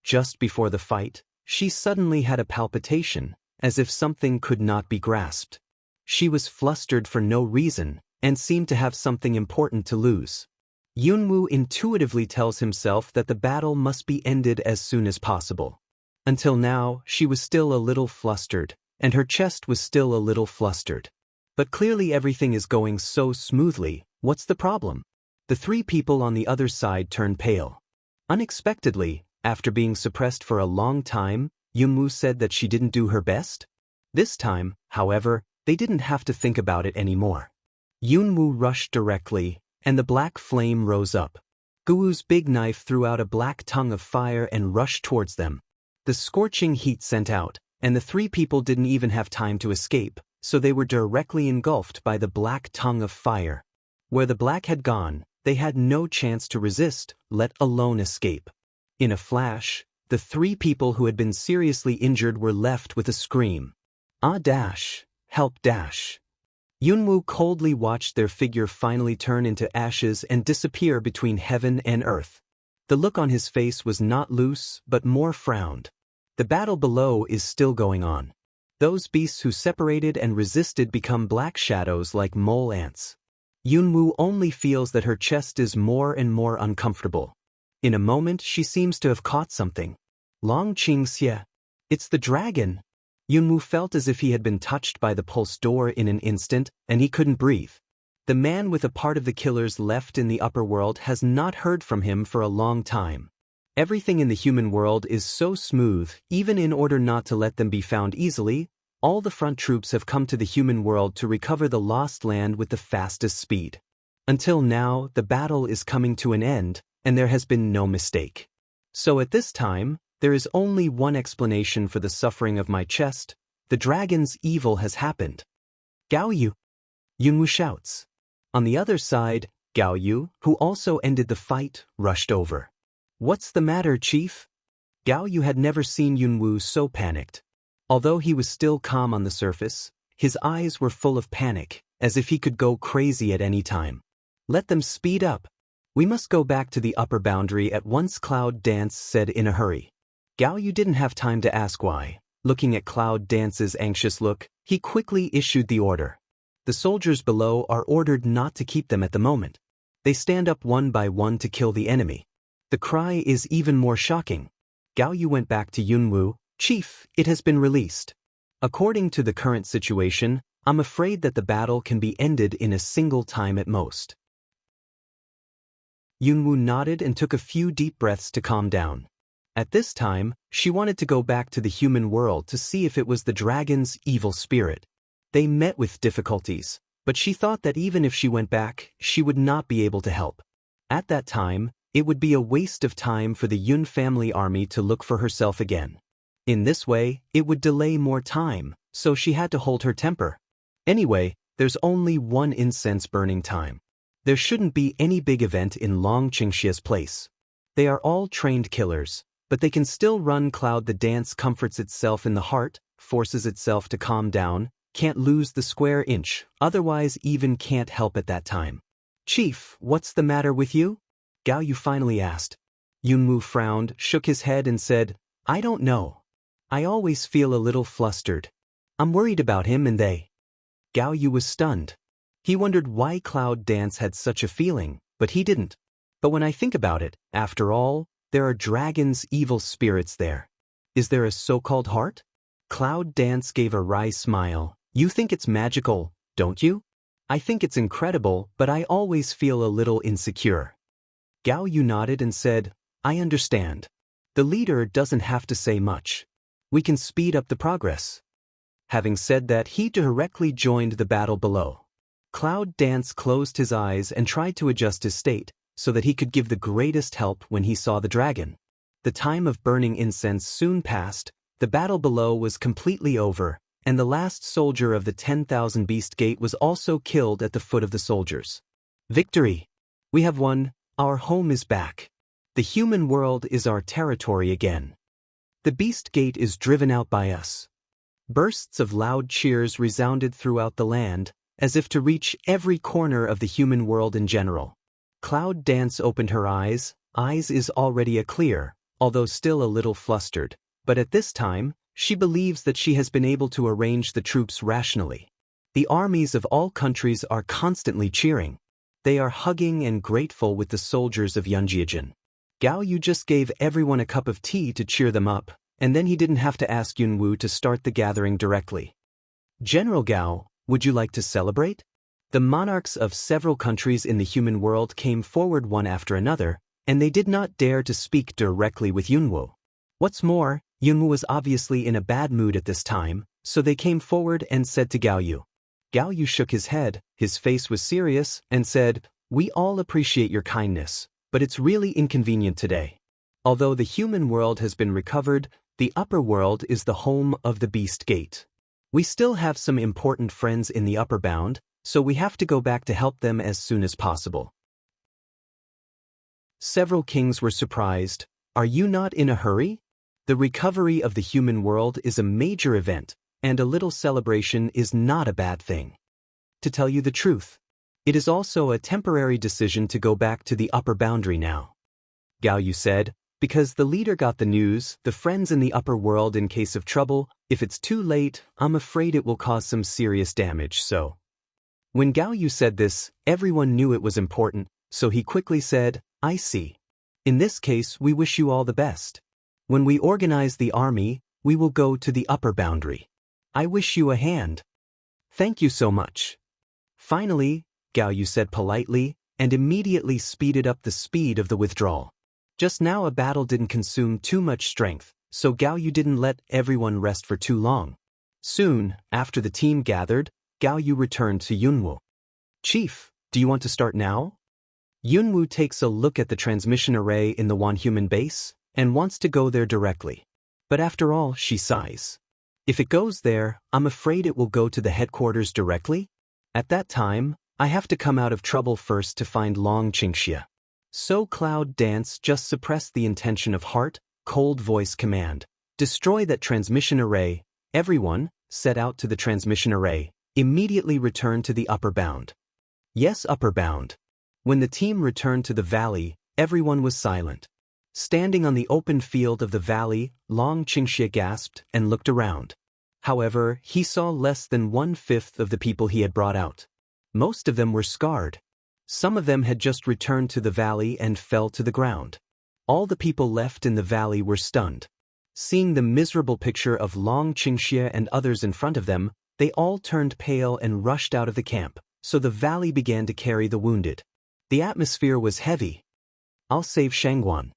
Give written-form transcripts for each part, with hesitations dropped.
just before the fight, she suddenly had a palpitation, as if something could not be grasped. She was flustered for no reason, and seemed to have something important to lose. Yunwoo intuitively tells himself that the battle must be ended as soon as possible. Until now, she was still a little flustered, and her chest was still a little flustered. But clearly everything is going so smoothly, what's the problem? The three people on the other side turned pale. Unexpectedly, after being suppressed for a long time, Yunwoo said that she didn't do her best. This time, however, they didn't have to think about it anymore. Yunwoo rushed directly, and the black flame rose up. Guwoo's big knife threw out a black tongue of fire and rushed towards them. The scorching heat sent out, and the three people didn't even have time to escape, so they were directly engulfed by the black tongue of fire. Where the black had gone, they had no chance to resist, let alone escape. In a flash, the three people who had been seriously injured were left with a scream. Ah dash, help dash. Yunwoo coldly watched their figure finally turn into ashes and disappear between heaven and earth. The look on his face was not loose, but more frowned. The battle below is still going on. Those beasts who separated and resisted become black shadows like mole ants. Yunwoo only feels that her chest is more and more uncomfortable. In a moment she seems to have caught something. Long Qingxie. It's the dragon. Yunwoo felt as if he had been touched by the pulse door in an instant, and he couldn't breathe. The man with a part of the killers left in the upper world has not heard from him for a long time. Everything in the human world is so smooth, even in order not to let them be found easily, all the front troops have come to the human world to recover the lost land with the fastest speed. Until now, the battle is coming to an end, and there has been no mistake. So at this time, there is only one explanation for the suffering of my chest. The dragon's evil has happened. Gao Yu. Yunwoo shouts. On the other side, Gao Yu, who also ended the fight, rushed over. What's the matter, Chief? Gao Yu had never seen Yunwoo so panicked. Although he was still calm on the surface, his eyes were full of panic, as if he could go crazy at any time. Let them speed up. We must go back to the upper boundary at once, Cloud Dance said in a hurry. Gao Yu didn't have time to ask why. Looking at Cloud Dance's anxious look, he quickly issued the order. The soldiers below are ordered not to keep them at the moment. They stand up one by one to kill the enemy. The cry is even more shocking. Gao Yu went back to Yunwoo. Chief, it has been released. According to the current situation, I'm afraid that the battle can be ended in a single time at most. Yunwoo nodded and took a few deep breaths to calm down. At this time, she wanted to go back to the human world to see if it was the dragon's evil spirit. They met with difficulties, but she thought that even if she went back, she would not be able to help. At that time, it would be a waste of time for the Yun family army to look for herself again. In this way, it would delay more time, so she had to hold her temper. Anyway, there's only one incense burning time. There shouldn't be any big event in Long Qingxie's place. They are all trained killers, but they can still run. Cloud the Dance comforts itself in the heart, forces itself to calm down, can't lose the square inch, otherwise even can't help at that time. Chief, what's the matter with you? Gao Yu finally asked. Yunwoo frowned, shook his head and said, I don't know. I always feel a little flustered. I'm worried about him and they. Gao Yu was stunned. He wondered why Cloud Dance had such a feeling, but he didn't. But when I think about it, after all, there are dragons' evil spirits there. Is there a so-called heart? Cloud Dance gave a wry smile. You think it's magical, don't you? I think it's incredible, but I always feel a little insecure. Gao Yu nodded and said, I understand. The leader doesn't have to say much. We can speed up the progress. Having said that, he directly joined the battle below. Cloud Dance closed his eyes and tried to adjust his state, so that he could give the greatest help when he saw the dragon. The time of burning incense soon passed, the battle below was completely over, and the last soldier of the 10,000 Beast Gate was also killed at the foot of the soldiers. Victory! We have won, our home is back. The human world is our territory again. The Beast Gate is driven out by us. Bursts of loud cheers resounded throughout the land, as if to reach every corner of the human world in general. Cloud Dance opened her eyes is already a clear, although still a little flustered. But at this time, she believes that she has been able to arrange the troops rationally. The armies of all countries are constantly cheering. They are hugging and grateful with the soldiers of Yunjiajin. Gao Yu just gave everyone a cup of tea to cheer them up, and then he didn't have to ask Yunwu to start the gathering directly. General Gao, would you like to celebrate? The monarchs of several countries in the human world came forward one after another, and they did not dare to speak directly with Yunwu. What's more, Yunwu was obviously in a bad mood at this time, so they came forward and said to Gao Yu. Gao Yu shook his head, his face was serious, and said, "We all appreciate your kindness, but it's really inconvenient today. Although the human world has been recovered, the upper world is the home of the Beast Gate. We still have some important friends in the upper bound, so we have to go back to help them as soon as possible." Several kings were surprised. Are you not in a hurry? The recovery of the human world is a major event, and a little celebration is not a bad thing. To tell you the truth, it is also a temporary decision to go back to the upper boundary now. Gao Yu said, because the leader got the news, the friends in the upper world in case of trouble, if it's too late, I'm afraid it will cause some serious damage, so. When Gao Yu said this, everyone knew it was important, so he quickly said, I see. In this case, we wish you all the best. When we organize the army, we will go to the upper boundary. I wish you a hand. Thank you so much. Finally, Gao Yu said politely, and immediately speeded up the speed of the withdrawal. Just now a battle didn't consume too much strength, so Gao Yu didn't let everyone rest for too long. Soon, after the team gathered, Gao Yu returned to Yunwu. Chief, do you want to start now? Yunwu takes a look at the transmission array in the Wanhuman base, and wants to go there directly. But after all, she sighs. If it goes there, I'm afraid it will go to the headquarters directly. At that time, I have to come out of trouble first to find Long Qingxia. So Cloud Dance just suppressed the intention of heart, cold voice command. Destroy that transmission array. Everyone, set out to the transmission array, immediately return to the upper bound. Yes, upper bound. When the team returned to the valley, everyone was silent. Standing on the open field of the valley, Long Qingxia gasped and looked around. However, he saw less than 1/5 of the people he had brought out. Most of them were scarred. Some of them had just returned to the valley and fell to the ground. All the people left in the valley were stunned. Seeing the miserable picture of Long Qingxia and others in front of them, they all turned pale and rushed out of the camp, so the valley began to carry the wounded. The atmosphere was heavy. I'll save Shangguan.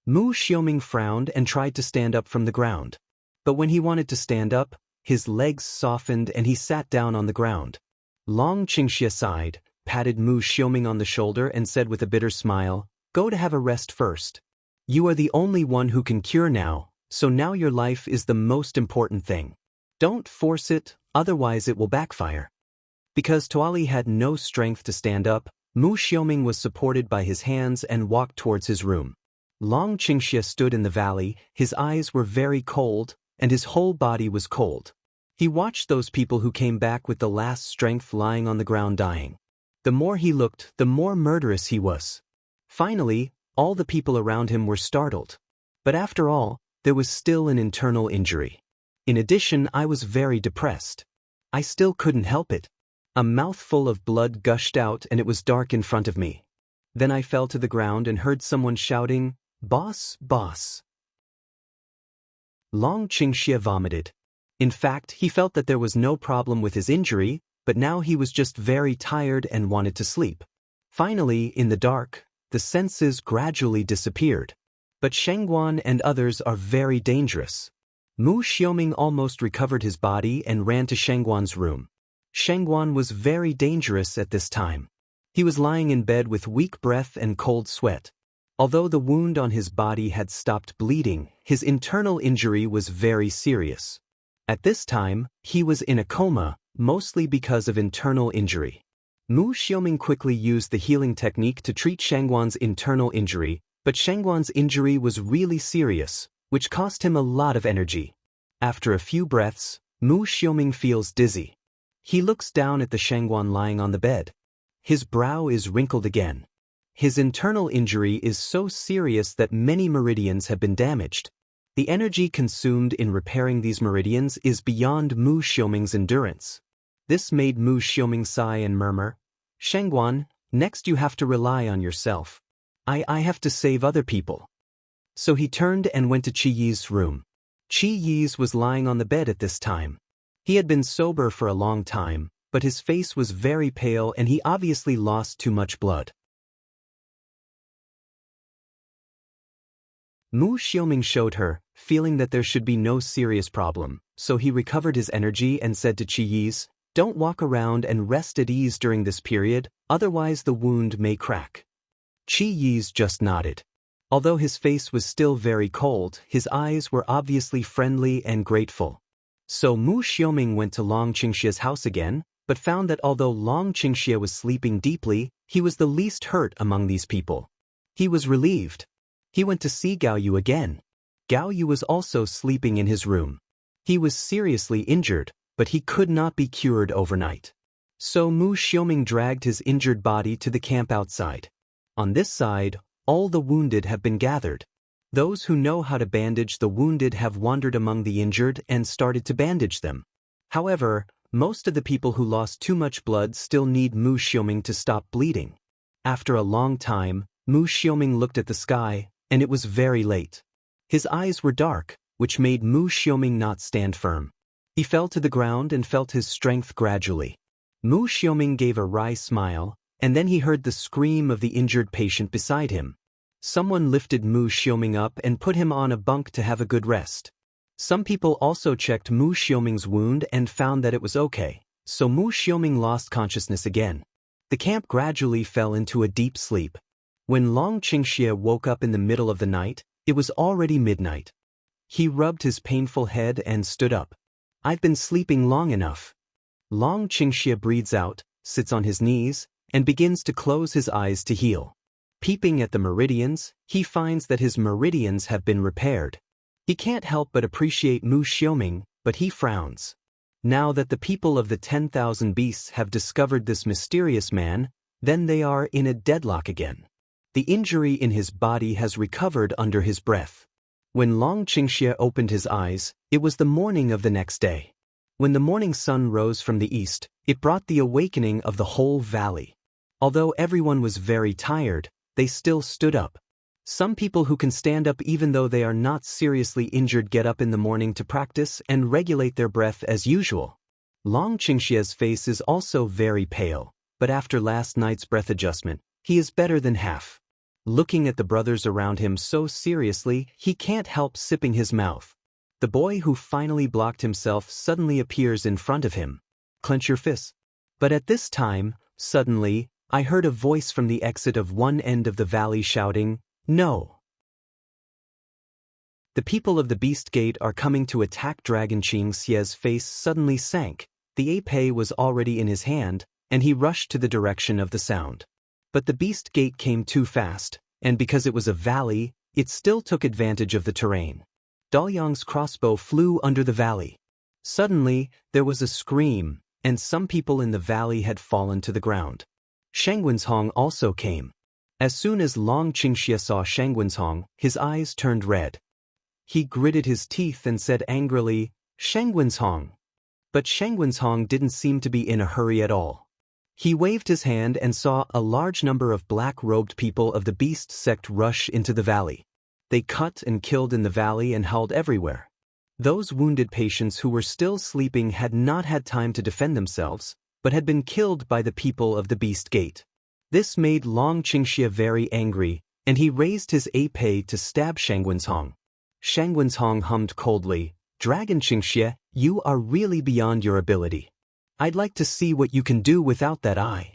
Mu Xiaoming frowned and tried to stand up from the ground. But when he wanted to stand up, his legs softened and he sat down on the ground. Long Qingxia sighed, patted Mu Xiaoming on the shoulder and said with a bitter smile, Go to have a rest first. You are the only one who can cure now, so now your life is the most important thing. Don't force it, otherwise it will backfire. Because Tuali had no strength to stand up, Mu Xiaoming was supported by his hands and walked towards his room. Long Qingxia stood in the valley, his eyes were very cold, and his whole body was cold. He watched those people who came back with the last strength lying on the ground dying. The more he looked, the more murderous he was. Finally, all the people around him were startled. But after all, there was still an internal injury. In addition, I was very depressed. I still couldn't help it. A mouthful of blood gushed out and it was dark in front of me. Then I fell to the ground and heard someone shouting, Boss, boss. Long Qingxia vomited. In fact, he felt that there was no problem with his injury, but now he was just very tired and wanted to sleep. Finally, in the dark, the senses gradually disappeared. But Shangguan and others are very dangerous. Mu Xiaoming almost recovered his body and ran to Shangguan's room. Shangguan was very dangerous at this time. He was lying in bed with weak breath and cold sweat. Although the wound on his body had stopped bleeding, his internal injury was very serious. At this time, he was in a coma, mostly because of internal injury. Mu Xiaoming quickly used the healing technique to treat Shangguan's internal injury, but Shangguan's injury was really serious, which cost him a lot of energy. After a few breaths, Mu Xiaoming feels dizzy. He looks down at the Shangguan lying on the bed. His brow is wrinkled again. His internal injury is so serious that many meridians have been damaged. The energy consumed in repairing these meridians is beyond Mu Xiaoming's endurance. This made Mu Xiaoming sigh and murmur, "Shengguan, next you have to rely on yourself. I have to save other people." So he turned and went to Qi Yi's room. Qi Yi's was lying on the bed at this time. He had been sober for a long time, but his face was very pale and he obviously lost too much blood. Mu Xiaoming showed her, feeling that there should be no serious problem, so he recovered his energy and said to Qi Yi's, "Don't walk around and rest at ease during this period, otherwise the wound may crack." Qi Yi's just nodded. Although his face was still very cold, his eyes were obviously friendly and grateful. So Mu Xiaoming went to Long Qingxie's house again, but found that although Long Qingxie was sleeping deeply, he was the least hurt among these people. He was relieved. He went to see Gao Yu again. Gao Yu was also sleeping in his room. He was seriously injured, but he could not be cured overnight. So Mu Xiaoming dragged his injured body to the camp outside. On this side, all the wounded have been gathered. Those who know how to bandage the wounded have wandered among the injured and started to bandage them. However, most of the people who lost too much blood still need Mu Xiaoming to stop bleeding. After a long time, Mu Xiaoming looked at the sky, and it was very late. His eyes were dark, which made Mu Xiaoming not stand firm. He fell to the ground and felt his strength gradually. Mu Xiaoming gave a wry smile, and then he heard the scream of the injured patient beside him. Someone lifted Mu Xiaoming up and put him on a bunk to have a good rest. Some people also checked Mu Xiaoming's wound and found that it was okay, so Mu Xiaoming lost consciousness again. The camp gradually fell into a deep sleep. When Long Qingxie woke up in the middle of the night, it was already midnight. He rubbed his painful head and stood up. "I've been sleeping long enough." Long Qingxie breathes out, sits on his knees, and begins to close his eyes to heal. Peeping at the meridians, he finds that his meridians have been repaired. He can't help but appreciate Mu Xiaoming, but he frowns. Now that the people of the 10,000 beasts have discovered this mysterious man, then they are in a deadlock again. The injury in his body has recovered under his breath. When Long Qingxie opened his eyes, it was the morning of the next day. When the morning sun rose from the east, it brought the awakening of the whole valley. Although everyone was very tired, they still stood up. Some people who can stand up even though they are not seriously injured get up in the morning to practice and regulate their breath as usual. Long Qingxie's face is also very pale, but after last night's breath adjustment, he is better than half. Looking at the brothers around him so seriously, he can't help sipping his mouth. The boy who finally blocked himself suddenly appears in front of him. "Clench your fists." But at this time, suddenly, I heard a voice from the exit of one end of the valley shouting, "No!" The people of the Beast Gate are coming to attack Dragon Qingxie's face suddenly sank. The épée was already in his hand, and he rushed to the direction of the sound. But the Beast Gate came too fast, and because it was a valley, it still took advantage of the terrain. Daoyang's crossbow flew under the valley. Suddenly, there was a scream, and some people in the valley had fallen to the ground. Shangguanzhong also came. As soon as Long Qingxie saw Shangguanzhong, his eyes turned red. He gritted his teeth and said angrily, "Shangguanzhong." But Shangguanzhong didn't seem to be in a hurry at all. He waved his hand and saw a large number of black-robed people of the beast sect rush into the valley. They cut and killed in the valley and howled everywhere. Those wounded patients who were still sleeping had not had time to defend themselves, but had been killed by the people of the Beast Gate. This made Long Qingxie very angry, and he raised his épée to stab Shangguanzhong. Shangguanzhong hummed coldly, "Dragon Qingxie, you are really beyond your ability. I'd like to see what you can do without that eye."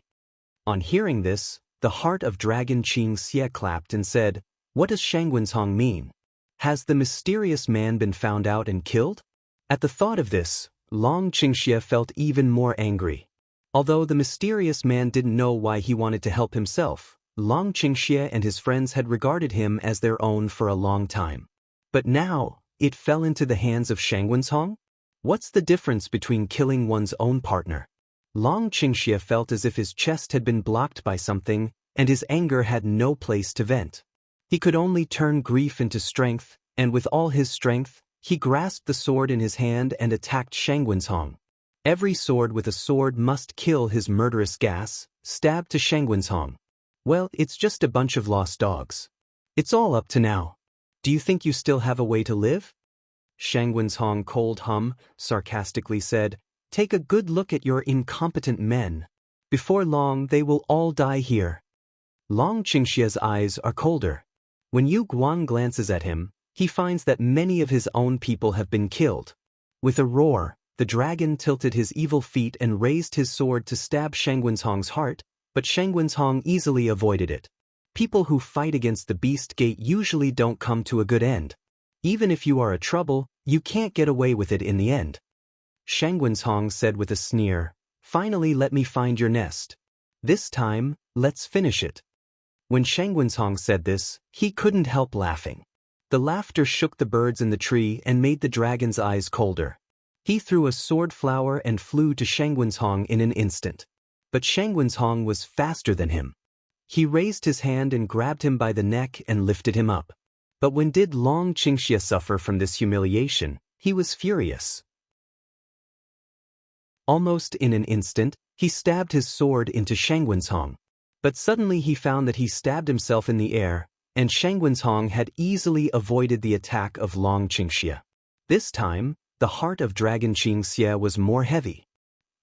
On hearing this, the heart of Dragon Qingxie clapped and said, "What does Shangguanzhong mean? Has the mysterious man been found out and killed?" At the thought of this, Long Qingxie felt even more angry. Although the mysterious man didn't know why he wanted to help himself, Long Qingxie and his friends had regarded him as their own for a long time. But now, it fell into the hands of Shangguanzhong? What's the difference between killing one's own partner? Long Qingxie felt as if his chest had been blocked by something, and his anger had no place to vent. He could only turn grief into strength, and with all his strength, he grasped the sword in his hand and attacked Shangguanzhong. Every sword with a sword must kill his murderous gas, stabbed to Shangguanzhong. Well, it's just a bunch of lost dogs. It's all up to now. Do you think you still have a way to live? Shangguanzhong cold sarcastically said, "Take a good look at your incompetent men. Before long they will all die here." Long Qingxia's eyes are colder. When Yu Guan glances at him, he finds that many of his own people have been killed. With a roar, the dragon tilted his evil feet and raised his sword to stab Shangguanzhong's heart, but Shangguanzhong easily avoided it. People who fight against the Beast Gate usually don't come to a good end. Even if you are a trouble, you can't get away with it in the end. Shangguanzhong said with a sneer, "Finally let me find your nest. This time, let's finish it." When Shangguanzhong said this, he couldn't help laughing. The laughter shook the birds in the tree and made the dragon's eyes colder. He threw a sword flower and flew to Shangguanzhong in an instant. But Shangguanzhong was faster than him. He raised his hand and grabbed him by the neck and lifted him up. But when did Long Qingxia suffer from this humiliation, he was furious. Almost in an instant, he stabbed his sword into Shangguanzhong. But suddenly he found that he stabbed himself in the air, and Shangguanzhong had easily avoided the attack of Long Qingxia. This time, the heart of Dragon Qingxia was more heavy.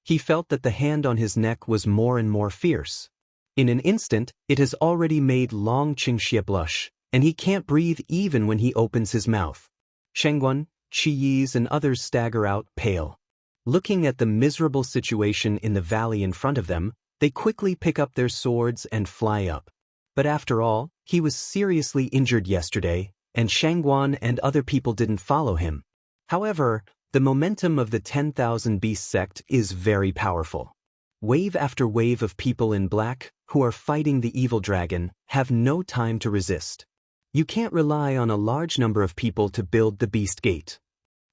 He felt that the hand on his neck was more and more fierce. In an instant, it has already made Long Qingxia blush, and he can't breathe even when he opens his mouth. Shangguan, Qiyi's and others stagger out, pale. Looking at the miserable situation in the valley in front of them, they quickly pick up their swords and fly up. But after all, he was seriously injured yesterday, and Shangguan and other people didn't follow him. However, the momentum of the 10,000 Beast sect is very powerful. Wave after wave of people in black, who are fighting the evil dragon, have no time to resist. You can't rely on a large number of people to build the Beast Gate.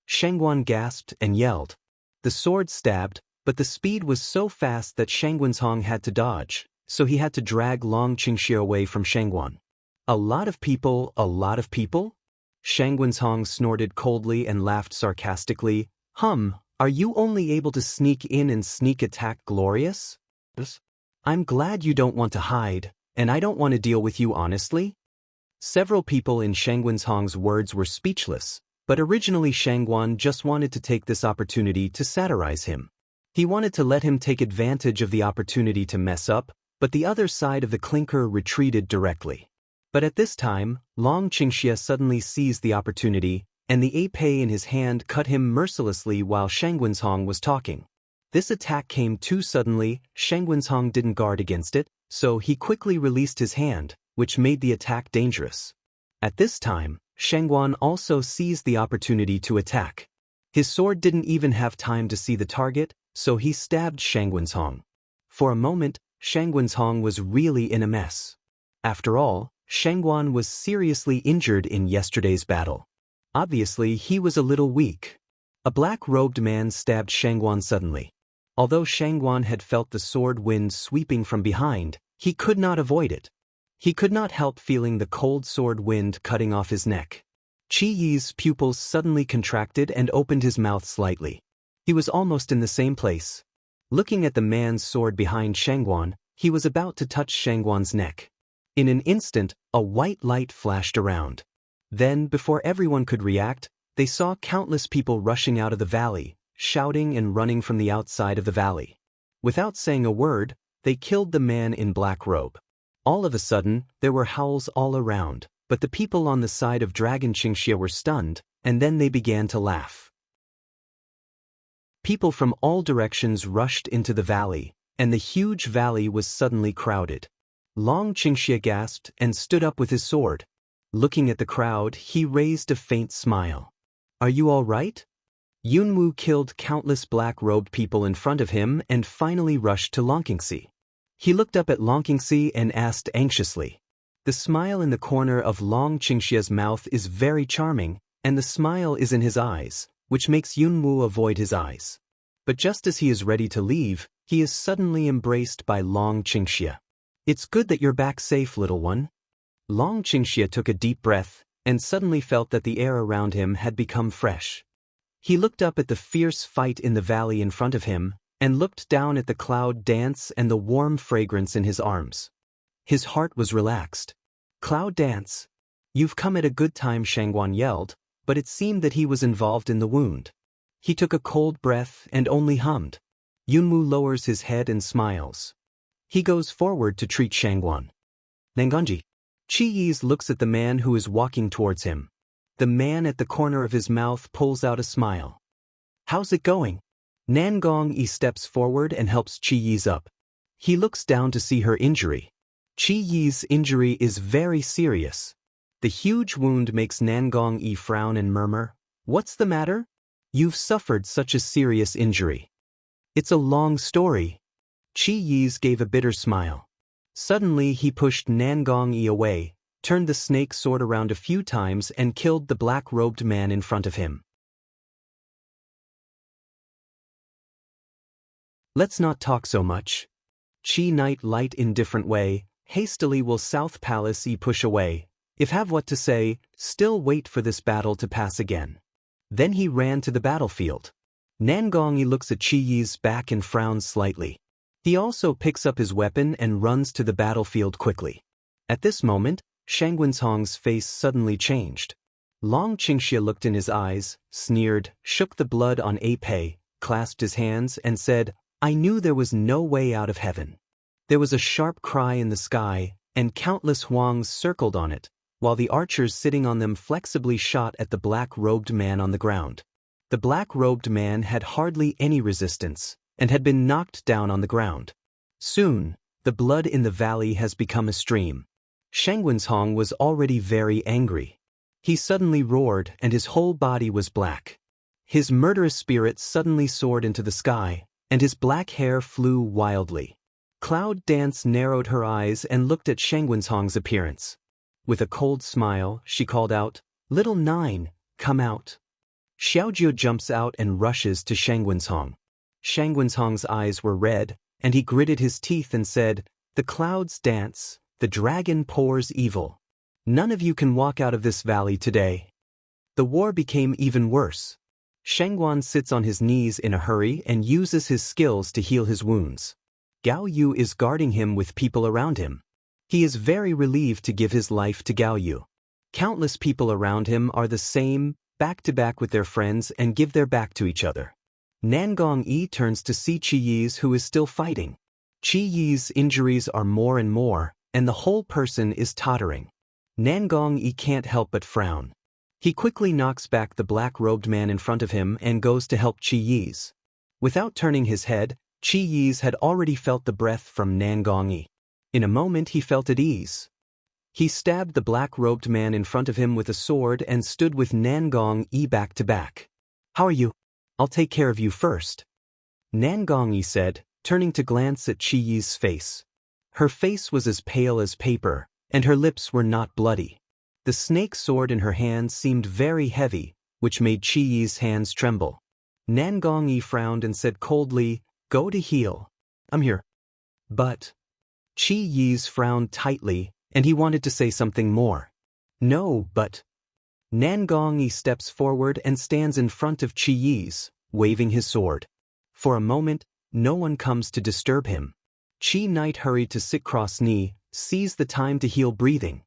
Shangguan gasped and yelled. The sword stabbed, but the speed was so fast that Shangguanzhong had to dodge, so he had to drag Long Qingxia away from Shangguan. A lot of people, a lot of people? Shangguanzhong snorted coldly and laughed sarcastically. Are you only able to sneak in and sneak attack Glorious? I'm glad you don't want to hide, and I don't want to deal with you honestly. Several people in Shangguanzhong's words were speechless, but originally Shangguan just wanted to take this opportunity to satirize him. He wanted to let him take advantage of the opportunity to mess up, but the other side of the clinker retreated directly. But at this time, Long Qingxia suddenly seized the opportunity, and the épée in his hand cut him mercilessly while Shangguanzhong was talking. This attack came too suddenly, Shangguanzhong didn't guard against it, so he quickly released his hand, which made the attack dangerous. At this time, Shangguan also seized the opportunity to attack. His sword didn't even have time to see the target, so he stabbed Shangguanzhong. For a moment, Shangguanzhong was really in a mess. After all, Shangguan was seriously injured in yesterday's battle. Obviously, he was a little weak. A black-robed man stabbed Shangguan suddenly. Although Shangguan had felt the sword wind sweeping from behind, he could not avoid it. He could not help feeling the cold sword wind cutting off his neck. Qiyi's pupils suddenly contracted and opened his mouth slightly. He was almost in the same place. Looking at the man's sword behind Shangguan, he was about to touch Shangguan's neck. In an instant, a white light flashed around. Then, before everyone could react, they saw countless people rushing out of the valley, shouting and running from the outside of the valley. Without saying a word, they killed the man in black robe. All of a sudden, there were howls all around, but the people on the side of Dragon Qingxia were stunned, and then they began to laugh. People from all directions rushed into the valley, and the huge valley was suddenly crowded. Long Qingxia gasped and stood up with his sword. Looking at the crowd, he raised a faint smile. "Are you all right?" Yunwu killed countless black-robed people in front of him and finally rushed to Longqingxi. He looked up at Longqingxi and asked anxiously. The smile in the corner of Long Qingxia's mouth is very charming, and the smile is in his eyes, which makes Yunwu avoid his eyes. But just as he is ready to leave, he is suddenly embraced by Long Qingxia. It's good that you're back safe, little one. Long Qingxia took a deep breath, and suddenly felt that the air around him had become fresh. He looked up at the fierce fight in the valley in front of him, and looked down at the cloud dance and the warm fragrance in his arms. His heart was relaxed. Cloud dance. You've come at a good time, Shangguan yelled, but it seemed that he was involved in the wound. He took a cold breath and only hummed. Yunwu lowers his head and smiles. He goes forward to treat Shangguan. Nangonji. Qi Yi's looks at the man who is walking towards him. The man at the corner of his mouth pulls out a smile. How's it going? Nangong Yi steps forward and helps Qi Yi's up. He looks down to see her injury. Qi Yi's injury is very serious. The huge wound makes Nangong Yi frown and murmur, "What's the matter? You've suffered such a serious injury." It's a long story. Qi Yi's gave a bitter smile. Suddenly he pushed Nangong Yi away, turned the snake sword around a few times and killed the black-robed man in front of him. Let's not talk so much. Qi Knight light indifferent way, hastily will South Palace Yi push away, if have what to say, still wait for this battle to pass again. Then he ran to the battlefield. Nangong Yi looks at Qi Yi's back and frowns slightly. He also picks up his weapon and runs to the battlefield quickly. At this moment, Shangguan's face suddenly changed. Long Qingxia looked in his eyes, sneered, shook the blood on a pei, clasped his hands and said, "I knew there was no way out of heaven." There was a sharp cry in the sky, and countless huangs circled on it, while the archers sitting on them flexibly shot at the black-robed man on the ground. The black-robed man had hardly any resistance, and had been knocked down on the ground. Soon, the blood in the valley has become a stream. Shangguan's was already very angry. He suddenly roared and his whole body was black. His murderous spirit suddenly soared into the sky, and his black hair flew wildly. Cloud Dance narrowed her eyes and looked at Shangguan's appearance. With a cold smile, she called out, "Little Nine, come out." Xiaojiu jumps out and rushes to Shangguan's. Shangguan's eyes were red, and he gritted his teeth and said, "The clouds dance, the dragon pours evil. None of you can walk out of this valley today." The war became even worse. Shangguan sits on his knees in a hurry and uses his skills to heal his wounds. Gao Yu is guarding him with people around him. He is very relieved to give his life to Gao Yu. Countless people around him are the same, back to back with their friends and give their back to each other. Nangong Yi turns to see Qi Yi's who is still fighting. Qi Yi's injuries are more and more, and the whole person is tottering. Nangong Yi can't help but frown. He quickly knocks back the black-robed man in front of him and goes to help Qi Yi's. Without turning his head, Qi Yi's had already felt the breath from Nangong Yi. In a moment he felt at ease. He stabbed the black-robed man in front of him with a sword and stood with Nangong Yi back to back. "How are you? I'll take care of you first," Nangong Yi said, turning to glance at Qi Yi's face. Her face was as pale as paper, and her lips were not bloody. The snake sword in her hand seemed very heavy, which made Qi Yi's hands tremble. Nangong Yi frowned and said coldly, "Go to heal. I'm here." But Qi Yi's frowned tightly, and he wanted to say something more. "No, but..." Nangong Yi steps forward and stands in front of Qi Yi's, waving his sword. For a moment, no one comes to disturb him. Qi Knight hurried to sit cross-knee, seized the time to heal breathing.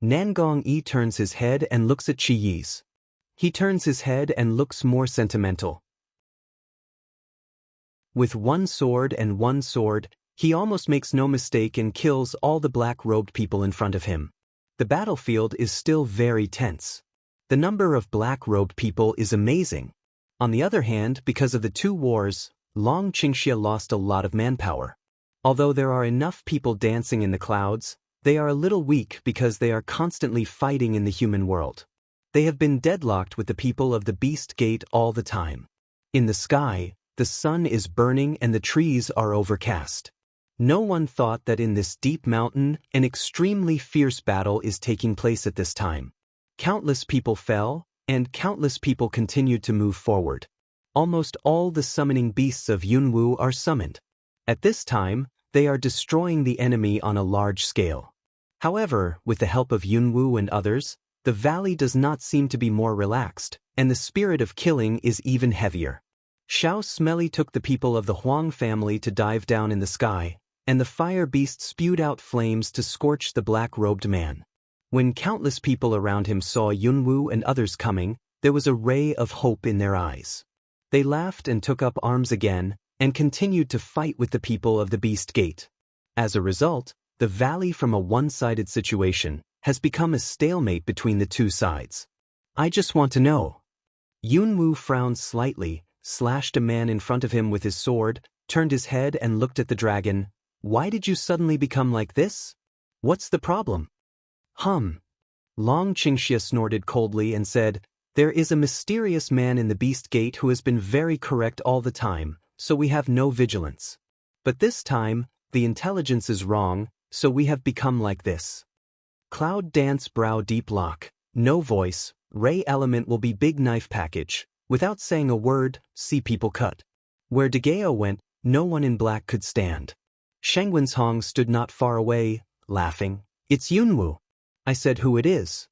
Nangong Yi turns his head and looks at Qi Yi's. He turns his head and looks more sentimental. With one sword and one sword, he almost makes no mistake and kills all the black-robed people in front of him. The battlefield is still very tense. The number of black-robed people is amazing. On the other hand, because of the two wars, Long Qingxia lost a lot of manpower. Although there are enough people dancing in the clouds, they are a little weak because they are constantly fighting in the human world. They have been deadlocked with the people of the Beast Gate all the time. In the sky, the sun is burning and the trees are overcast. No one thought that in this deep mountain, an extremely fierce battle is taking place at this time. Countless people fell, and countless people continued to move forward. Almost all the summoning beasts of Yunwu are summoned. At this time, They are destroying the enemy on a large scale. However, with the help of Yunwu and others, the valley does not seem to be more relaxed, and the spirit of killing is even heavier. Xiao Smelly took the people of the Huang family to dive down in the sky, and the fire beast spewed out flames to scorch the black-robed man. When countless people around him saw Yunwu and others coming, there was a ray of hope in their eyes. They laughed and took up arms again, and continued to fight with the people of the Beast Gate. As a result, the valley from a one-sided situation has become a stalemate between the two sides. I just want to know. Yunwu frowned slightly, slashed a man in front of him with his sword, turned his head and looked at the dragon. Why did you suddenly become like this? What's the problem? Long Qingxia snorted coldly and said, there is a mysterious man in the Beast Gate who has been very correct all the time, so we have no vigilance. But this time, the intelligence is wrong, so we have become like this. Cloud Dance brow deep lock, no voice, ray element will be big knife package, without saying a word, see people cut. Where Degeo went, no one in black could stand. Shangwen's Hong stood not far away, laughing. It's Yunwu. I said who it is.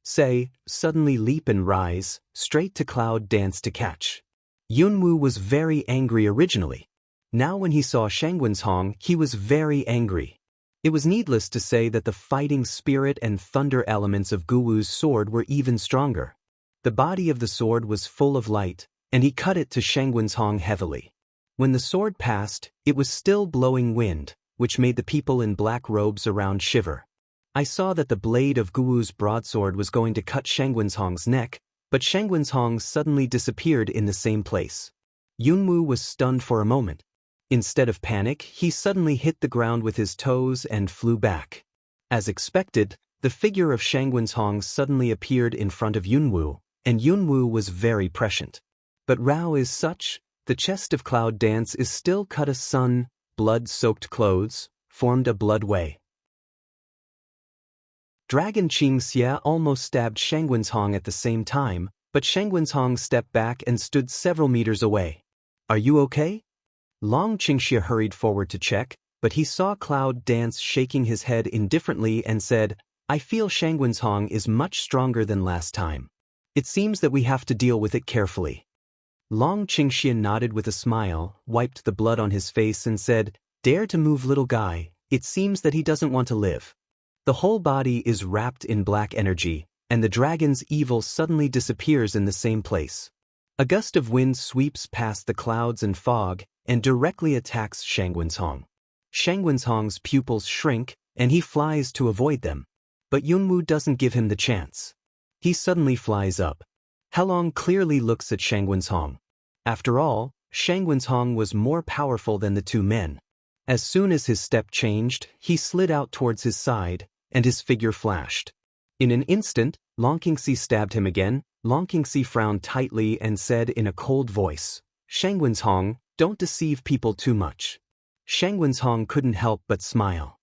Say, suddenly leap and rise, straight to Cloud Dance to catch. Yunwu was very angry originally. Now when he saw Shangwen's Hong, he was very angry. It was needless to say that the fighting spirit and thunder elements of Guwu's sword were even stronger. The body of the sword was full of light, and he cut it to Shangwen's Hong heavily. When the sword passed, it was still blowing wind, which made the people in black robes around shiver. I saw that the blade of Guwu's broadsword was going to cut Shangwen's Hong's neck, but Shangwen's Hong suddenly disappeared in the same place. Yunwu was stunned for a moment. Instead of panic, he suddenly hit the ground with his toes and flew back. As expected, the figure of Shangwen's Hong suddenly appeared in front of Yunwu, and Yunwu was very prescient. But Rao is such, the chest of Cloud Dance is still cut a sun, blood-soaked clothes, formed a blood way. Dragon Qingxia almost stabbed Shangwen's Hong at the same time, but Shangwen's Hong stepped back and stood several meters away. Are you okay? Long Qingxia hurried forward to check, but he saw Cloud Dance shaking his head indifferently and said, I feel Shangwen's Hong is much stronger than last time. It seems that we have to deal with it carefully. Long Qingxia nodded with a smile, wiped the blood on his face and said, Dare to move, little guy, it seems that he doesn't want to live. The whole body is wrapped in black energy, and the dragon's evil suddenly disappears in the same place. A gust of wind sweeps past the clouds and fog, and directly attacks Shangwen's Hong. Shangwen's Hong's pupils shrink, and he flies to avoid them. But Yunwu doesn't give him the chance. He suddenly flies up. Helong clearly looks at Shangwen's Hong. After all, Shangwen's Hong was more powerful than the two men. As soon as his step changed, he slid out towards his side, and his figure flashed. In an instant, Long Qingxi stabbed him again. Long Qingxi frowned tightly and said in a cold voice, Shangwen's Hong, don't deceive people too much. Shangwen's Hong couldn't help but smile.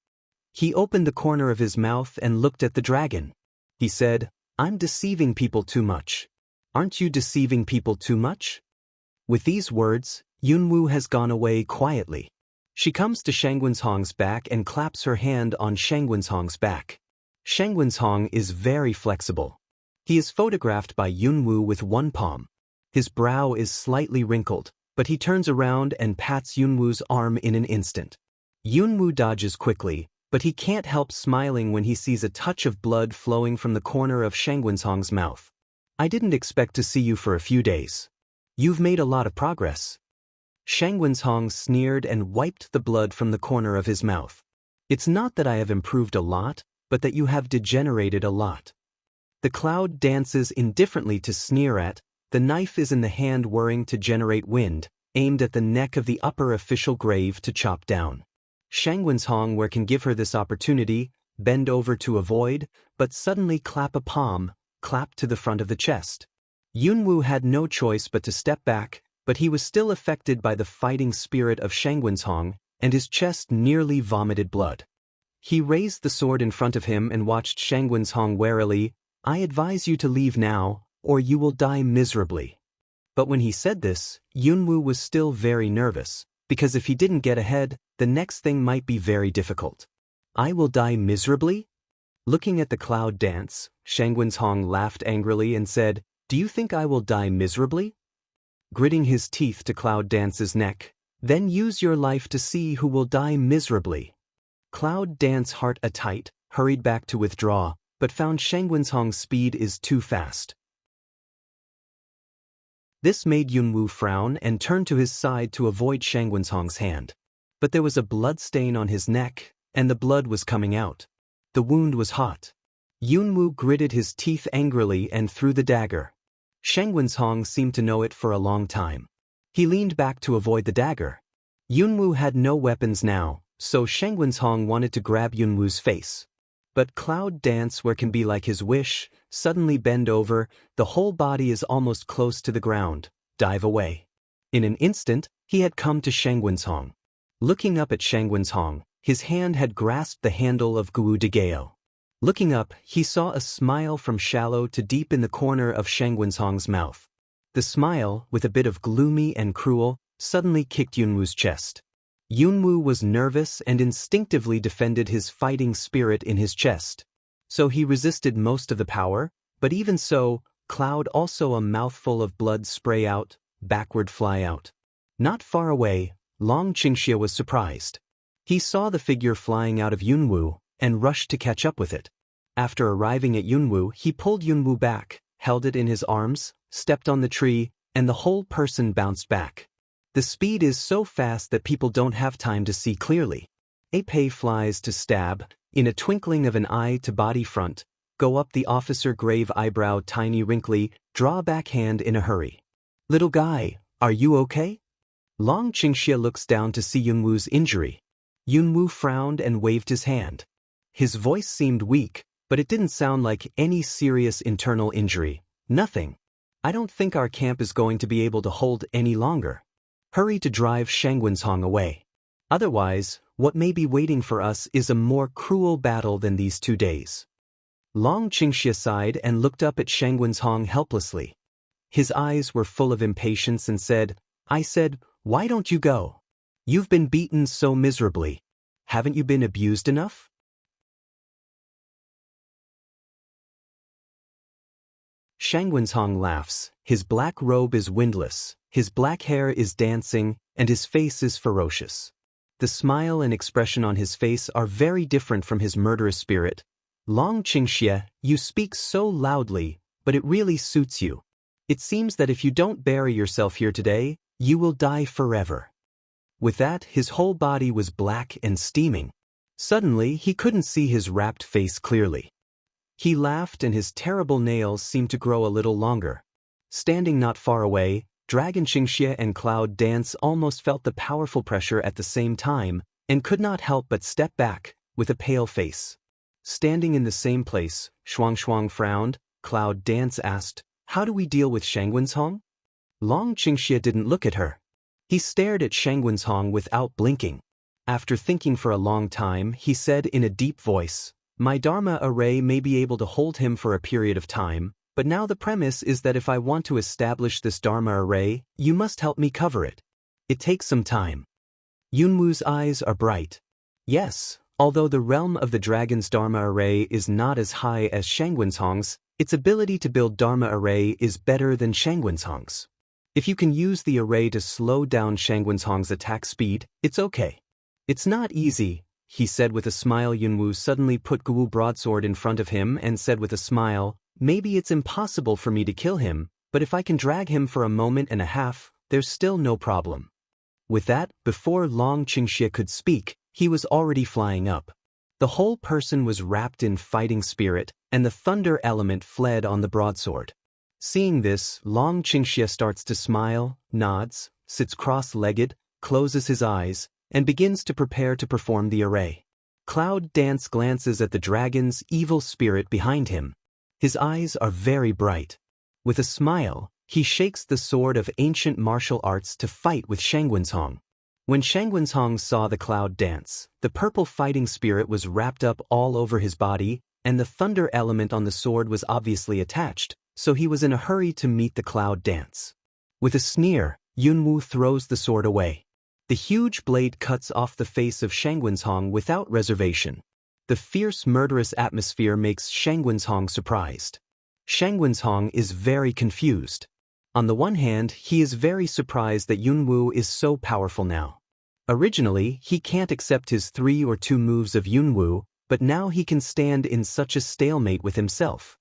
He opened the corner of his mouth and looked at the dragon. He said, I'm deceiving people too much. Aren't you deceiving people too much? With these words, Yunwu has gone away quietly. She comes to Shangwen's Hong's back and claps her hand on Shangwen's Hong's back. Shangwen's Hong is very flexible. He is photographed by Yunwu with one palm. His brow is slightly wrinkled, but he turns around and pats Yunwu's arm in an instant. Yunwu dodges quickly, but he can't help smiling when he sees a touch of blood flowing from the corner of Shangwen's Hong's mouth. I didn't expect to see you for a few days. You've made a lot of progress. Shangwen's Hong sneered and wiped the blood from the corner of his mouth. It's not that I have improved a lot, but that you have degenerated a lot. The cloud dances indifferently to sneer at, the knife is in the hand whirring to generate wind, aimed at the neck of the upper official grave to chop down. Shangwen's Hong where can give her this opportunity, bend over to avoid, but suddenly clap a palm, clap to the front of the chest. Yunwu had no choice but to step back, but he was still affected by the fighting spirit of Shangwen's Hong, and his chest nearly vomited blood. He raised the sword in front of him and watched Shangwen's Hong warily. I advise you to leave now, or you will die miserably. But when he said this, Yunwu was still very nervous, because if he didn't get ahead, the next thing might be very difficult. I will die miserably? Looking at the cloud dance, Shangwenzhong laughed angrily and said, "Do you think I will die miserably?" Gritting his teeth to Cloud Dance's neck, "Then use your life to see who will die miserably." Cloud Dance, heart a-tight, hurried back to withdraw, but found Shangwenzhong's speed is too fast. This made Yunwu frown and turn to his side to avoid Shangwenzhong's hand. But there was a blood stain on his neck, and the blood was coming out. The wound was hot. Yunwu gritted his teeth angrily and threw the dagger. Shangwenzhong seemed to know it for a long time. He leaned back to avoid the dagger. Yunwu had no weapons now, so Shangwenzhong wanted to grab Yunwu's face. But Cloud Dance, where can be like his wish, suddenly bend over, the whole body is almost close to the ground, dive away. In an instant, he had come to Shangwenzhong. Looking up at Shangwenzhong, his hand had grasped the handle of Guwu Degeo. Looking up, he saw a smile from shallow to deep in the corner of Shangwenzhong's mouth. The smile, with a bit of gloomy and cruel, suddenly kicked Yunwu's chest. Yunwu was nervous and instinctively defended his fighting spirit in his chest. So he resisted most of the power, but even so, Cloud, also a mouthful of blood spray out, backward fly out. Not far away, Long Qingxia was surprised. He saw the figure flying out of Yunwu, and rushed to catch up with it. After arriving at Yunwu, he pulled Yunwu back, held it in his arms, stepped on the tree, and the whole person bounced back. The speed is so fast that people don't have time to see clearly. A pei flies to stab, in a twinkling of an eye to body front, go up the officer grave eyebrow tiny wrinkly, draw back hand in a hurry. "Little guy, are you okay?" Long Qingxia looks down to see Yunwu's injury. Yunwu frowned and waved his hand. His voice seemed weak, but it didn't sound like any serious internal injury. "Nothing. I don't think our camp is going to be able to hold any longer. Hurry to drive Shangwenzhong away. Otherwise, what may be waiting for us is a more cruel battle than these 2 days." Long Qingxia sighed and looked up at Shangwenzhong helplessly. His eyes were full of impatience and said, "I said, why don't you go? You've been beaten so miserably. Haven't you been abused enough?" Shangwenzhong laughs. His black robe is windless, his black hair is dancing, and his face is ferocious. The smile and expression on his face are very different from his murderous spirit. "Long Qingxia, you speak so loudly, but it really suits you. It seems that if you don't bury yourself here today, you will die forever." With that, his whole body was black and steaming. Suddenly, he couldn't see his wrapped face clearly. He laughed and his terrible nails seemed to grow a little longer. Standing not far away, Dragon Qingxia and Cloud Dance almost felt the powerful pressure at the same time, and could not help but step back, with a pale face. Standing in the same place, Shuang frowned. Cloud Dance asked, "How do we deal with Shangwenzhong?" Long Qingxia didn't look at her. He stared at Shangwenzhong without blinking. After thinking for a long time, he said in a deep voice, "My Dharma array may be able to hold him for a period of time, but now the premise is that if I want to establish this Dharma array, you must help me cover it. It takes some time." Yunwu's eyes are bright. Yes, although the realm of the dragon's Dharma array is not as high as Shangwenzhong's, its ability to build Dharma array is better than Shangwenzhong's. If you can use the array to slow down Shangwenzhong's attack speed, it's okay. "It's not easy," he said with a smile. Yunwu suddenly put Guwu broadsword in front of him and said with a smile, "Maybe it's impossible for me to kill him, but if I can drag him for a moment and a half, there's still no problem." With that, before Long Qingxia could speak, he was already flying up. The whole person was wrapped in fighting spirit, and the thunder element fled on the broadsword. Seeing this, Long Qingxia starts to smile, nods, sits cross-legged, closes his eyes, and begins to prepare to perform the array. Cloud Dance glances at the dragon's evil spirit behind him. His eyes are very bright. With a smile, he shakes the sword of ancient martial arts to fight with Shangwenzhong. When Shangwenzhong saw the Cloud Dance, the purple fighting spirit was wrapped up all over his body, and the thunder element on the sword was obviously attached, so he was in a hurry to meet the Cloud Dance. With a sneer, Yunwu throws the sword away. The huge blade cuts off the face of Shangwenzhong without reservation. The fierce, murderous atmosphere makes Shangwenzhong surprised. Shangwenzhong is very confused. On the one hand, he is very surprised that Yunwu is so powerful now. Originally, he can't accept his 3 or 2 moves of Yunwu, but now he can stand in such a stalemate with himself.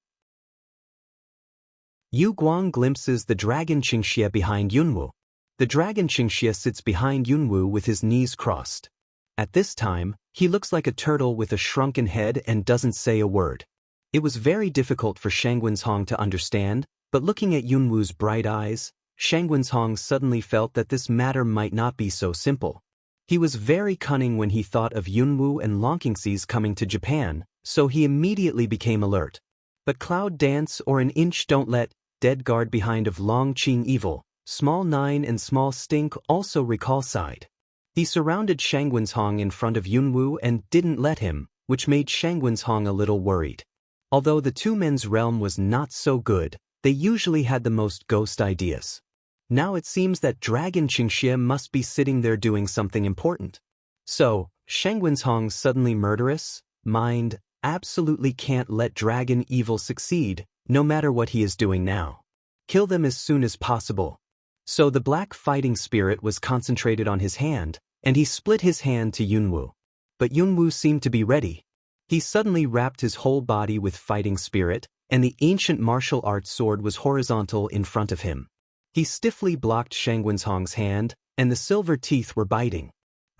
Yu Guang glimpses the dragon Qingxie behind Yunwu. The dragon Qingxie sits behind Yunwu with his knees crossed. At this time, he looks like a turtle with a shrunken head and doesn't say a word. It was very difficult for Shangwenzhong to understand, but looking at Yunwu's bright eyes, Shangwenzhong suddenly felt that this matter might not be so simple. He was very cunning when he thought of Yunwu and Longqingxi's coming to Japan, so he immediately became alert. But Cloud Dance or an inch don't let, dead guard behind of Longqing evil, Small 9 and Small Stink also recall side. He surrounded Shangwenzhong in front of Yunwu and didn't let him, which made Shangwenzhong a little worried. Although the two men's realm was not so good, they usually had the most ghost ideas. Now it seems that Dragon Qingxie must be sitting there doing something important. So, Shangwenzhong's suddenly murderous mind absolutely can't let Dragon Evil succeed, no matter what he is doing now. Kill them as soon as possible. So the black fighting spirit was concentrated on his hand, and he split his hand to Yunwu. But Yunwu seemed to be ready. He suddenly wrapped his whole body with fighting spirit, and the ancient martial arts sword was horizontal in front of him. He stiffly blocked Shangwenzhong's hand, and the silver teeth were biting.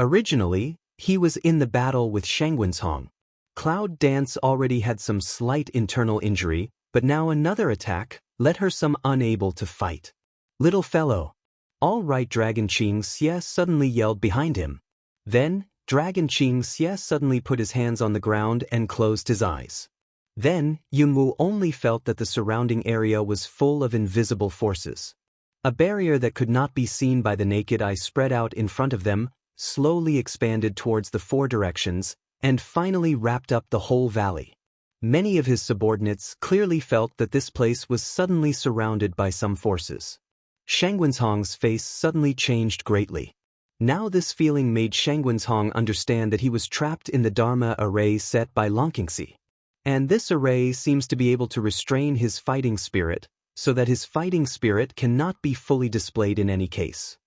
Originally, he was in the battle with Shangwenzhong. Cloud Dance already had some slight internal injury, but now another attack left her some unable to fight. Little fellow. All right, Dragon Qingxie suddenly yelled behind him. Then, Dragon Qingxie suddenly put his hands on the ground and closed his eyes. Then, Yunwu only felt that the surrounding area was full of invisible forces. A barrier that could not be seen by the naked eye spread out in front of them, slowly expanded towards the 4 directions, and finally wrapped up the whole valley. Many of his subordinates clearly felt that this place was suddenly surrounded by some forces. Shangwenzhong's face suddenly changed greatly. Now this feeling made Shangwenzhong understand that he was trapped in the Dharma array set by Longqingxi. And this array seems to be able to restrain his fighting spirit, so that his fighting spirit cannot be fully displayed in any case.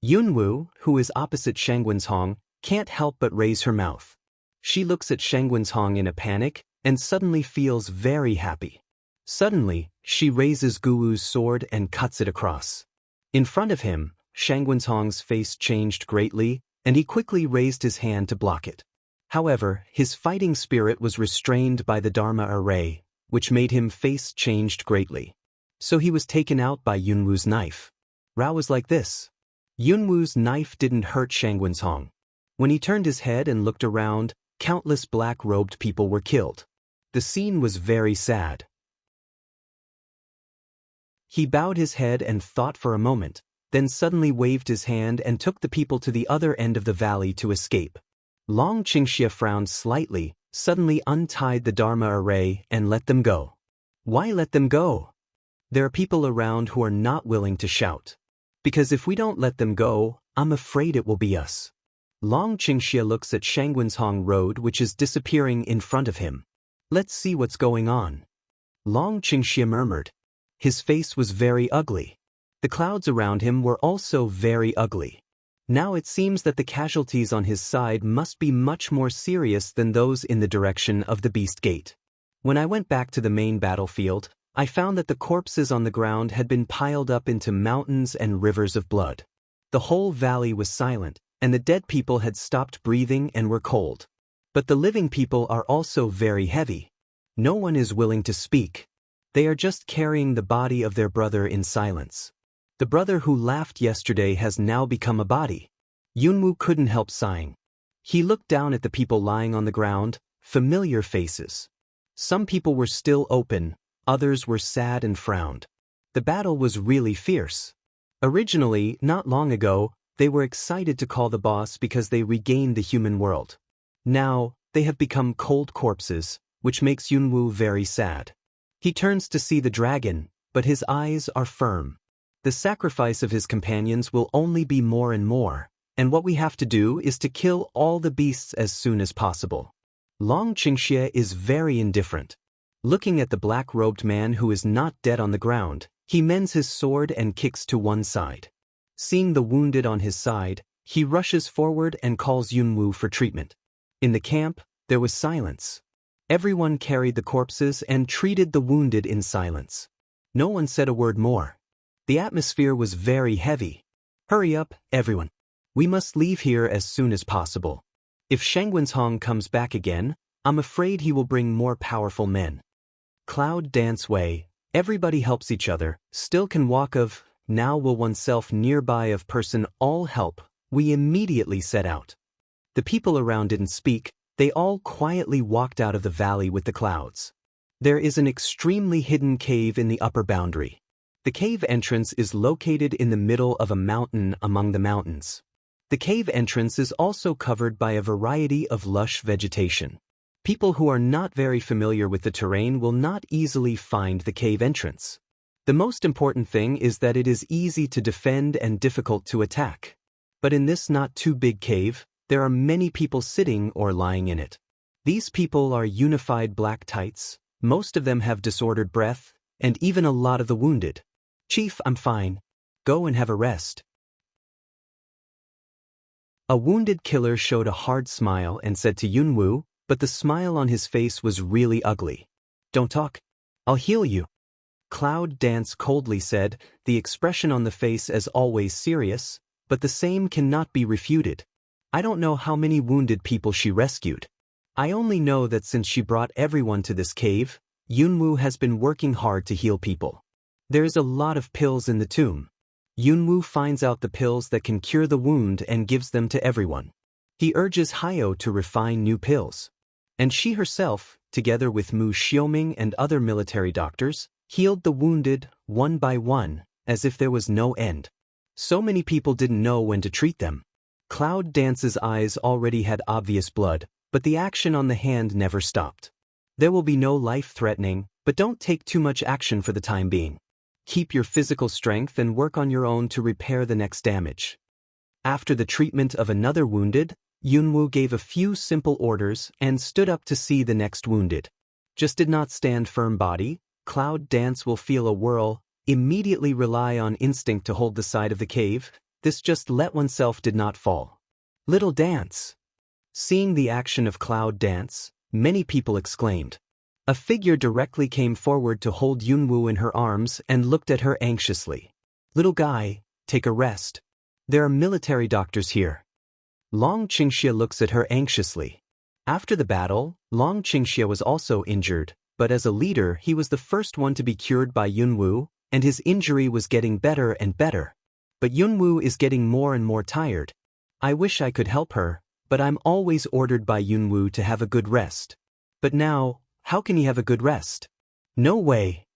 Yunwu, who is opposite Shangwenzhong, can't help but raise her mouth. She looks at Shangwenzhong in a panic, and suddenly feels very happy. Suddenly, she raises Guwu's sword and cuts it across. In front of him, Shangwenzhong's face changed greatly, and he quickly raised his hand to block it. However, his fighting spirit was restrained by the Dharma array, which made him face changed greatly. So he was taken out by Yunwu's knife. Rao was like this. Yunwu's knife didn't hurt Shangwenzhong. When he turned his head and looked around, countless black-robed people were killed. The scene was very sad. He bowed his head and thought for a moment, then suddenly waved his hand and took the people to the other end of the valley to escape. Longqingxie frowned slightly, suddenly untied the Dharma array and let them go. Why let them go? There are people around who are not willing to shout. Because if we don't let them go, I'm afraid it will be us. Longqingxie looks at Shangwenzhong Road, which is disappearing in front of him. Let's see what's going on. Longqingxie murmured. His face was very ugly. The clouds around him were also very ugly. Now it seems that the casualties on his side must be much more serious than those in the direction of the Beast Gate. When I went back to the main battlefield, I found that the corpses on the ground had been piled up into mountains and rivers of blood. The whole valley was silent, and the dead people had stopped breathing and were cold. But the living people are also very heavy. No one is willing to speak. They are just carrying the body of their brother in silence. The brother who laughed yesterday has now become a body. Yunwu couldn't help sighing. He looked down at the people lying on the ground, familiar faces. Some people were still open, others were sad and frowned. The battle was really fierce. Originally, not long ago, they were excited to call the boss because they regained the human world. Now, they have become cold corpses, which makes Yunwu very sad. He turns to see the dragon, but his eyes are firm. The sacrifice of his companions will only be more and more, and what we have to do is to kill all the beasts as soon as possible. Long Qingxie is very indifferent. Looking at the black-robed man who is not dead on the ground, he mends his sword and kicks to one side. Seeing the wounded on his side, he rushes forward and calls Yunwu for treatment. In the camp, there was silence. Everyone carried the corpses and treated the wounded in silence. No one said a word more. The atmosphere was very heavy. Hurry up, everyone. We must leave here as soon as possible. If Shengwenshong comes back again, I'm afraid he will bring more powerful men. Cloud dance way, everybody helps each other, still can walk of, now will oneself nearby of person all help, we immediately set out. The people around didn't speak, they all quietly walked out of the valley with the clouds. There is an extremely hidden cave in the upper boundary. The cave entrance is located in the middle of a mountain among the mountains. The cave entrance is also covered by a variety of lush vegetation. People who are not very familiar with the terrain will not easily find the cave entrance. The most important thing is that it is easy to defend and difficult to attack. But in this not too big cave, there are many people sitting or lying in it. These people are unified black tights, most of them have disordered breath, and even a lot of the wounded. Chief, I'm fine. Go and have a rest. A wounded killer showed a hard smile and said to Yunwu, but the smile on his face was really ugly. Don't talk. I'll heal you. Cloud Dance coldly said, the expression on the face as always serious, but the same cannot be refuted. I don't know how many wounded people she rescued. I only know that since she brought everyone to this cave, Yunwu has been working hard to heal people. There's a lot of pills in the tomb. Yunwu finds out the pills that can cure the wound and gives them to everyone. He urges Hayo to refine new pills. And she herself, together with Mu Xiaoming and other military doctors, healed the wounded, one by one, as if there was no end. So many people didn't know when to treat them. Cloud Dance's eyes already had obvious blood, but the action on the hand never stopped. There will be no life-threatening, but don't take too much action for the time being. Keep your physical strength and work on your own to repair the next damage. After the treatment of another wounded, Yunwu gave a few simple orders and stood up to see the next wounded. Just did not stand firm body, Cloud Dance will feel a whirl, immediately rely on instinct to hold the side of the cave, this just let oneself did not fall. Little Dance. Seeing the action of Cloud Dance, many people exclaimed. A figure directly came forward to hold Yunwu in her arms and looked at her anxiously. Little guy, take a rest. There are military doctors here. Long Qingxie looks at her anxiously. After the battle, Long Qingxie was also injured, but as a leader he was the first one to be cured by Yunwu, and his injury was getting better and better. But Yunwu is getting more and more tired. I wish I could help her, but I'm always ordered by Yunwu to have a good rest. But now, how can he have a good rest? No way.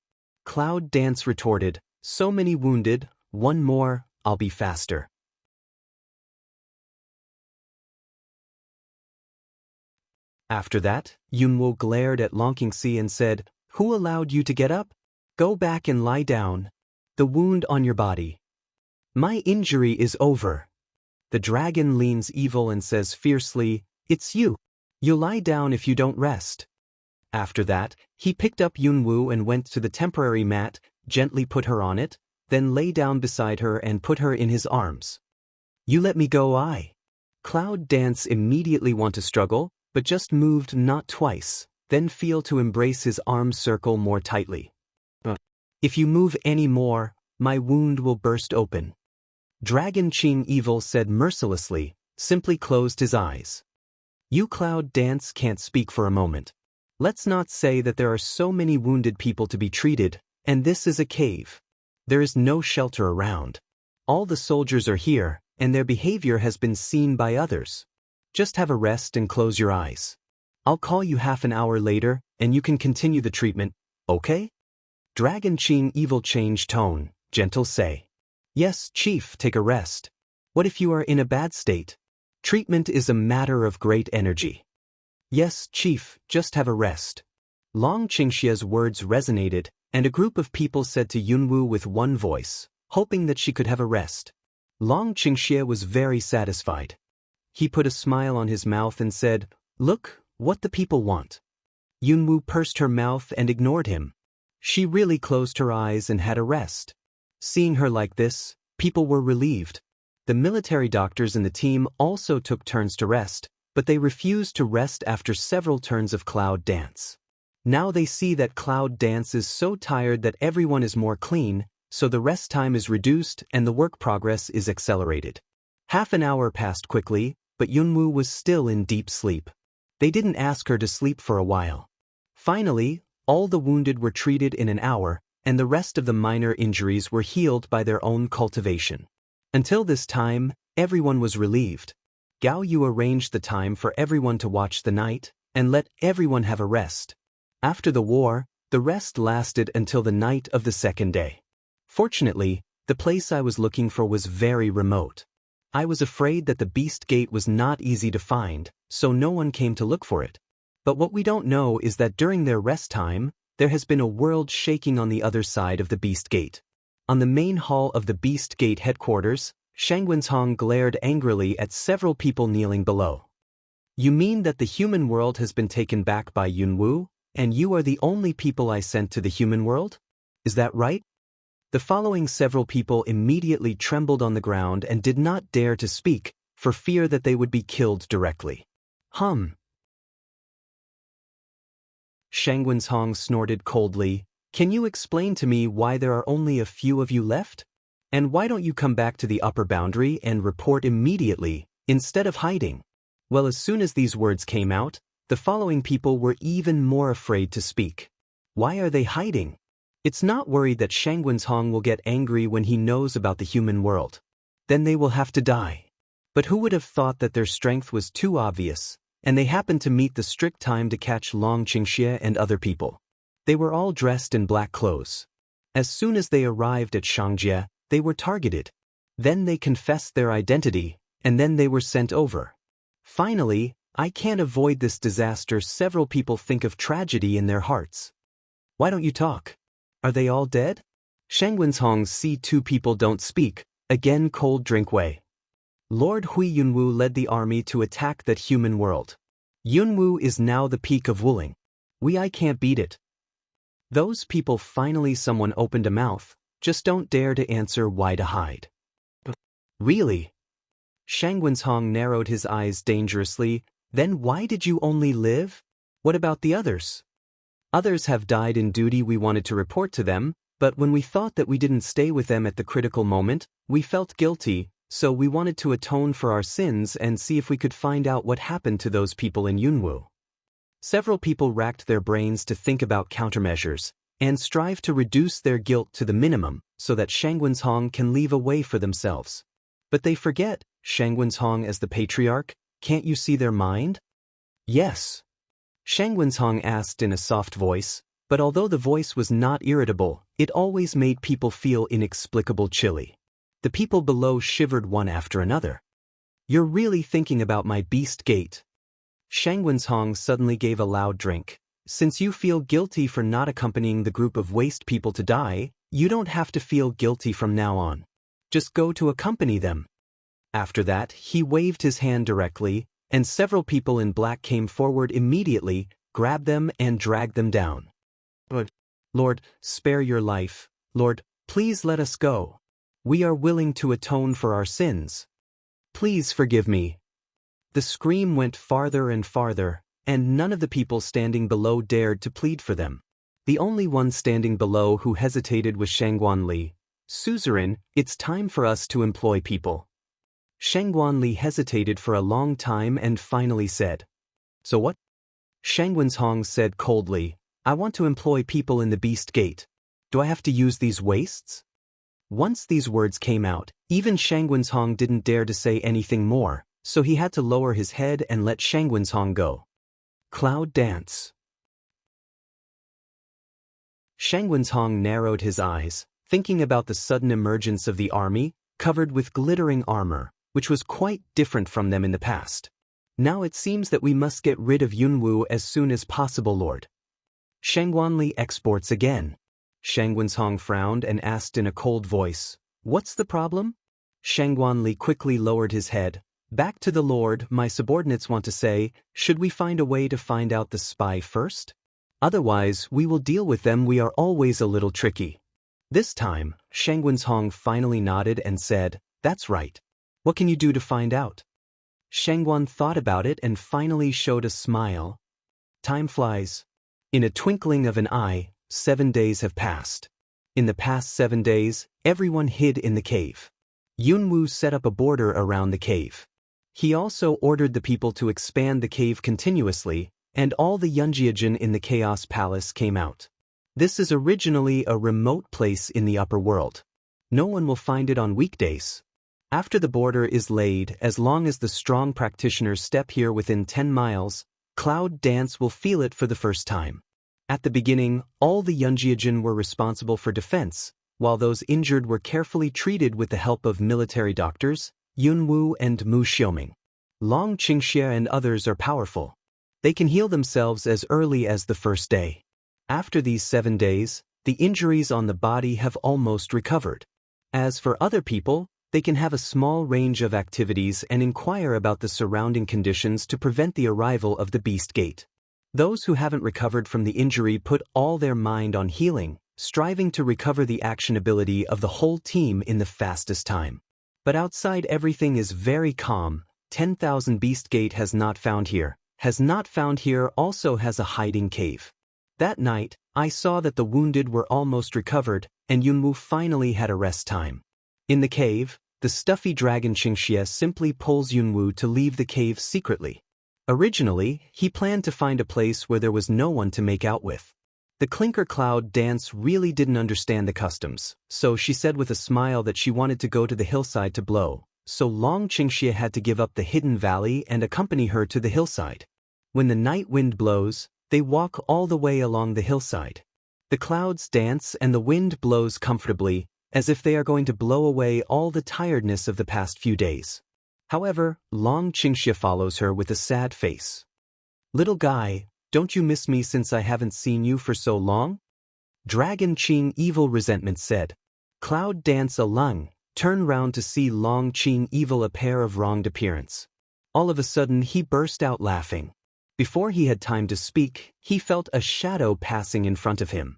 Cloud Dance retorted, so many wounded, one more, I'll be faster. After that, Yunwu glared at Long Qingxie and said, who allowed you to get up? Go back and lie down. The wound on your body. My injury is over. The dragon leans evil and says fiercely, it's you. You'll lie down if you don't rest. After that, he picked up Yunwu and went to the temporary mat, gently put her on it, then lay down beside her and put her in his arms. You let me go, I. Cloud Dance immediately want to struggle, but just moved not twice, then feel to embrace his arms circle more tightly. If you move any more, my wound will burst open. Dragon Qing Evil said mercilessly, simply closed his eyes. You Cloud Dance can't speak for a moment. Let's not say that there are so many wounded people to be treated, and this is a cave. There is no shelter around. All the soldiers are here, and their behavior has been seen by others. Just have a rest and close your eyes. I'll call you half an hour later, and you can continue the treatment, okay? Dragon Qing Evil changed tone, gentle say. Yes, Chief, take a rest. What if you are in a bad state? Treatment is a matter of great energy. Yes, Chief, just have a rest. Long Qingxie's words resonated, and a group of people said to Yunwu with one voice, hoping that she could have a rest. Long Qingxie was very satisfied. He put a smile on his mouth and said, "Look, what the people want." Yunwu pursed her mouth and ignored him. She really closed her eyes and had a rest. Seeing her like this, people were relieved. The military doctors in the team also took turns to rest, but they refused to rest after several turns of cloud dance. Now they see that cloud dance is so tired that everyone is more clean, so the rest time is reduced and the work progress is accelerated. Half an hour passed quickly, but Yunwu was still in deep sleep. They didn't ask her to sleep for a while. Finally, all the wounded were treated in an hour, and the rest of the minor injuries were healed by their own cultivation. Until this time, everyone was relieved. Gao Yu arranged the time for everyone to watch the night, and let everyone have a rest. After the war, the rest lasted until the night of the second day. Fortunately, the place I was looking for was very remote. I was afraid that the Beast Gate was not easy to find, so no one came to look for it. But what we don't know is that during their rest time, there has been a world shaking on the other side of the Beast Gate. On the main hall of the Beast Gate headquarters, Shangwenzhong glared angrily at several people kneeling below. "You mean that the human world has been taken back by Yunwu, and you are the only people I sent to the human world? Is that right?" The following several people immediately trembled on the ground and did not dare to speak, for fear that they would be killed directly. Shangwenzhong snorted coldly. "Can you explain to me why there are only a few of you left? And why don't you come back to the upper boundary and report immediately, instead of hiding?" Well, as soon as these words came out, the following people were even more afraid to speak. Why are they hiding? It's not worried that Shangwenzhong will get angry when he knows about the human world. Then they will have to die. But who would have thought that their strength was too obvious, and they happened to meet the strict time to catch Long Qingxie and other people. They were all dressed in black clothes. As soon as they arrived at Shangjie, they were targeted. Then they confessed their identity, and then they were sent over. Finally, I can't avoid this disaster. Several people think of tragedy in their hearts. Why don't you talk? Are they all dead? Shangwenzhong see two people don't speak, again cold drink Wei. Lord Hui Yunwu led the army to attack that human world. Yunwu is now the peak of Wuling. I can't beat it. Those people finally someone opened a mouth, just don't dare to answer why to hide. Really? Shangwenzhong narrowed his eyes dangerously, then why did you only live? What about the others? Others have died in duty. We wanted to report to them, but when we thought that we didn't stay with them at the critical moment, we felt guilty, so we wanted to atone for our sins and see if we could find out what happened to those people in Yunwu. Several people racked their brains to think about countermeasures, and strive to reduce their guilt to the minimum, so that Shangwenzhong can leave a way for themselves. But they forget, Shangwenzhong as the patriarch, can't you see their mind? Yes. Shangwenzhong asked in a soft voice, but although the voice was not irritable, it always made people feel inexplicable chilly. The people below shivered one after another. You're really thinking about my Beast Gate? Shangwenzhong suddenly gave a loud drink. Since you feel guilty for not accompanying the group of waste people to die, you don't have to feel guilty from now on. Just go to accompany them. After that, he waved his hand directly, and several people in black came forward immediately, grabbed them and dragged them down. Lord, spare your life. Lord, please let us go. We are willing to atone for our sins. Please forgive me. The scream went farther and farther, and none of the people standing below dared to plead for them. The only one standing below who hesitated was Shangguanli. Suzerain, it's time for us to employ people. Shangguanli hesitated for a long time and finally said, So what? Shangwenzhong said coldly, I want to employ people in the Beast Gate. Do I have to use these wastes? Once these words came out, even Shangwenzhong didn't dare to say anything more, so he had to lower his head and let Shangwenzhong go. Cloud dance. Shangwenzhong narrowed his eyes, thinking about the sudden emergence of the army, covered with glittering armor, which was quite different from them in the past. Now it seems that we must get rid of Yunwu as soon as possible, Lord. Shangguanli exports again. Shangwenzhong frowned and asked in a cold voice, What's the problem? Shangguan quickly lowered his head. Back to the Lord, my subordinates want to say, should we find a way to find out the spy first? Otherwise, we will deal with them. We are always a little tricky. This time, Shangguan's Hong finally nodded and said, that's right. What can you do to find out? Shangguan thought about it and finally showed a smile. Time flies. In a twinkling of an eye, 7 days have passed. In the past 7 days, everyone hid in the cave. Yunwu set up a border around the cave. He also ordered the people to expand the cave continuously, and all the Yunjiajin in the Chaos Palace came out. This is originally a remote place in the upper world. No one will find it on weekdays. After the border is laid, as long as the strong practitioners step here within 10 miles, Cloud Dance will feel it for the first time. At the beginning, all the Yunjiajin were responsible for defense, while those injured were carefully treated with the help of military doctors, Yunwu and Mu Xiaoming. Long Qingxie and others are powerful. They can heal themselves as early as the first day. After these 7 days, the injuries on the body have almost recovered. As for other people, they can have a small range of activities and inquire about the surrounding conditions to prevent the arrival of the Beast Gate. Those who haven't recovered from the injury put all their mind on healing, striving to recover the action ability of the whole team in the fastest time. But outside everything is very calm. 10,000 Beast Gate has not found here also has a hiding cave. That night, I saw that the wounded were almost recovered, and Yunwu finally had a rest time. In the cave, the stuffy dragon Qingxie simply pulls Yunwu to leave the cave secretly. Originally, he planned to find a place where there was no one to make out with. The Clinker Cloud Dance really didn't understand the customs, so she said with a smile that she wanted to go to the hillside to blow, so Long Qingxie had to give up the hidden valley and accompany her to the hillside. When the night wind blows, they walk all the way along the hillside. The clouds dance and the wind blows comfortably, as if they are going to blow away all the tiredness of the past few days. However, Long Qingxie follows her with a sad face. Little guy, don't you miss me since I haven't seen you for so long? Dragon Qing Evil Resentment said. Cloud Dance Alung turned round to see Long Qing Evil a pair of wronged appearance. All of a sudden he burst out laughing. Before he had time to speak, he felt a shadow passing in front of him.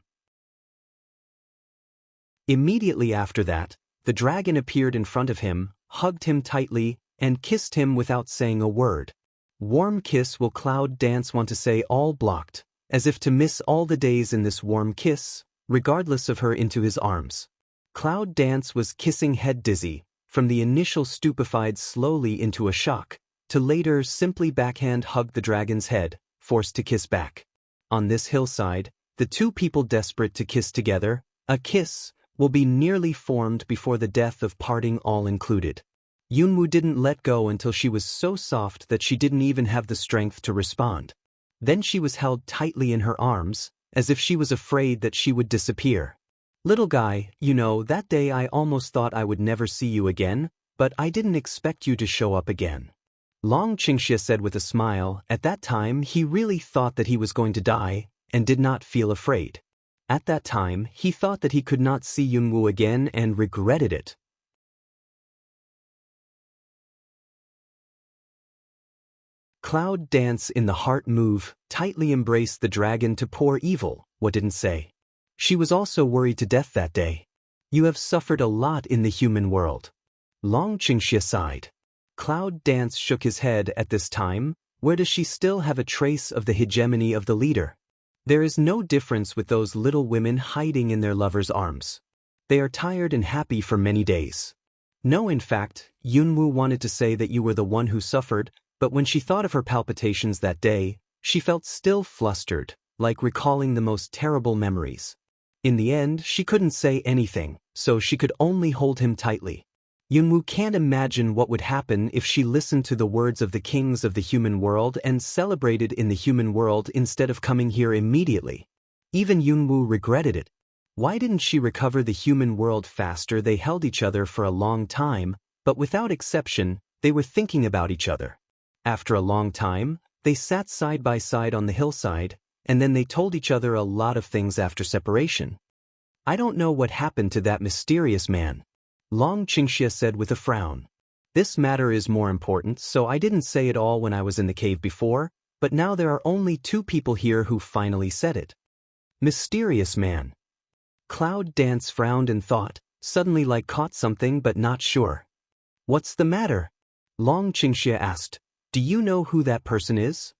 Immediately after that, the dragon appeared in front of him, hugged him tightly, and kissed him without saying a word. Warm kiss will Cloud Dance want to say all blocked, as if to miss all the days in this warm kiss, regardless of her into his arms. Cloud Dance was kissing head dizzy, from the initial stupefied slowly into a shock, to later simply backhand hug the dragon's head, forced to kiss back. On this hillside, the two people desperate to kiss together, a kiss, will be nearly formed before the death of parting all included. Yunwu didn't let go until she was so soft that she didn't even have the strength to respond. Then she was held tightly in her arms, as if she was afraid that she would disappear. Little guy, you know, that day I almost thought I would never see you again, but I didn't expect you to show up again. Long Qingxie said with a smile. At that time he really thought that he was going to die, and did not feel afraid. At that time he thought that he could not see Yunwu again and regretted it. Cloud Dance in the heart move, tightly embraced the dragon to pour evil, what didn't say. She was also worried to death that day. You have suffered a lot in the human world. Long Qingxie sighed. Cloud Dance shook his head at this time. Where does she still have a trace of the hegemony of the leader? There is no difference with those little women hiding in their lovers' arms. They are tired and happy for many days. No, in fact, Yunwu wanted to say that you were the one who suffered, but when she thought of her palpitations that day, she felt still flustered, like recalling the most terrible memories. In the end, she couldn't say anything, so she could only hold him tightly. Yunwu can't imagine what would happen if she listened to the words of the kings of the human world and celebrated in the human world instead of coming here immediately. Even Yunwu regretted it. Why didn't she recover the human world faster? They held each other for a long time, but without exception, they were thinking about each other. After a long time, they sat side by side on the hillside, and then they told each other a lot of things after separation. I don't know what happened to that mysterious man. Long Qingxie said with a frown. This matter is more important, so I didn't say it all when I was in the cave before, but now there are only 2 people here who finally said it. Mysterious man. Cloud Dance frowned and thought, suddenly like caught something but not sure. What's the matter? Long Qingxie asked. Do you know who that person is?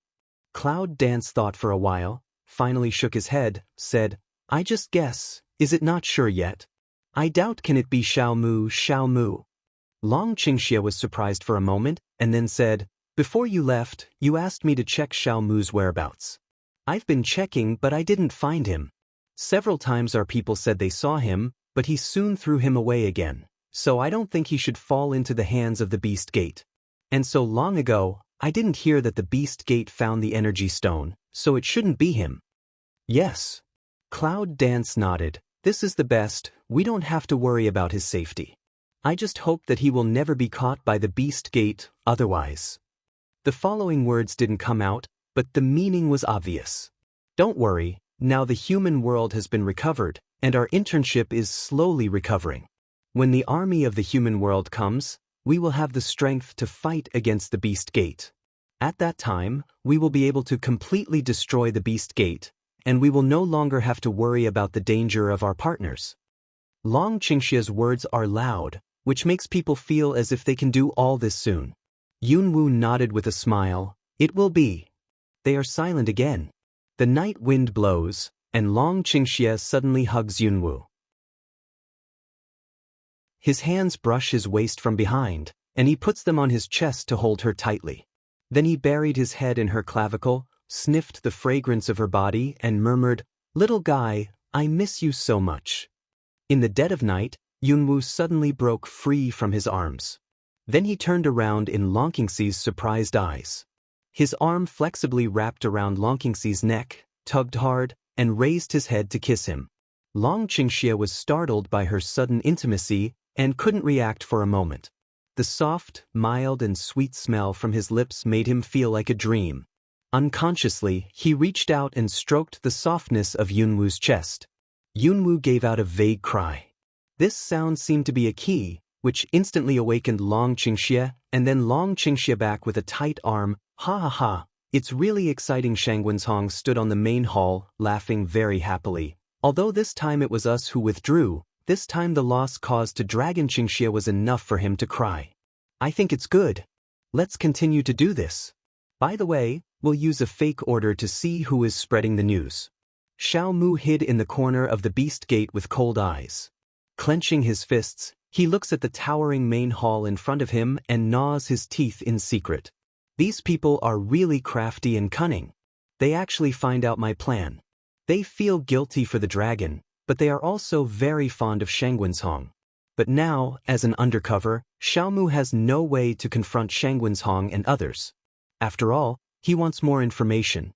Cloud Dance thought for a while, finally shook his head, said, I just guess, is it not sure yet? I doubt can it be Xiao Mu, Xiao Mu. Long Qingxie was surprised for a moment, and then said, before you left, you asked me to check Xiao Mu's whereabouts. I've been checking but I didn't find him. Several times our people said they saw him, but he soon threw him away again, so I don't think he should fall into the hands of the Beast Gate. And so long ago, I didn't hear that the Beast Gate found the energy stone, so it shouldn't be him. Yes. Cloud Dance nodded. This is the best, we don't have to worry about his safety. I just hope that he will never be caught by the Beast Gate, otherwise. The following words didn't come out, but the meaning was obvious. Don't worry, now the human world has been recovered, and our internship is slowly recovering. When the army of the human world comes, we will have the strength to fight against the Beast Gate. At that time, we will be able to completely destroy the Beast Gate, and we will no longer have to worry about the danger of our partners. Long Qingxie's words are loud, which makes people feel as if they can do all this soon. Yunwu nodded with a smile. It will be. They are silent again. The night wind blows, and Long Qingxie suddenly hugs Yunwu. His hands brush his waist from behind, and he puts them on his chest to hold her tightly. Then he buried his head in her clavicle, sniffed the fragrance of her body, and murmured, Little guy, I miss you so much. In the dead of night, Yunwu suddenly broke free from his arms. Then he turned around in Long Qingxie's surprised eyes. His arm flexibly wrapped around Long Qingxie's neck, tugged hard, and raised his head to kiss him. Long Qingxie was startled by her sudden intimacy and couldn't react for a moment. The soft, mild, and sweet smell from his lips made him feel like a dream. Unconsciously, he reached out and stroked the softness of Yunwu's chest. Yunwu gave out a vague cry. This sound seemed to be a key, which instantly awakened Long Qingxie, and then Long Qingxie back with a tight arm. Ha ha ha, it's really exciting. Shangwen's stood on the main hall, laughing very happily. Although this time it was us who withdrew, this time the loss caused to Dragon Qingxie was enough for him to cry. I think it's good. Let's continue to do this. By the way, we'll use a fake order to see who is spreading the news. Xiao Mu hid in the corner of the Beast Gate with cold eyes. Clenching his fists, he looks at the towering main hall in front of him and gnaws his teeth in secret. These people are really crafty and cunning. They actually find out my plan. They feel guilty for the dragon, but they are also very fond of Shangwen's. But now, as an undercover, Xiao Mu has no way to confront Shangwen's and others. After all, he wants more information.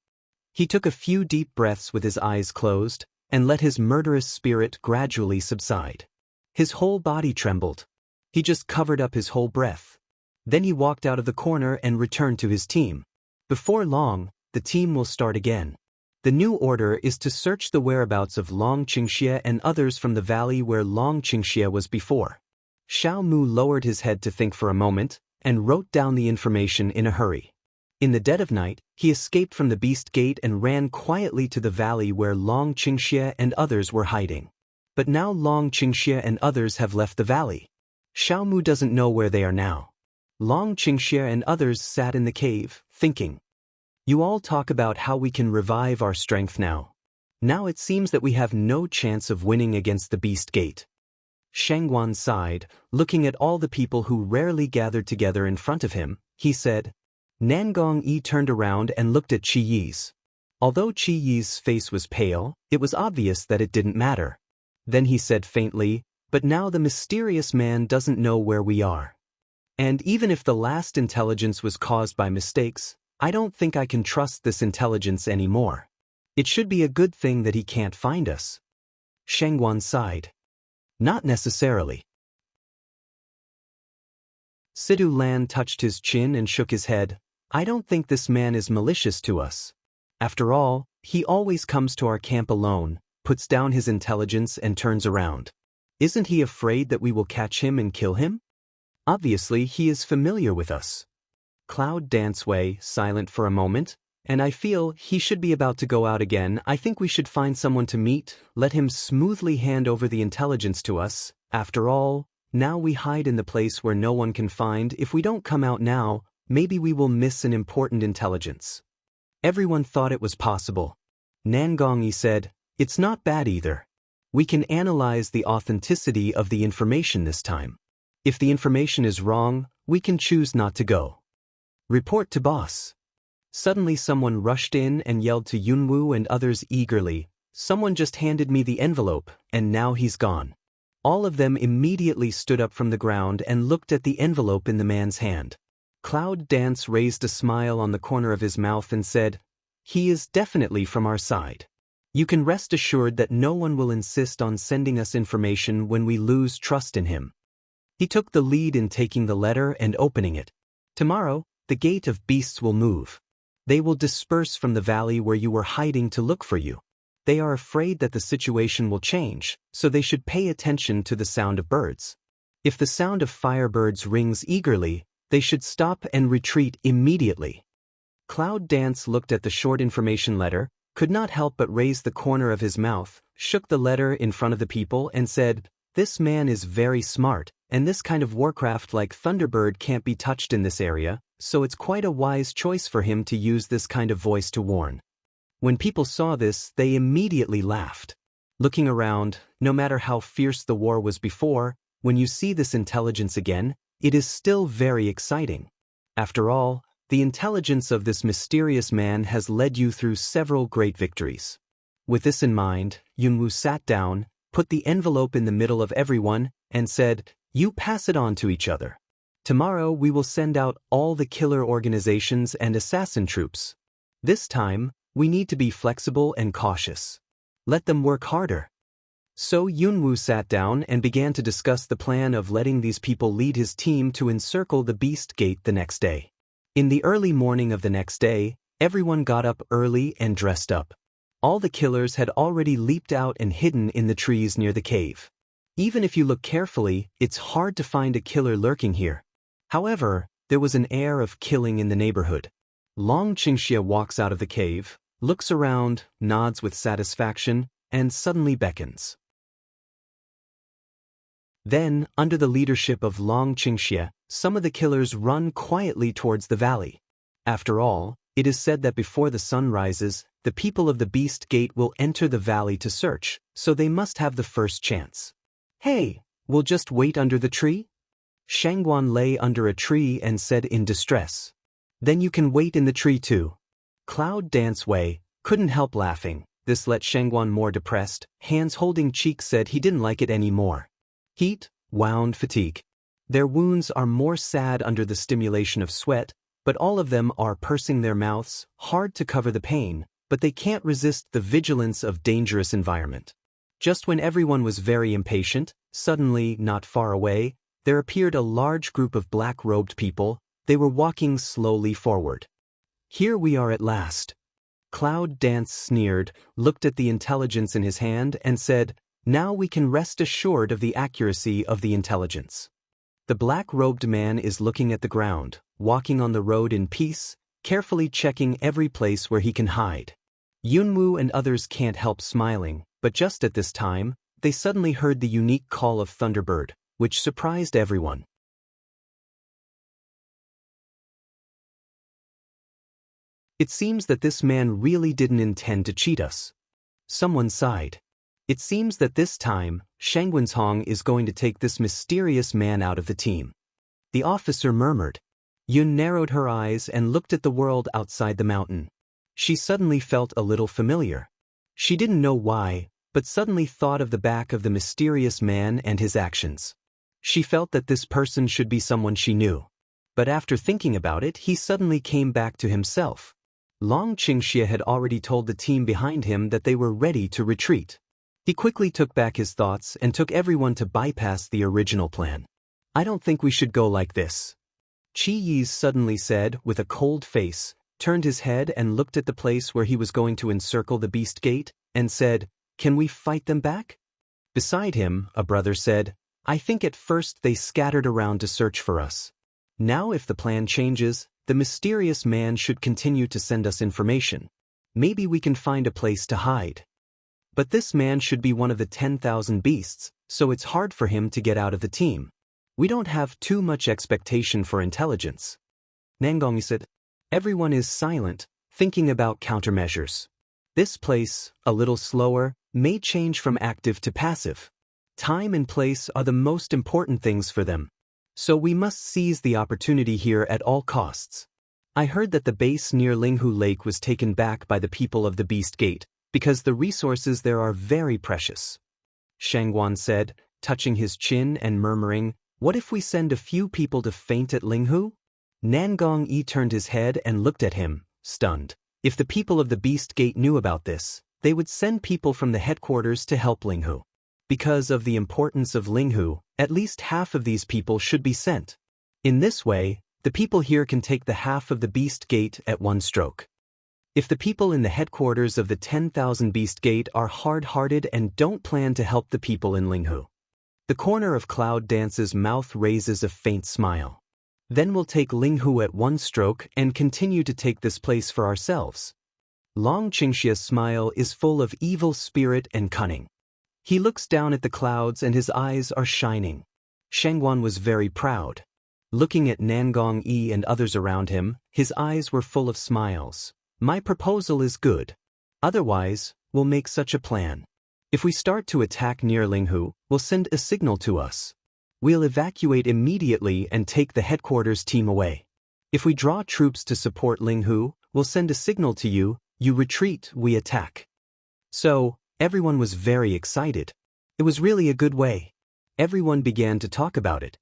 He took a few deep breaths with his eyes closed, and let his murderous spirit gradually subside. His whole body trembled. He just covered up his whole breath. Then he walked out of the corner and returned to his team. Before long, the team will start again. The new order is to search the whereabouts of Long Qingxie and others from the valley where Long Qingxie was before. Xiao Mu lowered his head to think for a moment, and wrote down the information in a hurry. In the dead of night, he escaped from the Beast Gate and ran quietly to the valley where Long Qingxie and others were hiding. But now Long Qingxie and others have left the valley. Xiao Mu doesn't know where they are now. Long Qingxie and others sat in the cave, thinking. You all talk about how we can revive our strength now. Now it seems that we have no chance of winning against the Beast Gate. Shangwan sighed, looking at all the people who rarely gathered together in front of him. He said. Nangong Yi turned around and looked at Qi Yi's. Although Qi Yi's face was pale, it was obvious that it didn't matter. Then he said faintly, but now the mysterious man doesn't know where we are. And even if the last intelligence was caused by mistakes, I don't think I can trust this intelligence anymore. It should be a good thing that he can't find us. Shangwan sighed. Not necessarily. Sidu Lan touched his chin and shook his head. I don't think this man is malicious to us. After all, he always comes to our camp alone, puts down his intelligence and turns around. Isn't he afraid that we will catch him and kill him? Obviously, he is familiar with us. Cloud Danceway, silent for a moment, and I feel he should be about to go out again. I think we should find someone to meet, let him smoothly hand over the intelligence to us. After all, now we hide in the place where no one can find. If we don't come out now, maybe we will miss an important intelligence. Everyone thought it was possible. Nangongi said, "It's not bad either. We can analyze the authenticity of the information this time. If the information is wrong, we can choose not to go. Report to boss." Suddenly someone rushed in and yelled to Yunwoo and others eagerly, "Someone just handed me the envelope, and now he's gone." All of them immediately stood up from the ground and looked at the envelope in the man's hand. Cloud Dance raised a smile on the corner of his mouth and said, "He is definitely from our side. You can rest assured that no one will insist on sending us information when we lose trust in him." He took the lead in taking the letter and opening it. "Tomorrow, the gate of beasts will move. They will disperse from the valley where you were hiding to look for you. They are afraid that the situation will change, so they should pay attention to the sound of birds. If the sound of firebirds rings eagerly, they should stop and retreat immediately." Cloud Dance looked at the short information letter, could not help but raise the corner of his mouth, shook the letter in front of the people and said, "This man is very smart, and this kind of warcraft like Thunderbird can't be touched in this area, so it's quite a wise choice for him to use this kind of voice to warn." When people saw this, they immediately laughed. Looking around, no matter how fierce the war was before, when you see this intelligence again, it is still very exciting. After all, the intelligence of this mysterious man has led you through several great victories. With this in mind, Yunwoo sat down, put the envelope in the middle of everyone, and said, "You pass it on to each other. Tomorrow we will send out all the killer organizations and assassin troops. This time, we need to be flexible and cautious. Let them work harder." So Yunwoo sat down and began to discuss the plan of letting these people lead his team to encircle the Beast Gate the next day. In the early morning of the next day, everyone got up early and dressed up. All the killers had already leaped out and hidden in the trees near the cave. Even if you look carefully, it's hard to find a killer lurking here. However, there was an air of killing in the neighborhood. Long Qingxia walks out of the cave, looks around, nods with satisfaction, and suddenly beckons. Then, under the leadership of Long Qingxia, some of the killers run quietly towards the valley. After all, it is said that before the sun rises, the people of the Beast Gate will enter the valley to search, so they must have the first chance. "Hey, we'll just wait under the tree?" Shangguan lay under a tree and said in distress. "Then you can wait in the tree too." Cloud Danceway couldn't help laughing. This let Shangguan more depressed. Hands holding cheeks said he didn't like it anymore. Heat, wound, fatigue. Their wounds are more sad under the stimulation of sweat, but all of them are pursing their mouths, hard to cover the pain, but they can't resist the vigilance of dangerous environment. Just when everyone was very impatient, suddenly, not far away, there appeared a large group of black-robed people. They were walking slowly forward. "Here we are at last." Cloud Dance sneered, looked at the intelligence in his hand, and said, "Now we can rest assured of the accuracy of the intelligence." The black-robed man is looking at the ground, walking on the road in peace, carefully checking every place where he can hide. Yunwoo and others can't help smiling, but just at this time, they suddenly heard the unique call of Thunderbird, which surprised everyone. It seems that this man really didn't intend to cheat us. Someone sighed. It seems that this time, Shangguan's is going to take this mysterious man out of the team. The officer murmured. Yun narrowed her eyes and looked at the world outside the mountain. She suddenly felt a little familiar. She didn't know why, but suddenly thought of the back of the mysterious man and his actions. She felt that this person should be someone she knew. But after thinking about it, he suddenly came back to himself. Long Qingxia had already told the team behind him that they were ready to retreat. He quickly took back his thoughts and took everyone to bypass the original plan. "I don't think we should go like this," Chi Yi's suddenly said with a cold face, turned his head and looked at the place where he was going to encircle the Beast Gate, and said, "Can we fight them back?" Beside him, a brother said, I think at first they scattered around to search for us. Now if the plan changes, the mysterious man should continue to send us information. Maybe we can find a place to hide. But this man should be one of the 10,000 beasts, so it's hard for him to get out of the team. We don't have too much expectation for intelligence. Nangongi said. Everyone is silent, thinking about countermeasures. This place, a little slower, may change from active to passive. Time and place are the most important things for them. So we must seize the opportunity here at all costs. I heard that the base near Linghu Lake was taken back by the people of the Beast Gate, because the resources there are very precious. Shangguan said, touching his chin and murmuring, what if we send a few people to faint at Linghu? Nangong Yi turned his head and looked at him, stunned. If the people of the Beast Gate knew about this, they would send people from the headquarters to help Linghu. Because of the importance of Linghu, at least half of these people should be sent. In this way, the people here can take the half of the Beast Gate at one stroke. If the people in the headquarters of the 10,000 Beast Gate are hard-hearted and don't plan to help the people in Linghu. The corner of Cloud Dance's mouth raises a faint smile. Then we'll take Linghu at one stroke and continue to take this place for ourselves. Long Qingxia's smile is full of evil spirit and cunning. He looks down at the clouds and his eyes are shining. Shangguan was very proud. Looking at Nangong Yi and others around him, his eyes were full of smiles. My proposal is good. Otherwise, we'll make such a plan. If we start to attack near Linghu, we'll send a signal to us. We'll evacuate immediately and take the headquarters team away. If we draw troops to support Linghu, we'll send a signal to you, you retreat, we attack. So, everyone was very excited. It was really a good way. Everyone began to talk about it.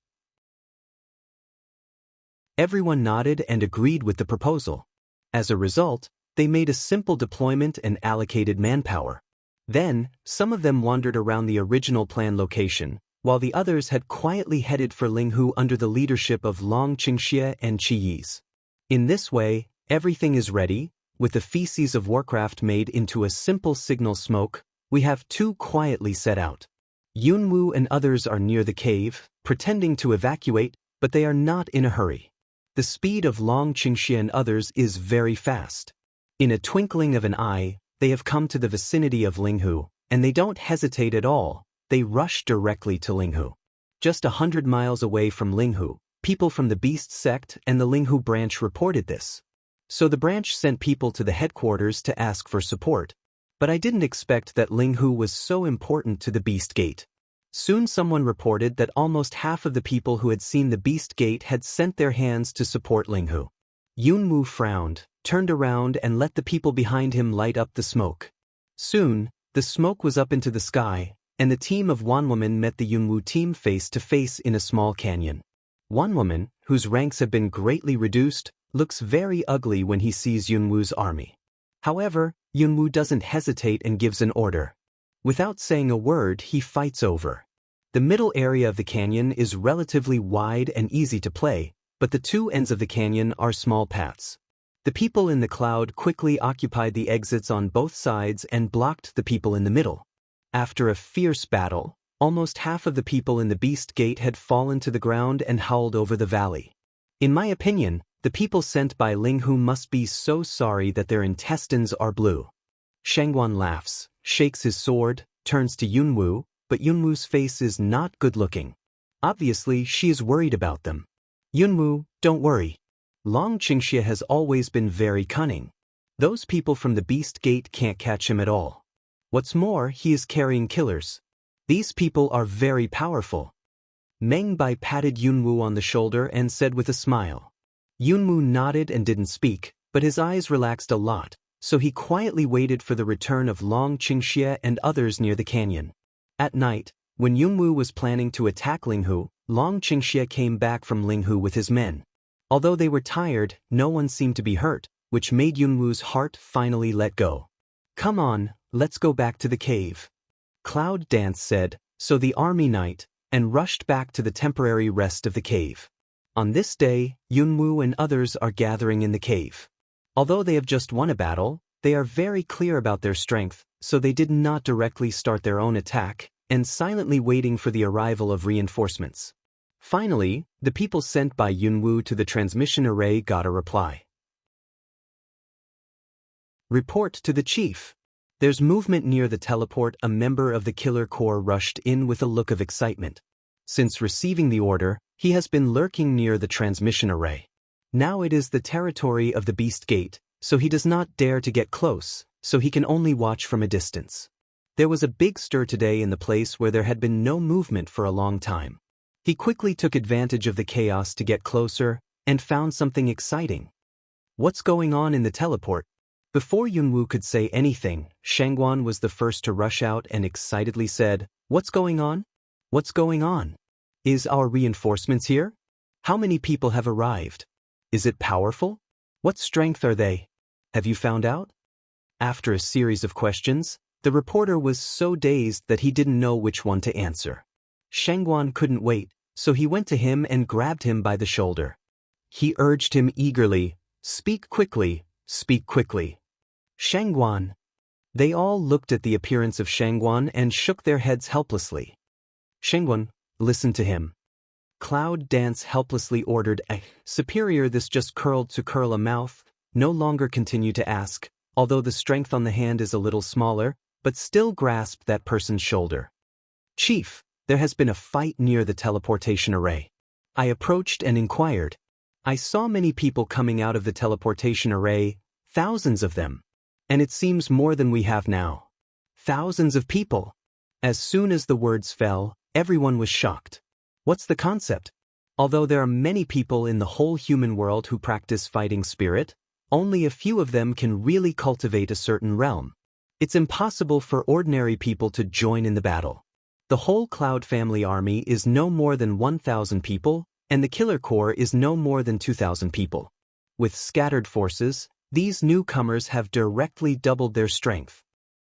Everyone nodded and agreed with the proposal. As a result, they made a simple deployment and allocated manpower. Then, some of them wandered around the original plan location, while the others had quietly headed for Linghu under the leadership of Long Qingxia and Qi Yi's. In this way, everything is ready, with the feces of Warcraft made into a simple signal smoke. We have two quietly set out. Yunwu and others are near the cave, pretending to evacuate, but they are not in a hurry. The speed of Long Qingxia and others is very fast. In a twinkling of an eye, they have come to the vicinity of Linghu, and they don't hesitate at all. They rush directly to Linghu. Just 100 miles away from Linghu, people from the Beast sect and the Linghu branch reported this. So the branch sent people to the headquarters to ask for support. But I didn't expect that Linghu was so important to the Beast Gate. Soon someone reported that almost half of the people who had seen the Beast Gate had sent their hands to support Linghu. Yunwu frowned, turned around and let the people behind him light up the smoke. Soon, the smoke was up into the sky, and the team of one woman met the Yunwu team face to face in a small canyon. One woman, whose ranks have been greatly reduced, looks very ugly when he sees Yunwu's army. However, Yunwu doesn't hesitate and gives an order. Without saying a word, he fights over. The middle area of the canyon is relatively wide and easy to play, but the two ends of the canyon are small paths. The people in the cloud quickly occupied the exits on both sides and blocked the people in the middle. After a fierce battle, almost half of the people in the Beast Gate had fallen to the ground and howled over the valley. In my opinion, the people sent by Linghu must be so sorry that their intestines are blue. Shangguan laughs, shakes his sword, turns to Yunwu, but Yunwu's face is not good-looking. Obviously, she is worried about them. Yunwu, don't worry. Long Qingxia has always been very cunning. Those people from the Beast Gate can't catch him at all. What's more, he is carrying killers. These people are very powerful. Meng Bai patted Yunwu on the shoulder and said with a smile. Yunwu nodded and didn't speak, but his eyes relaxed a lot, so he quietly waited for the return of Long Qingxia and others near the canyon. At night, when Yunwu was planning to attack Linghu, Long Qingxia came back from Linghu with his men. Although they were tired, no one seemed to be hurt, which made Yunwu's heart finally let go. Come on, let's go back to the cave. Cloud Dance said, so the army night, and rushed back to the temporary rest of the cave. On this day, Yunwu and others are gathering in the cave. Although they have just won a battle, they are very clear about their strength, so they did not directly start their own attack, and silently waiting for the arrival of reinforcements. Finally, the people sent by Yunwu to the transmission array got a reply. Report to the chief. There's movement near the teleport. A member of the Killer Corps rushed in with a look of excitement. Since receiving the order, he has been lurking near the transmission array. Now it is the territory of the Beast Gate, so he does not dare to get close, so he can only watch from a distance. There was a big stir today in the place where there had been no movement for a long time. He quickly took advantage of the chaos to get closer, and found something exciting. What's going on in the teleport? Before Yunwu could say anything, Shangguan was the first to rush out and excitedly said, "What's going on? What's going on? Is our reinforcements here? How many people have arrived? Is it powerful? What strength are they? Have you found out?" After a series of questions, the reporter was so dazed that he didn't know which one to answer. Shangguan couldn't wait, so he went to him and grabbed him by the shoulder. He urged him eagerly, "Speak quickly, speak quickly." Shangguan. They all looked at the appearance of Shangguan and shook their heads helplessly. Shangguan, listen to him. Cloud Dance helplessly ordered. Superior, this just curled to curl a mouth, no longer continue to ask, although the strength on the hand is a little smaller, but still grasped that person's shoulder. Chief, there has been a fight near the teleportation array. I approached and inquired. I saw many people coming out of the teleportation array, thousands of them. And it seems more than we have now. Thousands of people. As soon as the words fell, everyone was shocked. What's the concept? Although there are many people in the whole human world who practice fighting spirit, only a few of them can really cultivate a certain realm. It's impossible for ordinary people to join in the battle. The whole Cloud family army is no more than 1,000 people, and the Killer Corps is no more than 2,000 people. With scattered forces, these newcomers have directly doubled their strength.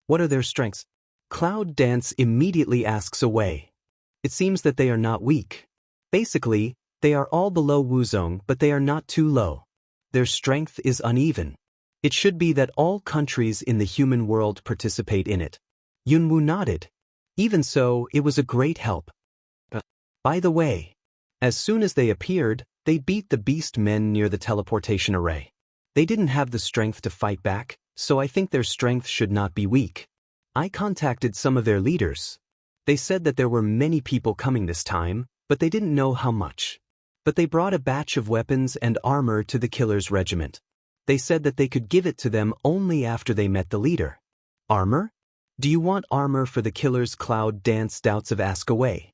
What are their strengths? Cloud Dance immediately asks away. It seems that they are not weak. Basically, they are all below Wuzong, but they are not too low. Their strength is uneven. It should be that all countries in the human world participate in it. Yunwu nodded. Even so, it was a great help. By the way, as soon as they appeared, they beat the beast men near the teleportation array. They didn't have the strength to fight back, so I think their strength should not be weak. I contacted some of their leaders. They said that there were many people coming this time, but they didn't know how much. But they brought a batch of weapons and armor to the killer's regiment. They said that they could give it to them only after they met the leader. Armor? Do you want armor for the killer's? Cloud Dance doubts of ask away.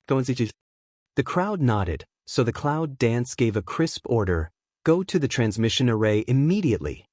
The crowd nodded, so the Cloud Dance gave a crisp order. Go to the transmission array immediately.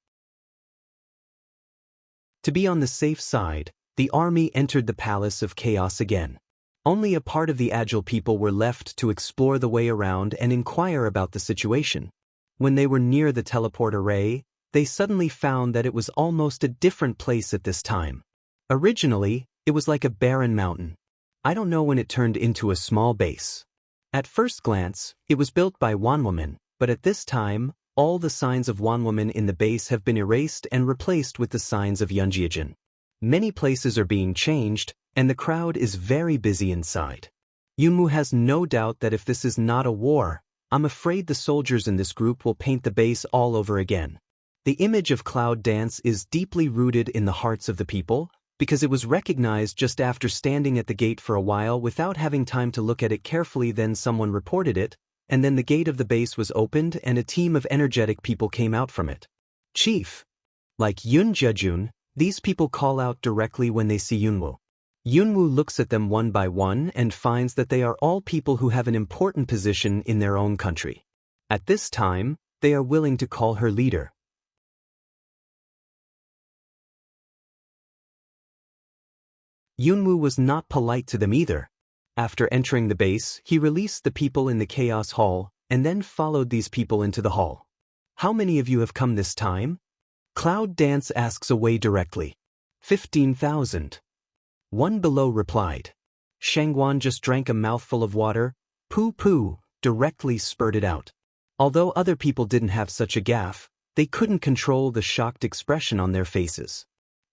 To be on the safe side, the army entered the Palace of Chaos again. Only a part of the agile people were left to explore the way around and inquire about the situation. When they were near the teleport array, they suddenly found that it was almost a different place at this time. Originally, it was like a barren mountain. I don't know when it turned into a small base. At first glance, it was built by Wanwoman. But at this time, all the signs of Wanwoman in the base have been erased and replaced with the signs of Yunjiajin. Many places are being changed, and the crowd is very busy inside. Yunwu has no doubt that if this is not a war, I'm afraid the soldiers in this group will paint the base all over again. The image of Cloud Dance is deeply rooted in the hearts of the people, because it was recognized just after standing at the gate for a while without having time to look at it carefully. Then someone reported it, and then the gate of the base was opened and a team of energetic people came out from it. Chief. Like Yun Jejun, these people call out directly when they see Yunwu. Yunwu looks at them one by one and finds that they are all people who have an important position in their own country. At this time, they are willing to call her leader. Yunwu was not polite to them either. After entering the base, he released the people in the Chaos Hall, and then followed these people into the hall. How many of you have come this time? Cloud Dance asks away directly. 15,000. One below replied. Shangguan just drank a mouthful of water, poo-poo, directly spurted out. Although other people didn't have such a gaffe, they couldn't control the shocked expression on their faces.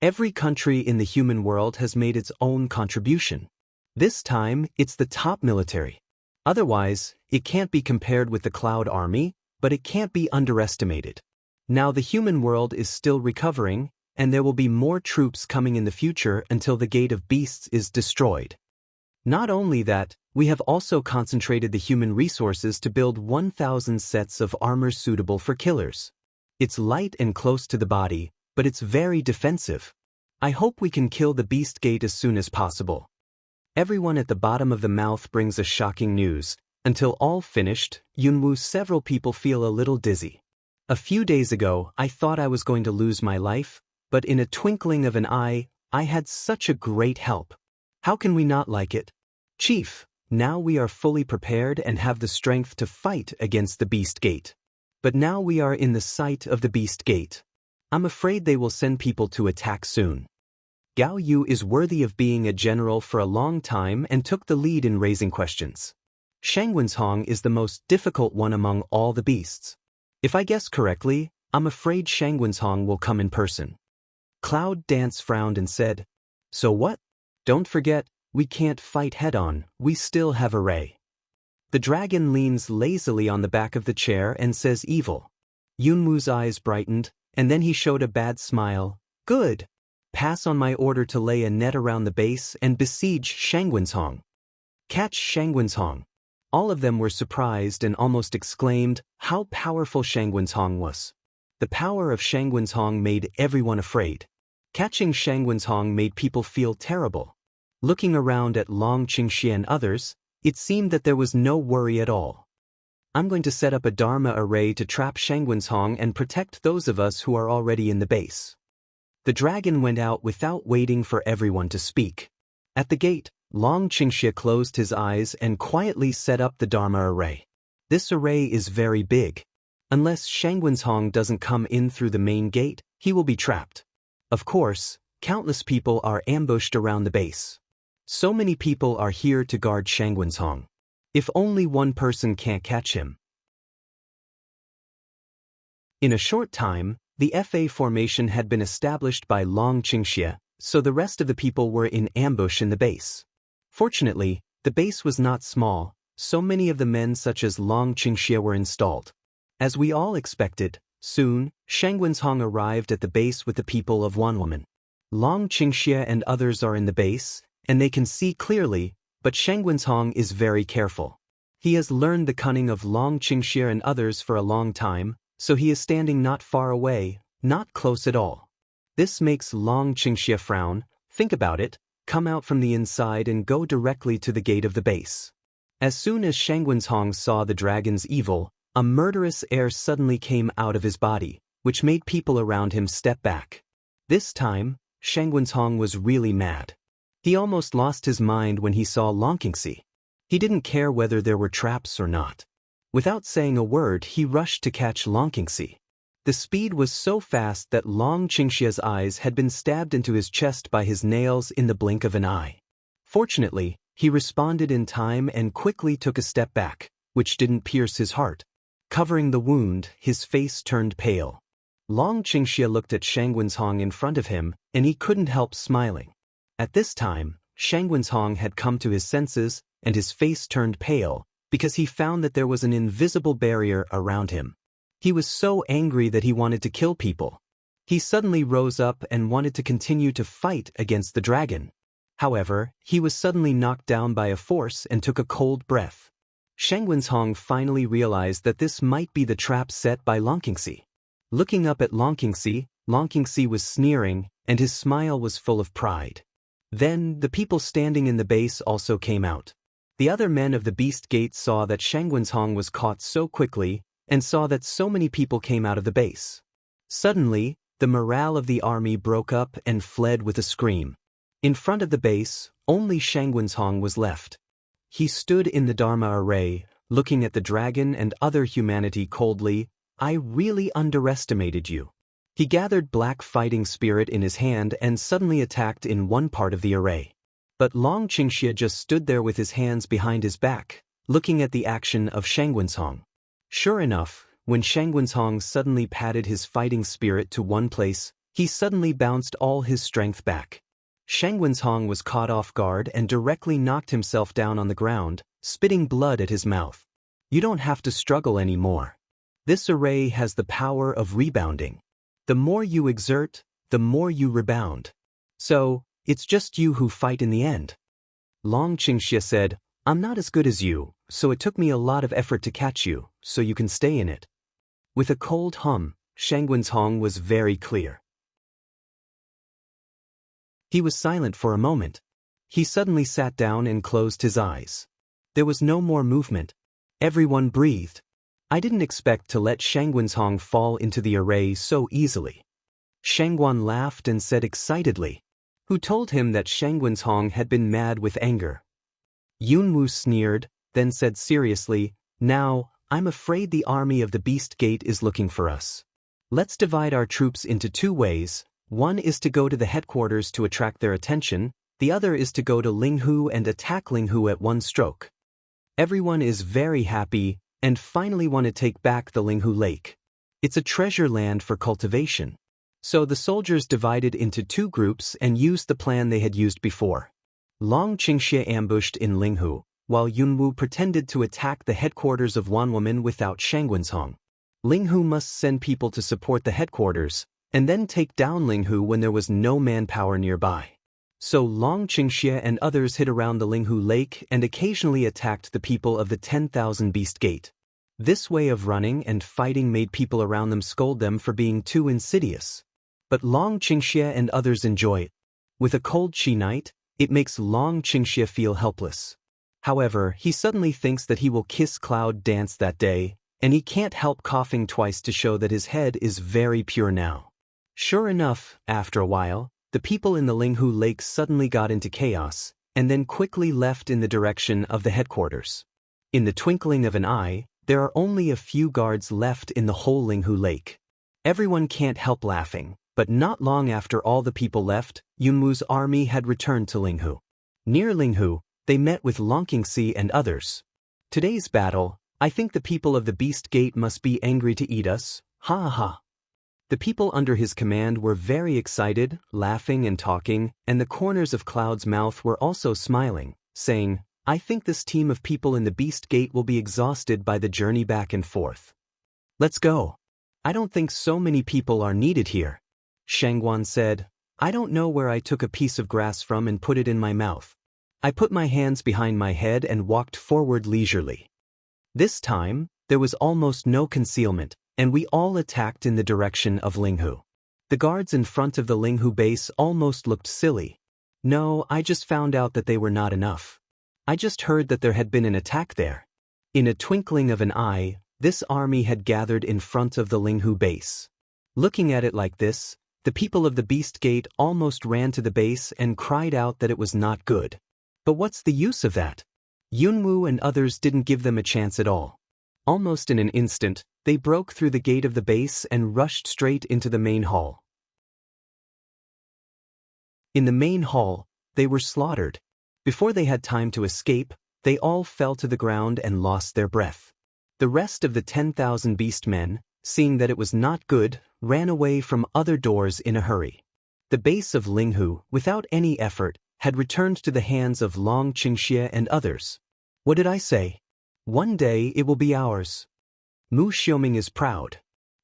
Every country in the human world has made its own contribution. This time, it's the top military. Otherwise, it can't be compared with the Cloud Army, but it can't be underestimated. Now the human world is still recovering, and there will be more troops coming in the future until the Gate of Beasts is destroyed. Not only that, we have also concentrated the human resources to build 1,000 sets of armor suitable for killers. It's light and close to the body, but it's very defensive. I hope we can kill the Beast Gate as soon as possible. Everyone at the bottom of the mouth brings a shocking news. Until all finished, Yunwoo, several people feel a little dizzy. A few days ago, I thought I was going to lose my life, but in a twinkling of an eye, I had such a great help. How can we not like it? Chief, now we are fully prepared and have the strength to fight against the Beast Gate. But now we are in the sight of the Beast Gate. I'm afraid they will send people to attack soon. Gao Yu is worthy of being a general for a long time and took the lead in raising questions. Shangwenzhong is the most difficult one among all the beasts. If I guess correctly, I'm afraid Shangwenzhong will come in person. Cloud Dance frowned and said, "So what? Don't forget, we can't fight head-on, we still have a ray." The dragon leans lazily on the back of the chair and says evil. Yunwoo's eyes brightened, and then he showed a bad smile. "Good. Pass on my order to lay a net around the base and besiege Shangwenzhong. Catch Shangwenzhong." All of them were surprised and almost exclaimed how powerful Shangwenzhong was. The power of Shangwenzhong made everyone afraid. Catching Shangwenzhong made people feel terrible. Looking around at Long Qingxie and others, it seemed that there was no worry at all. "I'm going to set up a Dharma array to trap Shangwenzhong and protect those of us who are already in the base." The dragon went out without waiting for everyone to speak. At the gate, Long Qingxie closed his eyes and quietly set up the Dharma array. This array is very big. Unless Shangwenzhong doesn't come in through the main gate, he will be trapped. Of course, countless people are ambushed around the base. So many people are here to guard Shangwenzhong. If only one person can't catch him. In a short time, the FA formation had been established by Long Qingxie, so the rest of the people were in ambush in the base. Fortunately, the base was not small, so many of the men such as Long Qingxie were installed. As we all expected, soon, Shangwenzhong arrived at the base with the people of Wanwoman. Long Qingxie and others are in the base, and they can see clearly, but Shangwenzhong is very careful. He has learned the cunning of Long Qingxie and others for a long time, so he is standing not far away, not close at all. This makes Long Qingxie frown. Think about it, come out from the inside and go directly to the gate of the base. As soon as Shangwenzhong saw the dragon's evil, a murderous air suddenly came out of his body, which made people around him step back. This time, Shangwenzhong was really mad. He almost lost his mind when he saw Long Qingxie. He didn't care whether there were traps or not. Without saying a word, he rushed to catch Long Qingxie. The speed was so fast that Long Qingxie's eyes had been stabbed into his chest by his nails in the blink of an eye. Fortunately, he responded in time and quickly took a step back, which didn't pierce his heart. Covering the wound, his face turned pale. Long Qingxie looked at Shangwenzhong in front of him, and he couldn't help smiling. At this time, Shangwenzhong had come to his senses, and his face turned pale, because he found that there was an invisible barrier around him. He was so angry that he wanted to kill people. He suddenly rose up and wanted to continue to fight against the dragon. However, he was suddenly knocked down by a force and took a cold breath. Shangwenzhong finally realized that this might be the trap set by Long Qingxie. Looking up at Long Qingxie was sneering, and his smile was full of pride. Then, the people standing in the base also came out. The other men of the Beast Gate saw that Shangwenzhong was caught so quickly, and saw that so many people came out of the base. Suddenly, the morale of the army broke up and fled with a scream. In front of the base, only Shangwenzhong was left. He stood in the Dharma array, looking at the dragon and other humanity coldly. "I really underestimated you." He gathered black fighting spirit in his hand and suddenly attacked in one part of the array. But Long Qingxie just stood there with his hands behind his back, looking at the action of Shangwenzhong. Sure enough, when Shangwenzhong suddenly patted his fighting spirit to one place, he suddenly bounced all his strength back. Shang Wenshong was caught off guard and directly knocked himself down on the ground, spitting blood at his mouth. You don't have to struggle anymore. This array has the power of rebounding. The more you exert, the more you rebound. So, it's just you who fight in the end. Long Qingxie said, I'm not as good as you, so it took me a lot of effort to catch you, so you can stay in it. With a cold hum, Shang Wenshong was very clear. He was silent for a moment. He suddenly sat down and closed his eyes. There was no more movement. Everyone breathed. I didn't expect to let Shang Wenshong fall into the array so easily. Shang Guan laughed and said excitedly, who told him that Shang Wenshong had been mad with anger. Yunwu sneered, then said seriously, Now, I'm afraid the army of the Beast Gate is looking for us. Let's divide our troops into two ways. One is to go to the headquarters to attract their attention, the other is to go to Linghu and attack Linghu at one stroke. Everyone is very happy and finally want to take back the Linghu Lake. It's a treasure land for cultivation. So the soldiers divided into two groups and used the plan they had used before. Long Qingxie ambushed in Linghu, while Yunwu pretended to attack the headquarters of one woman without Shang Wenshong. Linghu must send people to support the headquarters, and then take down Linghu when there was no manpower nearby. So Long Qingxie and others hid around the Linghu Lake and occasionally attacked the people of the 10,000 Beast Gate. This way of running and fighting made people around them scold them for being too insidious. But Long Qingxie and others enjoy it. With a cold Qi night, it makes Long Qingxie feel helpless. However, he suddenly thinks that he will kiss Cloud Dance that day, and he can't help coughing twice to show that his head is very pure now. Sure enough, after a while, the people in the Linghu Lake suddenly got into chaos, and then quickly left in the direction of the headquarters. In the twinkling of an eye, there are only a few guards left in the whole Linghu Lake. Everyone can't help laughing, but not long after all the people left, Yunwu's army had returned to Linghu. Near Linghu, they met with Long Qingxie and others. Today's battle, I think the people of the Beast Gate must be angry to eat us, ha ha ha. The people under his command were very excited, laughing and talking, and the corners of Cloud's mouth were also smiling, saying, I think this team of people in the Beast Gate will be exhausted by the journey back and forth. Let's go. I don't think so many people are needed here. Shangguan said, I don't know where I took a piece of grass from and put it in my mouth. I put my hands behind my head and walked forward leisurely. This time, there was almost no concealment, and we all attacked in the direction of Linghu. The guards in front of the Linghu base almost looked silly. No, I just found out that they were not enough. I just heard that there had been an attack there. In a twinkling of an eye, this army had gathered in front of the Linghu base. Looking at it like this, the people of the Beast Gate almost ran to the base and cried out that it was not good. But what's the use of that? Yunwu and others didn't give them a chance at all. Almost in an instant, they broke through the gate of the base and rushed straight into the main hall. In the main hall, they were slaughtered. Before they had time to escape, they all fell to the ground and lost their breath. The rest of the 10,000 beast men, seeing that it was not good, ran away from other doors in a hurry. The base of Linghu, without any effort, had returned to the hands of Long Qingxie and others. What did I say? One day it will be ours. Mu Xiaoming is proud.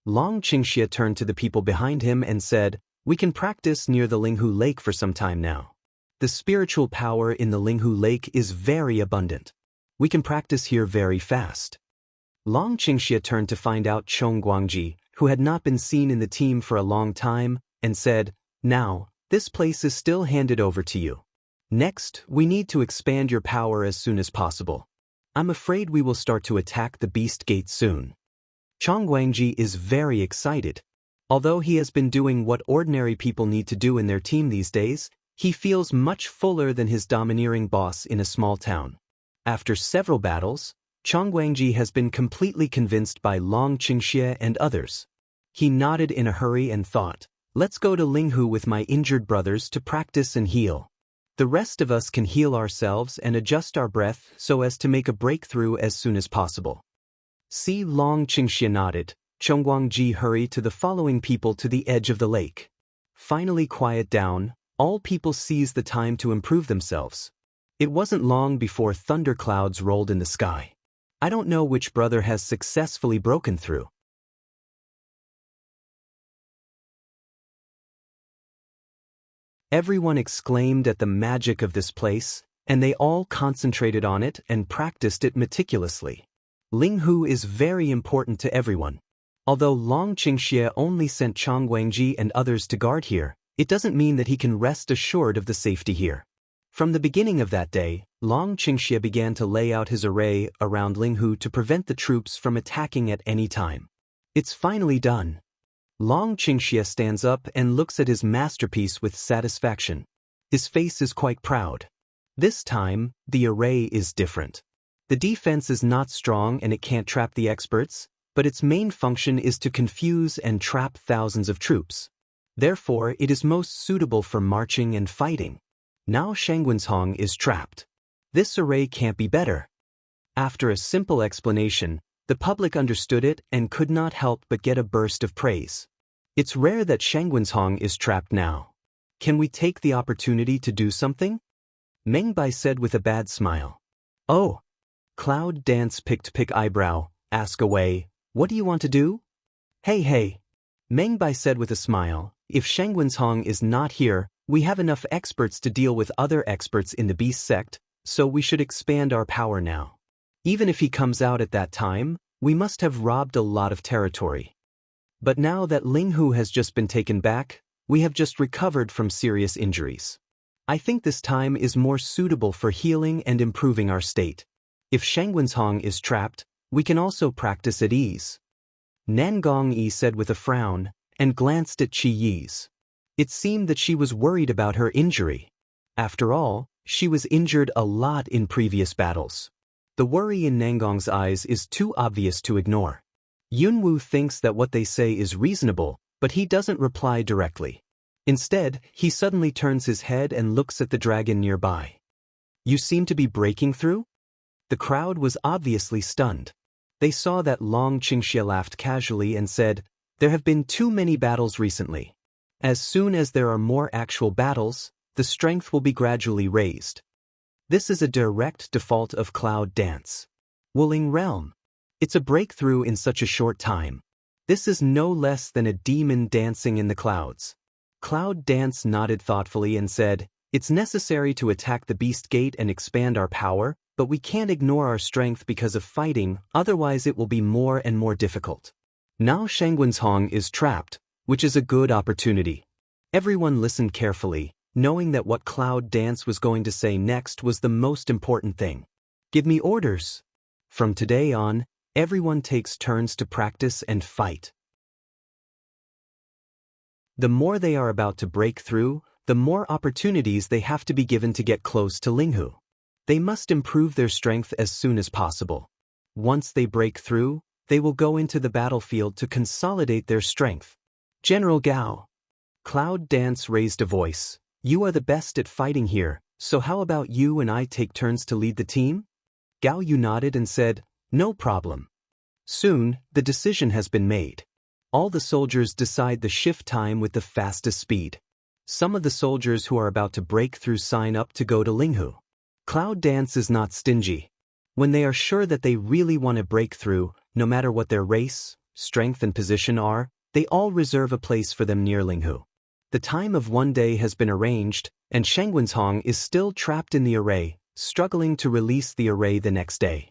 Long Qingxie turned to the people behind him and said, We can practice near the Linghu Lake for some time now. The spiritual power in the Linghu Lake is very abundant. We can practice here very fast. Long Qingxie turned to find out Chong Guangji, who had not been seen in the team for a long time, and said, Now, this place is still handed over to you. Next, we need to expand your power as soon as possible. I'm afraid we will start to attack the Beast Gate soon. Chong Guangji is very excited. Although he has been doing what ordinary people need to do in their team these days, he feels much fuller than his domineering boss in a small town. After several battles, Chong Guangji has been completely convinced by Long Qingxie and others. He nodded in a hurry and thought, Let's go to Linghu with my injured brothers to practice and heal. The rest of us can heal ourselves and adjust our breath so as to make a breakthrough as soon as possible. See Long Qingxie nodded. Chong Guangji hurried to the following people to the edge of the lake. Finally quiet down, All people seize the time to improve themselves. It wasn't long before thunderclouds rolled in the sky. I don't know which brother has successfully broken through. Everyone exclaimed at the magic of this place, and they all concentrated on it and practiced it meticulously. Linghu is very important to everyone. Although Long Qingxie only sent Chang Guangji and others to guard here, it doesn't mean that he can rest assured of the safety here. From the beginning of that day, Long Qingxie began to lay out his array around Linghu to prevent the troops from attacking at any time. It's finally done. Long Qingxie stands up and looks at his masterpiece with satisfaction. His face is quite proud. This time, the array is different. The defense is not strong and it can't trap the experts, but its main function is to confuse and trap thousands of troops. Therefore, it is most suitable for marching and fighting. Now Shangguanzhong is trapped. This array can't be better. After a simple explanation, the public understood it and could not help but get a burst of praise. It's rare that Shangguanzhong is trapped now. Can we take the opportunity to do something? Meng Bai said with a bad smile. Oh. Cloud Dance picked eyebrow, ask away, what do you want to do? Hey. Meng Bai said with a smile, if Shangguanzhong is not here, we have enough experts to deal with other experts in the beast sect, so we should expand our power now. Even if he comes out at that time, we must have robbed a lot of territory. But now that Linghu has just been taken back, we have just recovered from serious injuries. I think this time is more suitable for healing and improving our state. If Shangguanzhong is trapped, we can also practice at ease. Nangong Yi said with a frown, and glanced at Qi Yi's. It seemed that she was worried about her injury. After all, she was injured a lot in previous battles. The worry in Nangong's eyes is too obvious to ignore. Yunwu thinks that what they say is reasonable, but he doesn't reply directly. Instead, he suddenly turns his head and looks at the dragon nearby. You seem to be breaking through? The crowd was obviously stunned. They saw that Long Qingxie laughed casually and said, there have been too many battles recently. As soon as there are more actual battles, the strength will be gradually raised. This is a direct default of Cloud Dance. Wuling Realm. It's a breakthrough in such a short time. This is no less than a demon dancing in the clouds. Cloud Dance nodded thoughtfully and said, it's necessary to attack the Beast Gate and expand our power, but we can't ignore our strength because of fighting, otherwise it will be more and more difficult. Now Shangguanzhong is trapped, which is a good opportunity. Everyone listened carefully, knowing that what Cloud Dance was going to say next was the most important thing. Give me orders. From today on, everyone takes turns to practice and fight. The more they are about to break through, the more opportunities they have to be given to get close to Linghu. They must improve their strength as soon as possible. Once they break through, they will go into the battlefield to consolidate their strength. General Gao. Cloud Dance raised a voice. You are the best at fighting here, so how about you and I take turns to lead the team? Gao Yu nodded and said, no problem. Soon, the decision has been made. All the soldiers decide the shift time with the fastest speed. Some of the soldiers who are about to break through sign up to go to Linghu. Cloud Dance is not stingy. When they are sure that they really want to break through, no matter what their race, strength and position are, they all reserve a place for them near Linghu. The time of one day has been arranged, and Shangguanzhong is still trapped in the array, struggling to release the array the next day.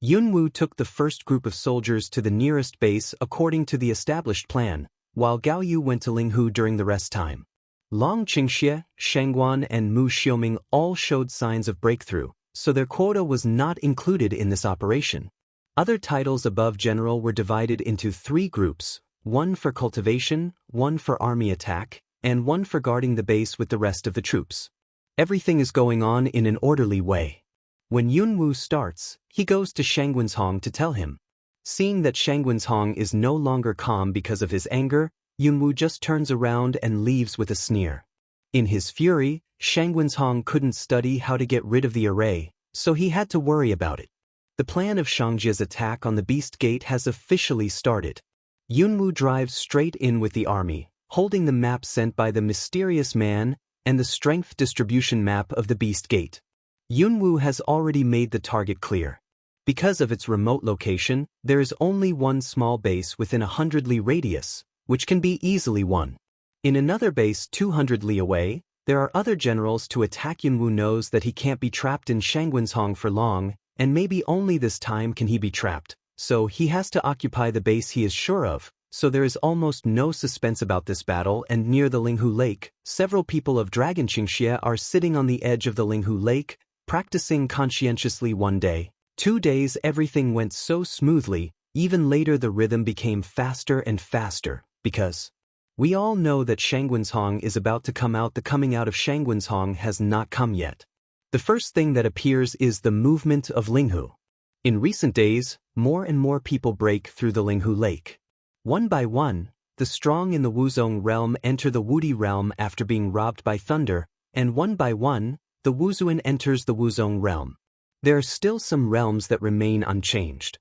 Yunwu took the first group of soldiers to the nearest base according to the established plan, while Gao Yu went to Linghu during the rest time. Long Qingxie, Shangguan and Mu Xiuming all showed signs of breakthrough, so their quota was not included in this operation. Other titles above general were divided into 3 groups, one for cultivation, one for army attack, and one for guarding the base with the rest of the troops. Everything is going on in an orderly way. When Yunwu starts, he goes to Shangguanzhong to tell him. Seeing that Shangguanzhong is no longer calm because of his anger, Yunwu just turns around and leaves with a sneer. In his fury, Shangguanzhong couldn't study how to get rid of the array, so he had to worry about it. The plan of Shangjia's attack on the Beast Gate has officially started. Yunwu drives straight in with the army, holding the map sent by the mysterious man, and the strength distribution map of the Beast Gate. Yunwu has already made the target clear. Because of its remote location, there is only one small base within a 100 li radius, which can be easily won. In another base 200 li away, there are other generals to attack. Yunwu knows that he can't be trapped in Shangguanzhong for long, and maybe only this time can he be trapped, so he has to occupy the base he is sure of, so there is almost no suspense about this battle. And near the Linghu Lake, several people of Dragon Qingxie are sitting on the edge of the Linghu Lake, practicing conscientiously. One day, 2 days, everything went so smoothly. Even later the rhythm became faster and faster, because we all know that Shangguanzhong is about to come out. The coming out of Shangguanzhong has not come yet. The first thing that appears is the movement of Linghu. In recent days, more and more people break through the Linghu Lake. One by one, the strong in the Wuzong realm enter the Wudi realm after being robbed by thunder, and one by one, the Wuzuan enters the Wuzong realm. There are still some realms that remain unchanged.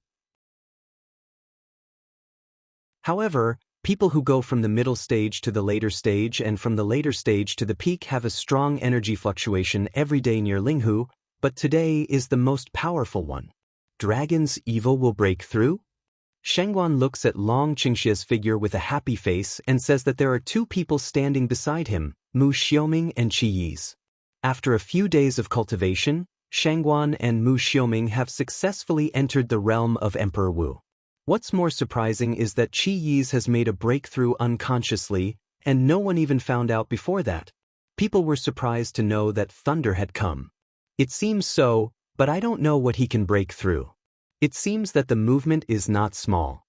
However, people who go from the middle stage to the later stage and from the later stage to the peak have a strong energy fluctuation every day near Linghu, but today is the most powerful one. Dragon's evil will break through? Shengguan looks at Long Qingxie's figure with a happy face and says that there are 2 people standing beside him, Mu Xiaoming and Qi Yi's. After a few days of cultivation, Shengguan and Mu Xiaoming have successfully entered the realm of Emperor Wu. What's more surprising is that Qi Yi's has made a breakthrough unconsciously, and no one even found out before that. People were surprised to know that thunder had come. It seems so, but I don't know what he can break through. It seems that the movement is not small.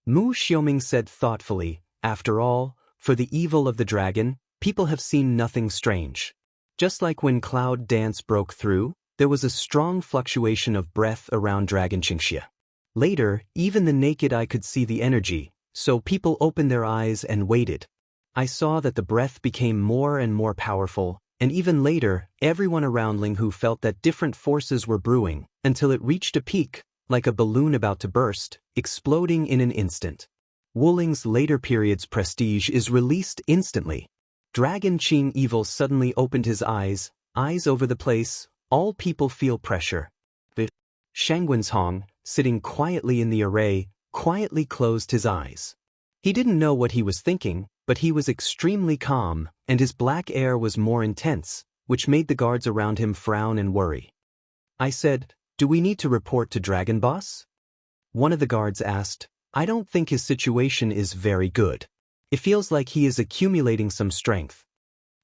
Mu Xiaoming said thoughtfully, after all, for the evil of the dragon, people have seen nothing strange. Just like when Cloud Dance broke through, there was a strong fluctuation of breath around Dragon Qingxie. Later, even the naked eye could see the energy, so people opened their eyes and waited. I saw that the breath became more and more powerful, and even later, everyone around Linghu felt that different forces were brewing, until it reached a peak, like a balloon about to burst, exploding in an instant. Wuling's later period's prestige is released instantly. Dragon Qing Evil suddenly opened his eyes over the place. All people feel pressure. Shangguanzhong, sitting quietly in the array, quietly closed his eyes. He didn't know what he was thinking, but he was extremely calm, and his black air was more intense, which made the guards around him frown and worry. I said, "Do we need to report to Dragon Boss?" One of the guards asked, "I don't think his situation is very good. It feels like he is accumulating some strength."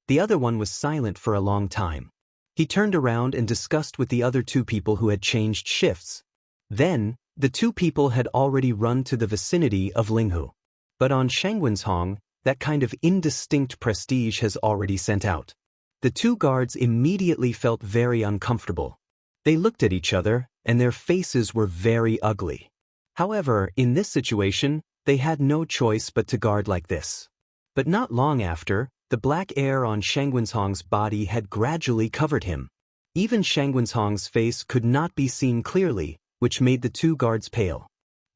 The other one was silent for a long time. He turned around and discussed with the other 2 people who had changed shifts. Then, the 2 people had already run to the vicinity of Linghu. But on Shangguanzhong, that kind of indistinct prestige has already sent out. The 2 guards immediately felt very uncomfortable. They looked at each other, and their faces were very ugly. However, in this situation, they had no choice but to guard like this. But not long after, the black air on Shangguanzhong's body had gradually covered him. Even Shangguanzhong's face could not be seen clearly, which made the 2 guards pale.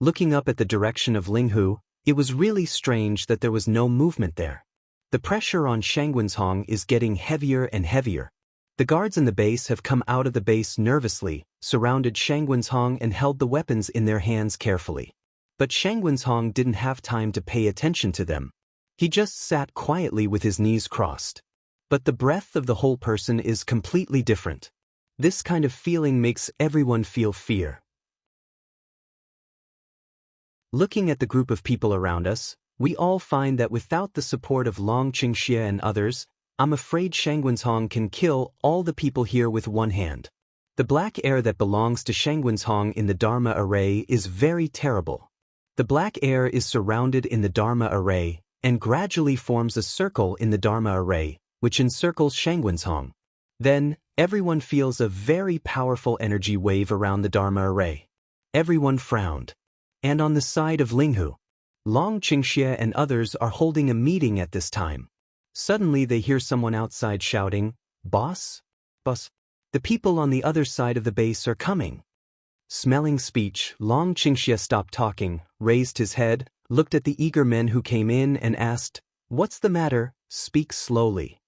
Looking up at the direction of Linghu, it was really strange that there was no movement there. The pressure on Shangguanzhong is getting heavier and heavier. The guards in the base have come out of the base nervously, surrounded Shangguanzhong and held the weapons in their hands carefully. But Shangguanzhong didn't have time to pay attention to them. He just sat quietly with his knees crossed. But the breath of the whole person is completely different. This kind of feeling makes everyone feel fear. Looking at the group of people around us, we all find that without the support of Long Qingxie and others, I'm afraid Shangguanzhong can kill all the people here with one hand. The black air that belongs to Shangguanzhong in the Dharma array is very terrible. The black air is surrounded in the Dharma array, and gradually forms a circle in the Dharma array, which encircles Shangguanzhong. Then, everyone feels a very powerful energy wave around the Dharma array. Everyone frowned. And on the side of Linghu, Long Qingxie and others are holding a meeting at this time. Suddenly they hear someone outside shouting, "Boss? Boss?" The people on the other side of the base are coming. Smelling speech, Long Qingxie stopped talking, raised his head, looked at the eager men who came in and asked, "What's the matter? Speak slowly."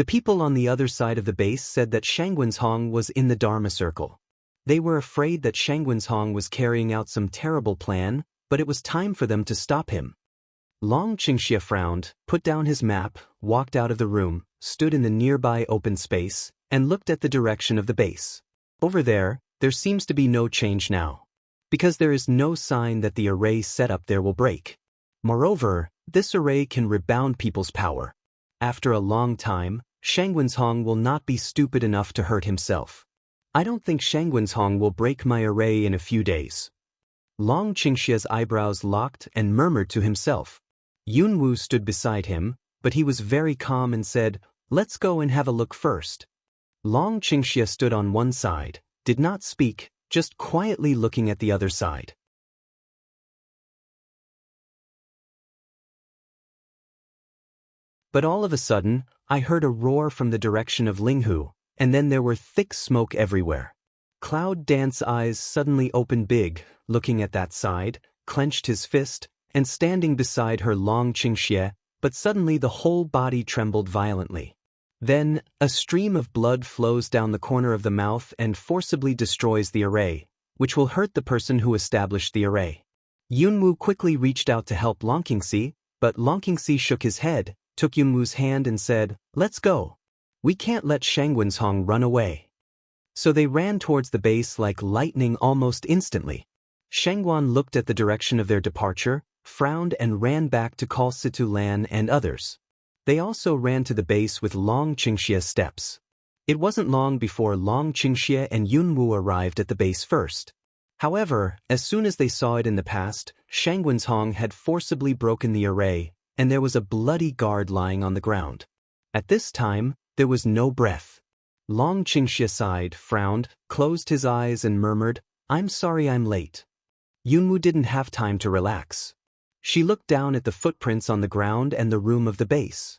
The people on the other side of the base said that Shangguanzhong was in the Dharma circle. They were afraid that Shangguanzhong was carrying out some terrible plan, but it was time for them to stop him. Long Qingxie frowned, put down his map, walked out of the room, stood in the nearby open space, and looked at the direction of the base. Over there seems to be no change now. Because there is no sign that the array set up there will break. Moreover, this array can rebound people's power. After a long time, Shangguanzhong will not be stupid enough to hurt himself. I don't think Shangguanzhong will break my array in a few days. Long Qingxie's eyebrows locked and murmured to himself. Yunwu stood beside him, but he was very calm and said, "Let's go and have a look first." Long Qingxie stood on one side, did not speak, just quietly looking at the other side. But all of a sudden, I heard a roar from the direction of Linghu, and then there were thick smoke everywhere. Cloud Dance's eyes suddenly opened big, looking at that side, clenched his fist, and standing beside her Long Qingxie, but suddenly the whole body trembled violently. Then, a stream of blood flows down the corner of the mouth and forcibly destroys the array, which will hurt the person who established the array. Yunwu quickly reached out to help Long Qingxie, but Long Qingxie shook his head, took Yunwu's hand and said, "Let's go. We can't let Shangguanzhong run away." So they ran towards the base like lightning almost instantly. Shangguan looked at the direction of their departure, frowned and ran back to call Situ Lan and others. They also ran to the base with Long Qingxie's steps. It wasn't long before Long Qingxie and Yunwu arrived at the base first. However, as soon as they saw it in the past, Shangguanzhong had forcibly broken the array, and there was a bloody guard lying on the ground. At this time, there was no breath. Long Qingxie sighed, frowned, closed his eyes and murmured, "I'm sorry I'm late." Yunwu didn't have time to relax. She looked down at the footprints on the ground and the room of the base.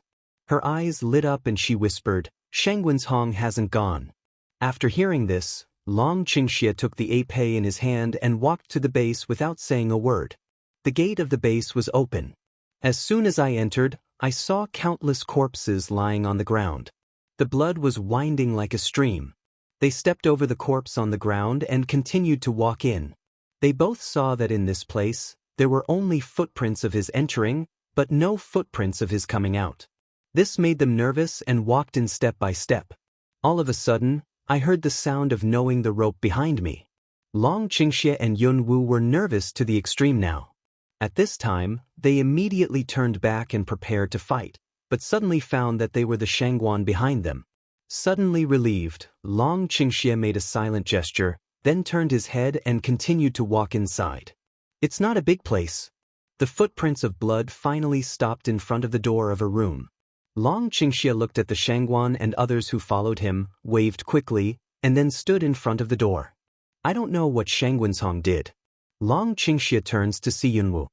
Her eyes lit up and she whispered, "Shangguanzhong hasn't gone." After hearing this, Long Qingxie took the épée in his hand and walked to the base without saying a word. The gate of the base was open. As soon as I entered, I saw countless corpses lying on the ground. The blood was winding like a stream. They stepped over the corpse on the ground and continued to walk in. They both saw that in this place, there were only footprints of his entering, but no footprints of his coming out. This made them nervous and walked in step by step. All of a sudden, I heard the sound of knowing the rope behind me. Long Qingxie and Yunwu were nervous to the extreme now. At this time, they immediately turned back and prepared to fight, but suddenly found that they were the Shangguan behind them. Suddenly relieved, Long Qingxie made a silent gesture, then turned his head and continued to walk inside. It's not a big place. The footprints of blood finally stopped in front of the door of a room. Long Qingxie looked at the Shangguan and others who followed him, waved quickly, and then stood in front of the door. I don't know what Shangguanzhong did. Long Qingxie turns to see Yunwu.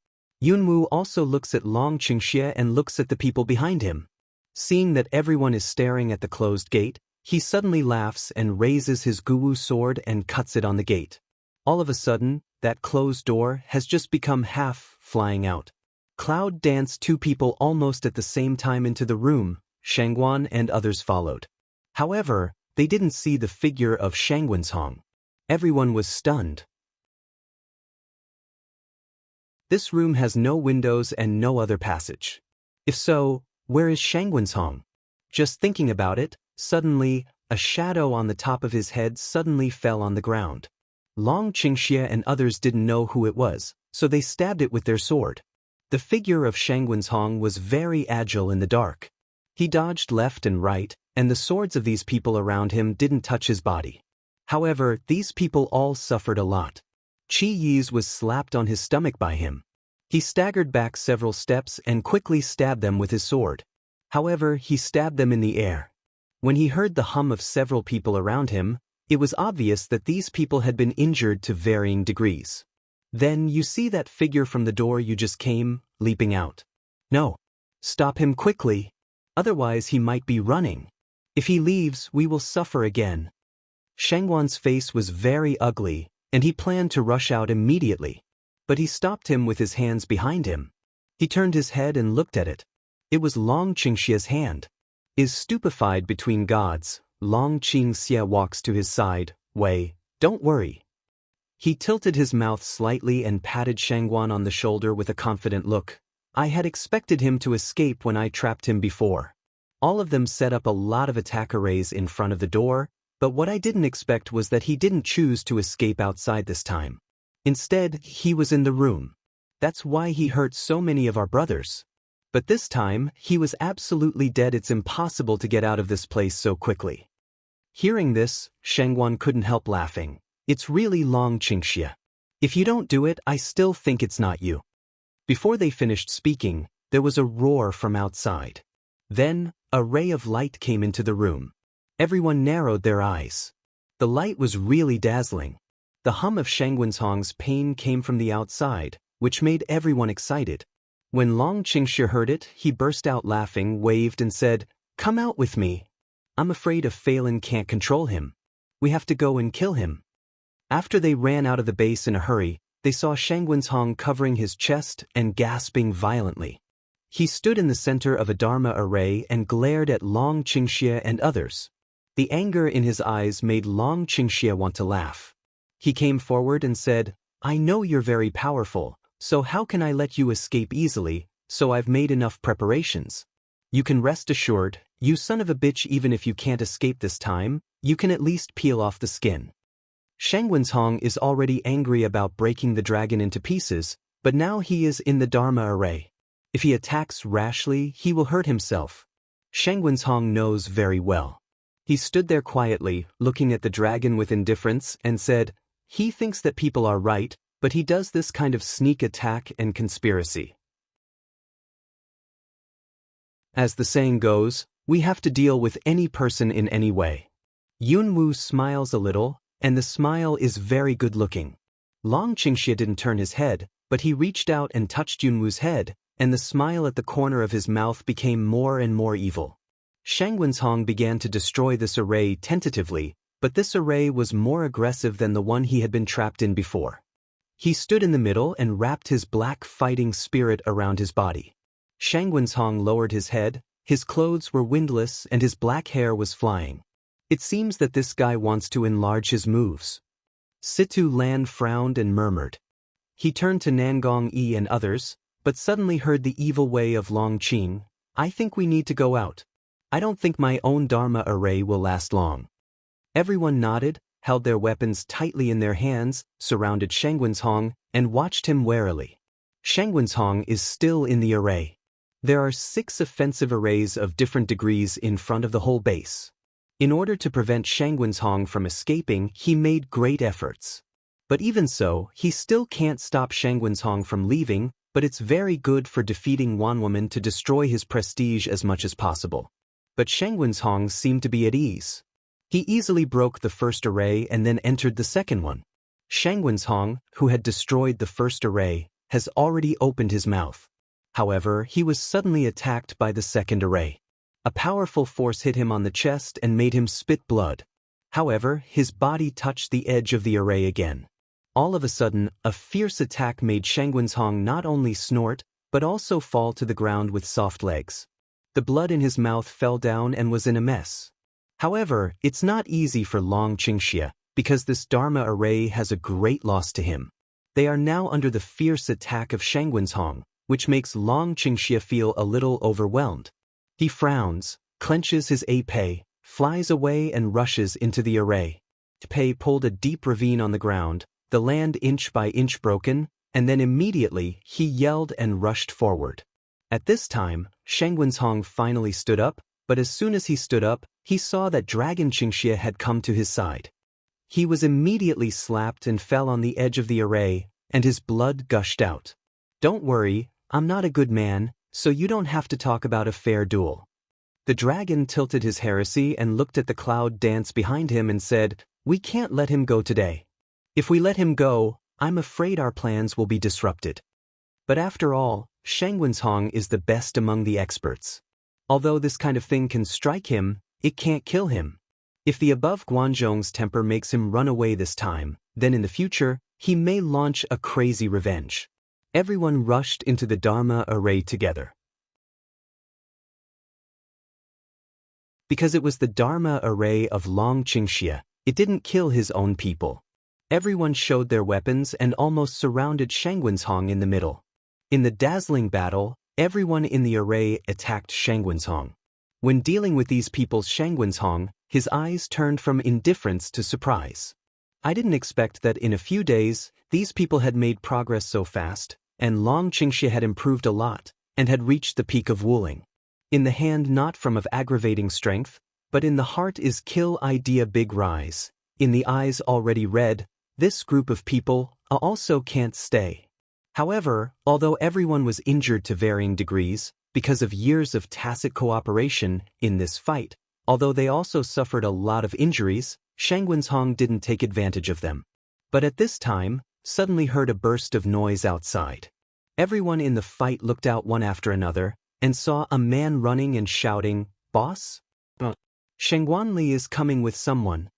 Yunwu also looks at Long Qingxie and looks at the people behind him. Seeing that everyone is staring at the closed gate, he suddenly laughs and raises his Guwu sword and cuts it on the gate. All of a sudden, that closed door has just become half flying out. Cloud danced two people almost at the same time into the room. Shangguan and others followed. However, they didn't see the figure of Shangguanzhong. Everyone was stunned. This room has no windows and no other passage. If so, where is Shangguanzhong? Just thinking about it, suddenly, a shadow on the top of his head suddenly fell on the ground. Long Qingxie and others didn't know who it was, so they stabbed it with their sword. The figure of Shangguanzhong was very agile in the dark. He dodged left and right, and the swords of these people around him didn't touch his body. However, these people all suffered a lot. Qi Yi's was slapped on his stomach by him. He staggered back several steps and quickly stabbed them with his sword. However, he stabbed them in the air. When he heard the hum of several people around him, it was obvious that these people had been injured to varying degrees. Then you see that figure from the door you just came, leaping out. No. Stop him quickly. Otherwise he might be running. If he leaves, we will suffer again. Shangguan's face was very ugly, and he planned to rush out immediately. But he stopped him with his hands behind him. He turned his head and looked at it. It was Long Qingxie's hand. Is stupefied between gods. Long Qingxia walks to his side. Wei, don't worry. He tilted his mouth slightly and patted Shangguan on the shoulder with a confident look. I had expected him to escape when I trapped him before. All of them set up a lot of attack arrays in front of the door, but what I didn't expect was that he didn't choose to escape outside this time. Instead, he was in the room. That's why he hurt so many of our brothers. But this time, he was absolutely dead. It's impossible to get out of this place so quickly. Hearing this, Shangguan couldn't help laughing. It's really Long Qingxia. If you don't do it, I still think it's not you. Before they finished speaking, there was a roar from outside. Then, a ray of light came into the room. Everyone narrowed their eyes. The light was really dazzling. The hum of Shangguan's pain came from the outside, which made everyone excited. When Long Qingxia heard it, he burst out laughing, waved and said, "Come out with me. I'm afraid if Phelan can't control him. We have to go and kill him." After they ran out of the base in a hurry, they saw Shangguan's covering his chest and gasping violently. He stood in the center of a Dharma array and glared at Long Qingxia and others. The anger in his eyes made Long Qingxia want to laugh. He came forward and said, "I know you're very powerful, so how can I let you escape easily? So I've made enough preparations. You can rest assured, you son of a bitch, even if you can't escape this time, you can at least peel off the skin." Shangguan's is already angry about breaking the dragon into pieces, but now he is in the Dharma array. If he attacks rashly, he will hurt himself. Shangguan's knows very well. He stood there quietly, looking at the dragon with indifference, and said, "He thinks that people are right, but he does this kind of sneak attack and conspiracy. As the saying goes, we have to deal with any person in any way." Yunwu smiles a little, and the smile is very good-looking. Long Qingxia didn't turn his head, but he reached out and touched Yunwu's head, and the smile at the corner of his mouth became more and more evil. Shangguan's began to destroy this array tentatively, but this array was more aggressive than the one he had been trapped in before. He stood in the middle and wrapped his black fighting spirit around his body. Shangguan's lowered his head, his clothes were windless and his black hair was flying. It seems that this guy wants to enlarge his moves. Situ Lan frowned and murmured. He turned to Nangong Yi and others, but suddenly heard the evil way of Long Qing. "I think we need to go out. I don't think my own Dharma array will last long." Everyone nodded, held their weapons tightly in their hands, surrounded Shangguan's and watched him warily. Shangguan's is still in the array. There are 6 offensive arrays of different degrees in front of the whole base. In order to prevent Shangguan's from escaping, he made great efforts. But even so, he still can't stop Shangguan's from leaving, but it's very good for defeating one woman to destroy his prestige as much as possible. But Shangguan's seemed to be at ease. He easily broke the first array and then entered the second one. Shangguan's who had destroyed the first array, has already opened his mouth. However, he was suddenly attacked by the second array. A powerful force hit him on the chest and made him spit blood. However, his body touched the edge of the array again. All of a sudden, a fierce attack made Shangguan's not only snort, but also fall to the ground with soft legs. The blood in his mouth fell down and was in a mess. However, it's not easy for Long Qingxia, because this Dharma array has a great loss to him. They are now under the fierce attack of Shangguan's which makes Long Qingxia feel a little overwhelmed. He frowns, clenches his épée, flies away and rushes into the array. Épée pulled a deep ravine on the ground, the land inch by inch broken, and then immediately he yelled and rushed forward. At this time, Shangguan's finally stood up, but as soon as he stood up, he saw that Dragon Qingxia had come to his side. He was immediately slapped and fell on the edge of the array, and his blood gushed out. "Don't worry, I'm not a good man, so you don't have to talk about a fair duel." The dragon tilted his heresy and looked at the cloud dance behind him and said, "We can't let him go today. If we let him go, I'm afraid our plans will be disrupted." But after all, Shangguan's is the best among the experts. Although this kind of thing can strike him, it can't kill him. If the above Guanzhong's temper makes him run away this time, then in the future, he may launch a crazy revenge. Everyone rushed into the Dharma array together. Because it was the Dharma array of Long Qingxie, it didn't kill his own people. Everyone showed their weapons and almost surrounded Shangwenzhong in the middle. In the dazzling battle, everyone in the array attacked Shangwenzhong. When dealing with these people, Shangwenzhong, his eyes turned from indifference to surprise. I didn't expect that in a few days, these people had made progress so fast, and Long Qingxie had improved a lot, and had reached the peak of Wuling. In the hand not from of aggravating strength, but in the heart is kill idea big rise. In the eyes already red, this group of people also can't stay. However, although everyone was injured to varying degrees, because of years of tacit cooperation in this fight, although they also suffered a lot of injuries, Shangwenzhong didn't take advantage of them. But at this time, suddenly heard a burst of noise outside. Everyone in the fight looked out one after another, and saw a man running and shouting, "Boss? Shangwanli is coming with someone."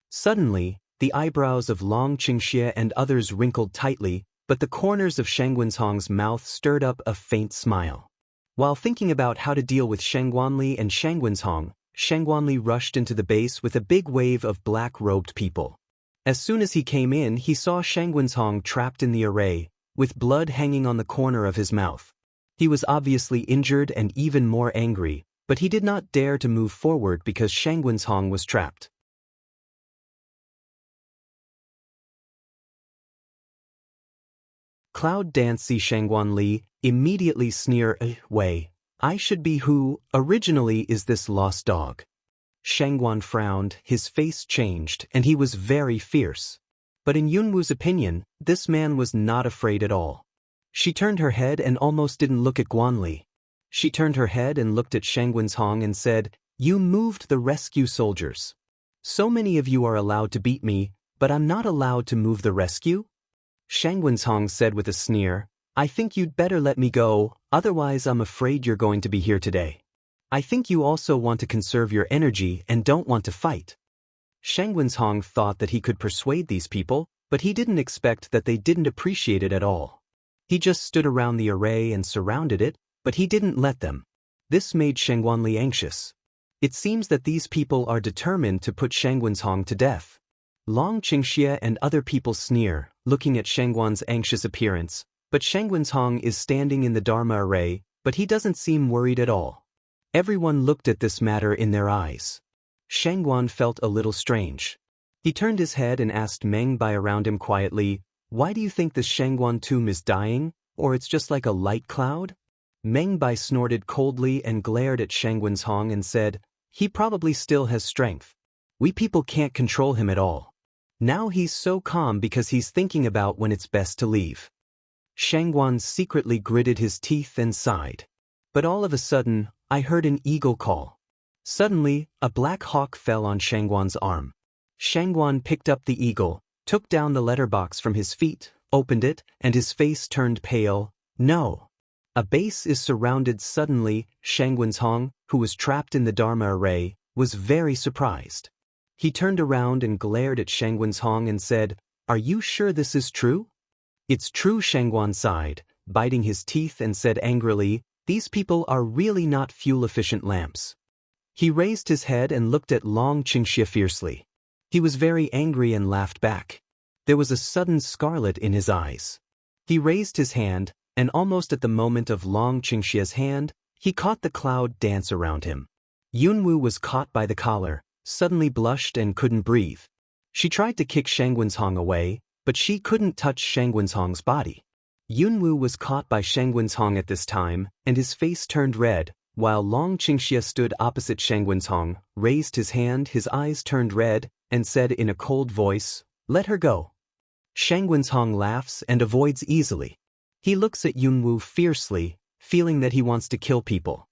Suddenly, the eyebrows of Long Qingxie and others wrinkled tightly, but the corners of Shangwenzhong's mouth stirred up a faint smile. While thinking about how to deal with Shangwanli and Shangwenzhong, Shangwanli rushed into the base with a big wave of black-robed people. As soon as he came in, he saw Shangwenzhong trapped in the array, with blood hanging on the corner of his mouth. He was obviously injured and even more angry, but he did not dare to move forward because Shangwenzhong was trapped. Cloud Dance see Shangwanli, immediately sneer, "Wei, I should be who, originally is this lost dog?" Shangwan frowned, his face changed, and he was very fierce. But in Yunwu's opinion, this man was not afraid at all. She turned her head and almost didn't look at Guanli. She turned her head and looked at Shangwenzhong and said, "You moved the rescue soldiers. So many of you are allowed to beat me, but I'm not allowed to move the rescue?" Shangwenzhong said with a sneer, "I think you'd better let me go, otherwise I'm afraid you're going to be here today. I think you also want to conserve your energy and don't want to fight." Shangwenzhong thought that he could persuade these people, but he didn't expect that they didn't appreciate it at all. He just stood around the array and surrounded it, but he didn't let them. This made Shangwanli anxious. It seems that these people are determined to put Shangwenzhong to death. Long Qingxie and other people sneer, looking at Shangwan's anxious appearance, but Shangwenzhong is standing in the Dharma array, but he doesn't seem worried at all. Everyone looked at this matter in their eyes. Shangwan felt a little strange. He turned his head and asked Meng Bai around him quietly, "Why do you think this Shangwan tomb is dying, or it's just like a light cloud?" Meng Bai snorted coldly and glared at Shangwenzhong and said, "He probably still has strength. We people can't control him at all. Now he's so calm because he's thinking about when it's best to leave." Shangwan secretly gritted his teeth and sighed. But all of a sudden, I heard an eagle call. Suddenly, a black hawk fell on Shangwan's arm. Shangwan picked up the eagle, took down the letterbox from his feet, opened it, and his face turned pale. "No. A base is surrounded." Suddenly, Shangwenzhong, who was trapped in the Dharma array, was very surprised. He turned around and glared at Shangwenzhong and said, "Are you sure this is true?" "It's true," Shangwan sighed, biting his teeth and said angrily, "These people are really not fuel-efficient lamps." He raised his head and looked at Long Qingxie fiercely. He was very angry and laughed back. There was a sudden scarlet in his eyes. He raised his hand, and almost at the moment of Long Qingxie's hand, he caught the cloud dance around him. Yunwu was caught by the collar, suddenly blushed and couldn't breathe. She tried to kick Shangwenzhong away, but she couldn't touch Shangwenzhong's body. Yunwu was caught by Shangwenzhong at this time, and his face turned red, while Long Qingxie stood opposite Shangwenzhong, raised his hand, his eyes turned red, and said in a cold voice, "Let her go." Shangwenzhong laughs and avoids easily. He looks at Yunwu fiercely, feeling that he wants to kill people.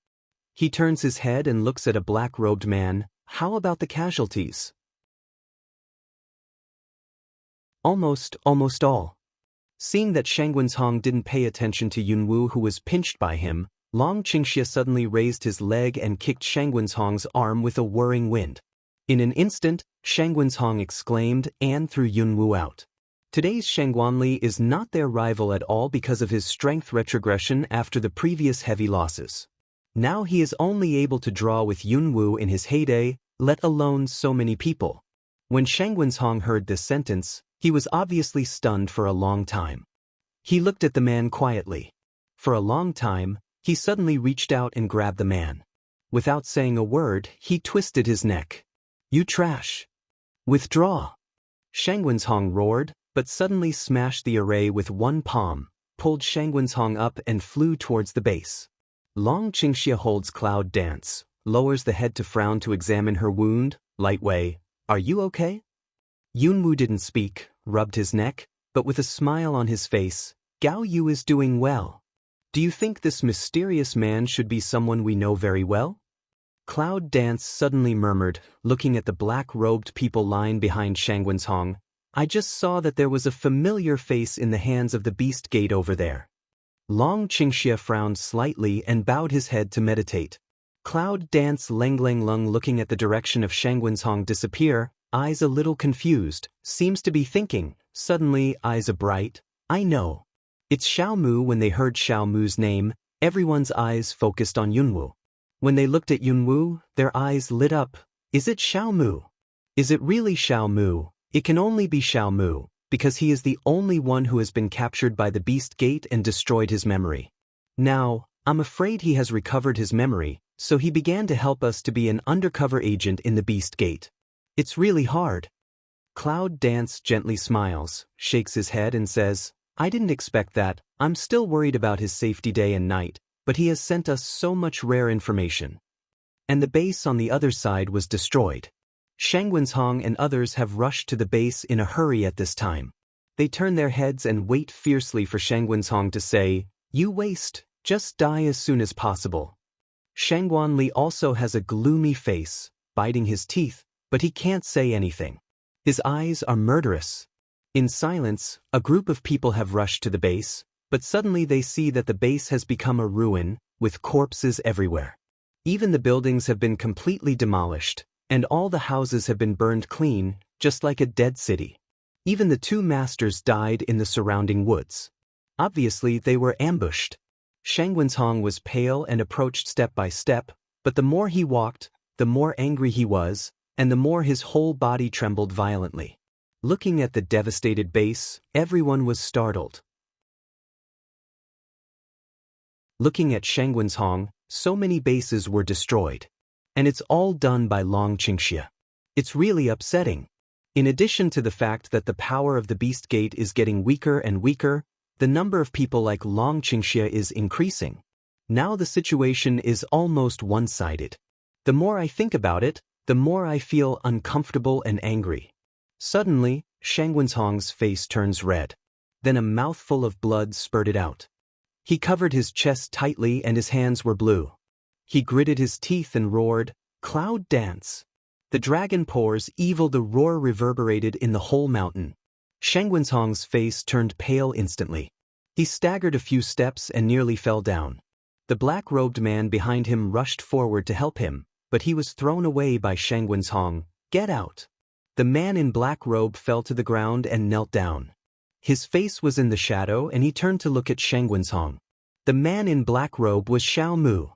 He turns his head and looks at a black-robed man. "How about the casualties?" Almost all. Seeing that Shangwenzhong didn't pay attention to Yunwu, who was pinched by him, Long Qingxie suddenly raised his leg and kicked Shangwenzhong's arm with a whirring wind. In an instant, Shangwenzhong exclaimed and threw Yunwu out. Today's Shangwanli is not their rival at all because of his strength retrogression after the previous heavy losses. Now he is only able to draw with Yunwu in his heyday, let alone so many people. When Shangwenzhong heard this sentence, he was obviously stunned for a long time. He looked at the man quietly. For a long time, he suddenly reached out and grabbed the man. Without saying a word, he twisted his neck. "You trash! Withdraw!" Shangwenzhong roared, but suddenly smashed the array with one palm, pulled Shangwenzhong up and flew towards the base. Long Qingxia holds cloud dance, lowers the head to frown to examine her wound. Light Wei, are you okay? Yunwu didn't speak, rubbed his neck, but with a smile on his face, Gao Yu is doing well. Do you think this mysterious man should be someone we know very well? Cloud Dance suddenly murmured, looking at the black-robed people lying behind Shangwenzhong. I just saw that there was a familiar face in the hands of the beast gate over there. Long Qingxia frowned slightly and bowed his head to meditate. Cloud Dance Leng Lung looking at the direction of Shangwenzhong disappear, eyes a little confused, seems to be thinking, suddenly eyes a bright, I know. It's Xiao Mu. When they heard Xiao Mu's name, everyone's eyes focused on Yunwu. When they looked at Yunwu, their eyes lit up. Is it Xiao Mu? Is it really Xiao Mu? It can only be Xiao Mu, because he is the only one who has been captured by the Beast Gate and destroyed his memory. Now, I'm afraid he has recovered his memory, so he began to help us to be an undercover agent in the Beast Gate. It's really hard. Cloud Dance gently smiles, shakes his head and says, I didn't expect that. I'm still worried about his safety day and night, but he has sent us so much rare information. And the base on the other side was destroyed. Shangwenzhong and others have rushed to the base in a hurry at this time. They turn their heads and wait fiercely for Shangwenzhong to say, You waste, just die as soon as possible. Shangguanli also has a gloomy face, biting his teeth, but he can't say anything. His eyes are murderous. In silence, a group of people have rushed to the base, but suddenly they see that the base has become a ruin, with corpses everywhere. Even the buildings have been completely demolished, and all the houses have been burned clean, just like a dead city. Even the two masters died in the surrounding woods. Obviously, they were ambushed. Shangwenzhong was pale and approached step by step, but the more he walked, the more angry he was, and the more his whole body trembled violently. Looking at the devastated base, everyone was startled. Looking at Shangwenzhong, so many bases were destroyed. And it's all done by Long Qingxia. It's really upsetting. In addition to the fact that the power of the Beast Gate is getting weaker and weaker, the number of people like Long Qingxia is increasing. Now the situation is almost one-sided. The more I think about it, the more I feel uncomfortable and angry. Suddenly, Shangwenzhong's face turns red. Then a mouthful of blood spurted out. He covered his chest tightly and his hands were blue. He gritted his teeth and roared, Cloud Dance. The dragon pours evil. The roar reverberated in the whole mountain. Shangwenzhong's face turned pale instantly. He staggered a few steps and nearly fell down. The black-robed man behind him rushed forward to help him, but he was thrown away by Shangwenzhong. Get out. The man in black robe fell to the ground and knelt down. His face was in the shadow and he turned to look at Shangwenzhong. The man in black robe was Xiao Mu.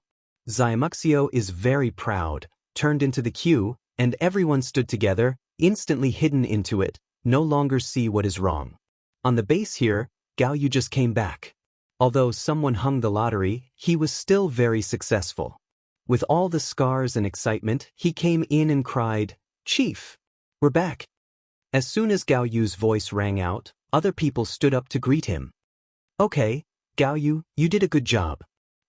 Xiamuxio is very proud, turned into the queue, and everyone stood together, instantly hidden into it, no longer see what is wrong. On the base here, Gao Yu just came back. Although someone hung the lottery, he was still very successful. With all the scars and excitement, he came in and cried, Chief! We're back. As soon as Gao Yu's voice rang out, other people stood up to greet him. Okay, Gao Yu, you did a good job.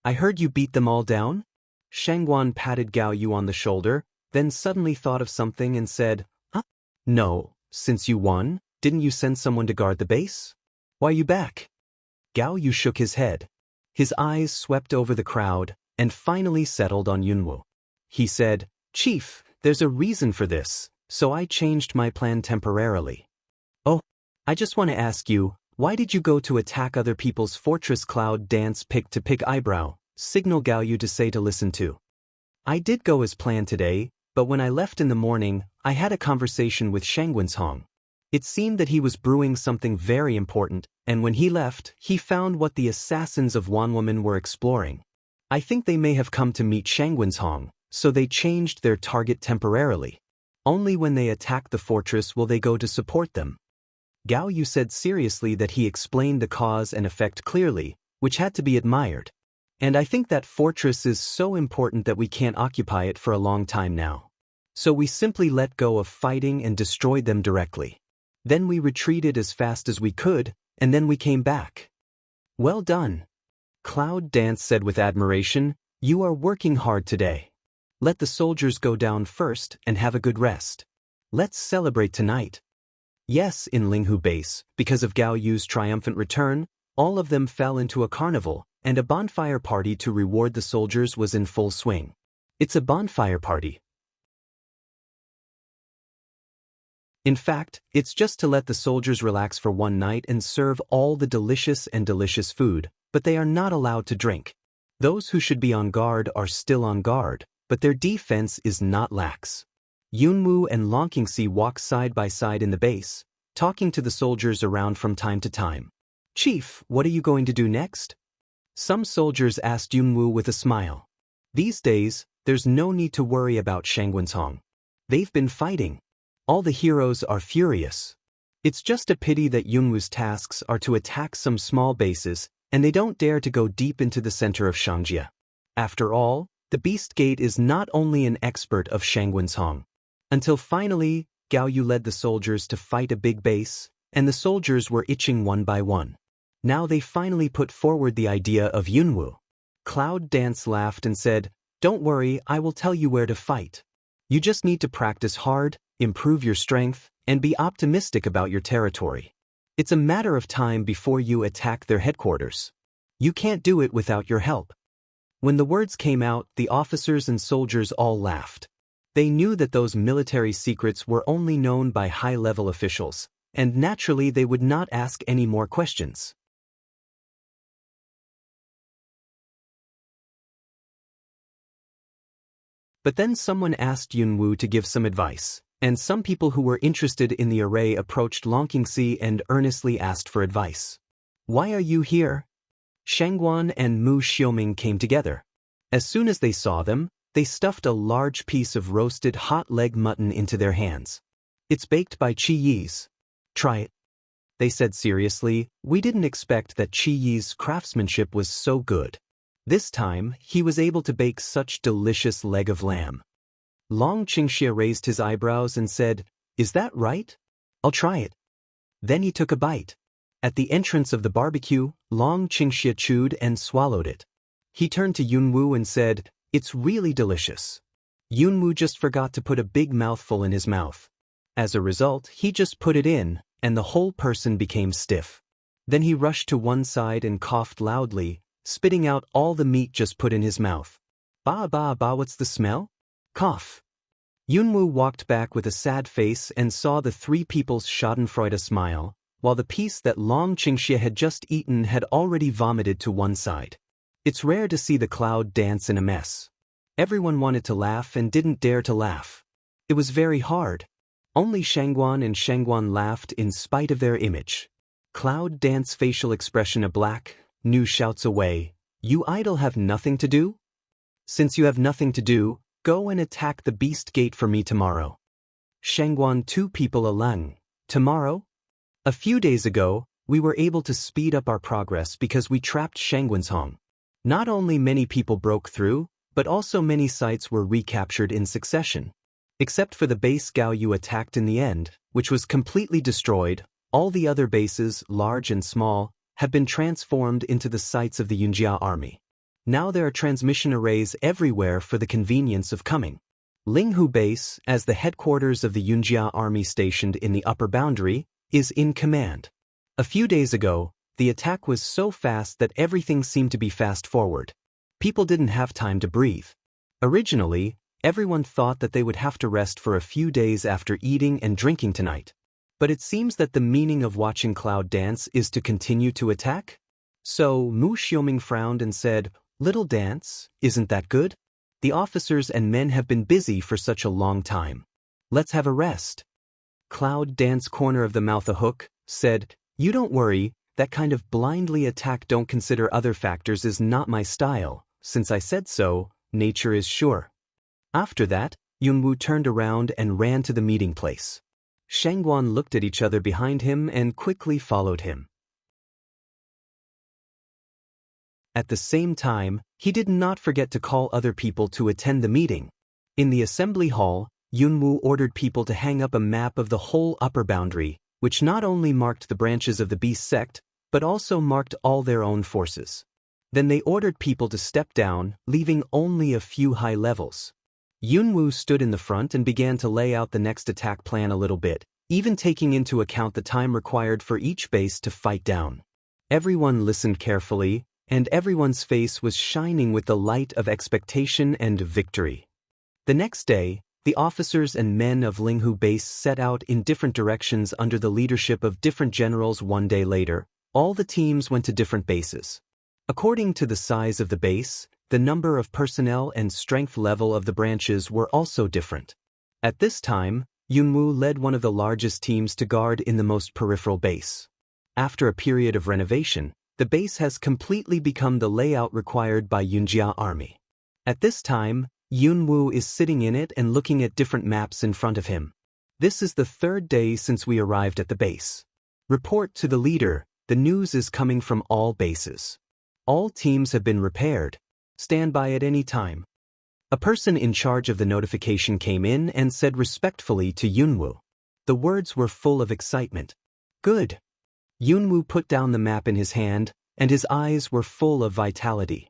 I heard you beat them all down? Shangguan patted Gao Yu on the shoulder, then suddenly thought of something and said, No, since you won, didn't you send someone to guard the base? Why are you back? Gao Yu shook his head. His eyes swept over the crowd, and finally settled on Yunwu. He said, Chief, there's a reason for this. So I changed my plan temporarily. Oh, I just want to ask you, why did you go to attack other people's fortress? Cloud Dance pick to pick eyebrow, signal Gao Yu to say to listen to. I did go as planned today, but when I left in the morning, I had a conversation with Shangwenzhong. It seemed that he was brewing something very important, and when he left, he found what the assassins of Wanwoman were exploring. I think they may have come to meet Shangwen's, so they changed their target temporarily. Only when they attack the fortress will they go to support them. Gao Yu said seriously that he explained the cause and effect clearly, which had to be admired. And I think that fortress is so important that we can't occupy it for a long time now. So we simply let go of fighting and destroyed them directly. Then we retreated as fast as we could, and then we came back. Well done. Cloud Dance said with admiration, you are working hard today. Let the soldiers go down first and have a good rest. Let's celebrate tonight. Yes, in Linghu Base, because of Gao Yu's triumphant return, all of them fell into a carnival, and a bonfire party to reward the soldiers was in full swing. It's a bonfire party. In fact, it's just to let the soldiers relax for one night and serve all the delicious food, but they are not allowed to drink. Those who should be on guard are still on guard, but their defense is not lax. Yunwu and Long Qingxi walk side by side in the base, talking to the soldiers around from time to time. Chief, what are you going to do next? Some soldiers asked Yunwu with a smile. These days, there's no need to worry about Shangwen's. They've been fighting. All the heroes are furious. It's just a pity that Yunwu's tasks are to attack some small bases, and they don't dare to go deep into the center of Shangjia. After all, the Beast Gate is not only an expert of Shangwen's. Until finally, Gao Yu led the soldiers to fight a big base, and the soldiers were itching one by one. Now they finally put forward the idea of Yunwu. Cloud Dance laughed and said, "Don't worry, I will tell you where to fight. You just need to practice hard, improve your strength, and be optimistic about your territory. It's a matter of time before you attack their headquarters. You can't do it without your help." When the words came out, the officers and soldiers all laughed. They knew that those military secrets were only known by high-level officials, and naturally they would not ask any more questions. But then someone asked Yunwu to give some advice, and some people who were interested in the array approached Long Qingxi and earnestly asked for advice. "Why are you here?" Shangguan and Mu Xiuming came together. As soon as they saw them, they stuffed a large piece of roasted hot leg mutton into their hands. "It's baked by Qi Yi's. Try it," they said seriously. "We didn't expect that Qi Yi's craftsmanship was so good. This time, he was able to bake such delicious leg of lamb." Long Qingxia raised his eyebrows and said, "Is that right? I'll try it." Then he took a bite. At the entrance of the barbecue, Long Qingxia chewed and swallowed it. He turned to Yunwu and said, "It's really delicious." Yunwu just forgot to put a big mouthful in his mouth. As a result, he just put it in, and the whole person became stiff. Then he rushed to one side and coughed loudly, spitting out all the meat just put in his mouth. "Ba ba ba, what's the smell?" Cough. Yunwu walked back with a sad face and saw the three people's schadenfreude smile, while the piece that Long Qingxia had just eaten had already vomited to one side. It's rare to see the Cloud Dance in a mess. Everyone wanted to laugh and didn't dare to laugh. It was very hard. Only Shangguan and Shangguan laughed in spite of their image. Cloud Dance facial expression a black, Nu shouts away, "You idle have nothing to do? Since you have nothing to do, go and attack the Beast Gate for me tomorrow." Shangguan, two people alone. Tomorrow? A few days ago, we were able to speed up our progress because we trapped Shangguan's. Not only many people broke through, but also many sites were recaptured in succession. Except for the base Gao Yu attacked in the end, which was completely destroyed, all the other bases, large and small, have been transformed into the sites of the Yunjia army. Now there are transmission arrays everywhere for the convenience of coming. Linghu Base, as the headquarters of the Yunjia army stationed in the upper boundary, is in command. A few days ago, the attack was so fast that everything seemed to be fast forward. People didn't have time to breathe. Originally, everyone thought that they would have to rest for a few days after eating and drinking tonight. But it seems that the meaning of watching Cloud Dance is to continue to attack? So Mu Xiuming frowned and said, "Little dance, isn't that good? The officers and men have been busy for such a long time. Let's have a rest." Cloud Dance corner of the mouth a hook, said, "You don't worry, that kind of blindly attack don't consider other factors is not my style, since I said so, nature is sure. After that, Yunwu turned around and ran to the meeting place. Shangguan looked at each other behind him and quickly followed him. At the same time, he did not forget to call other people to attend the meeting. In the assembly hall, Yunwu ordered people to hang up a map of the whole upper boundary, which not only marked the branches of the beast sect, but also marked all their own forces. Then they ordered people to step down, leaving only a few high levels. Yunwu stood in the front and began to lay out the next attack plan a little bit, even taking into account the time required for each base to fight down. Everyone listened carefully, and everyone's face was shining with the light of expectation and victory. The next day, the officers and men of Linghu base set out in different directions under the leadership of different generals. One day later, all the teams went to different bases. According to the size of the base, the number of personnel and strength level of the branches were also different. At this time, Yunwu led one of the largest teams to guard in the most peripheral base. After a period of renovation, the base has completely become the layout required by Yunjia army. At this time, Yunwu is sitting in it and looking at different maps in front of him. This is the third day since we arrived at the base. Report to the leader, the news is coming from all bases. All teams have been repaired. Stand by at any time. A person in charge of the notification came in and said respectfully to Yunwu. The words were full of excitement. Good. Yunwu put down the map in his hand, and his eyes were full of vitality.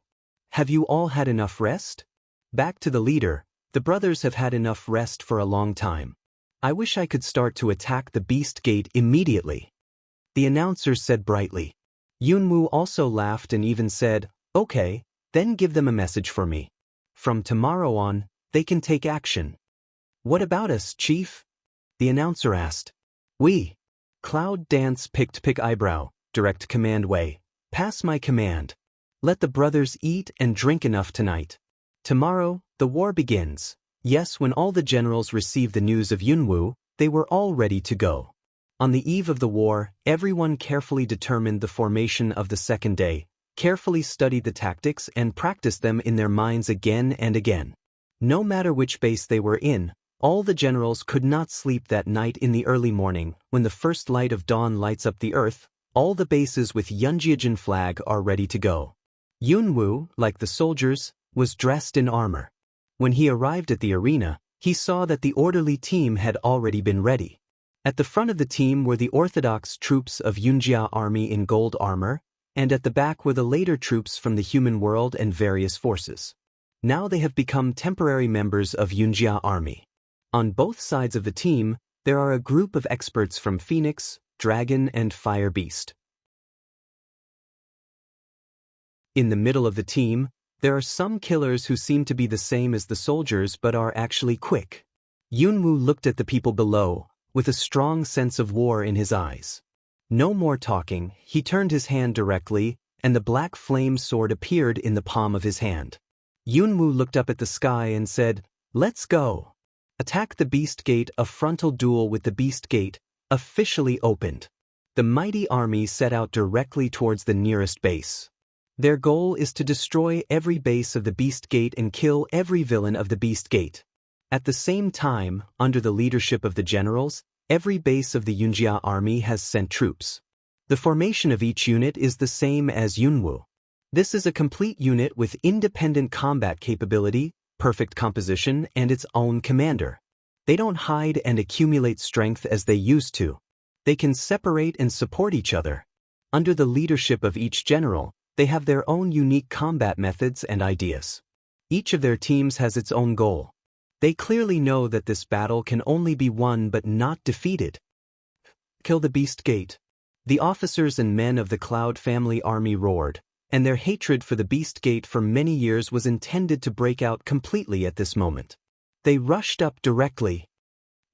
Have you all had enough rest? Back to the leader, the brothers have had enough rest for a long time. I wish I could start to attack the beast gate immediately. The announcer said brightly. Yunwu also laughed and even said, okay, then give them a message for me. From tomorrow on, they can take action. What about us, Chief? The announcer asked. We. Cloud Dance pick eyebrow, direct command way. Pass my command. Let the brothers eat and drink enough tonight. Tomorrow, the war begins. Yes, when all the generals received the news of Yunwu, they were all ready to go. On the eve of the war, everyone carefully determined the formation of the second day, carefully studied the tactics and practiced them in their minds again and again. No matter which base they were in, all the generals could not sleep that night. In the early morning, when the first light of dawn lights up the earth, all the bases with Yunjiajin flag are ready to go. Yunwu, like the soldiers, was dressed in armor. When he arrived at the arena, he saw that the orderly team had already been ready. At the front of the team were the orthodox troops of Yunjia army in gold armor, and at the back were the later troops from the human world and various forces. Now they have become temporary members of Yunjia army. On both sides of the team, there are a group of experts from Phoenix, Dragon and Fire Beast. In the middle of the team, there are some killers who seem to be the same as the soldiers but are actually quick. Yunwu looked at the people below, with a strong sense of war in his eyes. No more talking, he turned his hand directly, and the black flame sword appeared in the palm of his hand. Yunwu looked up at the sky and said, "Let's go." Attack the Beast Gate. A frontal duel with the Beast Gate officially opened. The mighty army set out directly towards the nearest base. Their goal is to destroy every base of the Beast Gate and kill every villain of the Beast Gate. At the same time, under the leadership of the generals, every base of the Yunjia army has sent troops. The formation of each unit is the same as Yunwu. This is a complete unit with independent combat capability, perfect composition, and its own commander. They don't hide and accumulate strength as they used to. They can separate and support each other. Under the leadership of each general, they have their own unique combat methods and ideas. Each of their teams has its own goal. They clearly know that this battle can only be won but not defeated. Kill the Beast Gate. The officers and men of the Cloud family army roared, and their hatred for the Beast Gate for many years was intended to break out completely at this moment. They rushed up directly.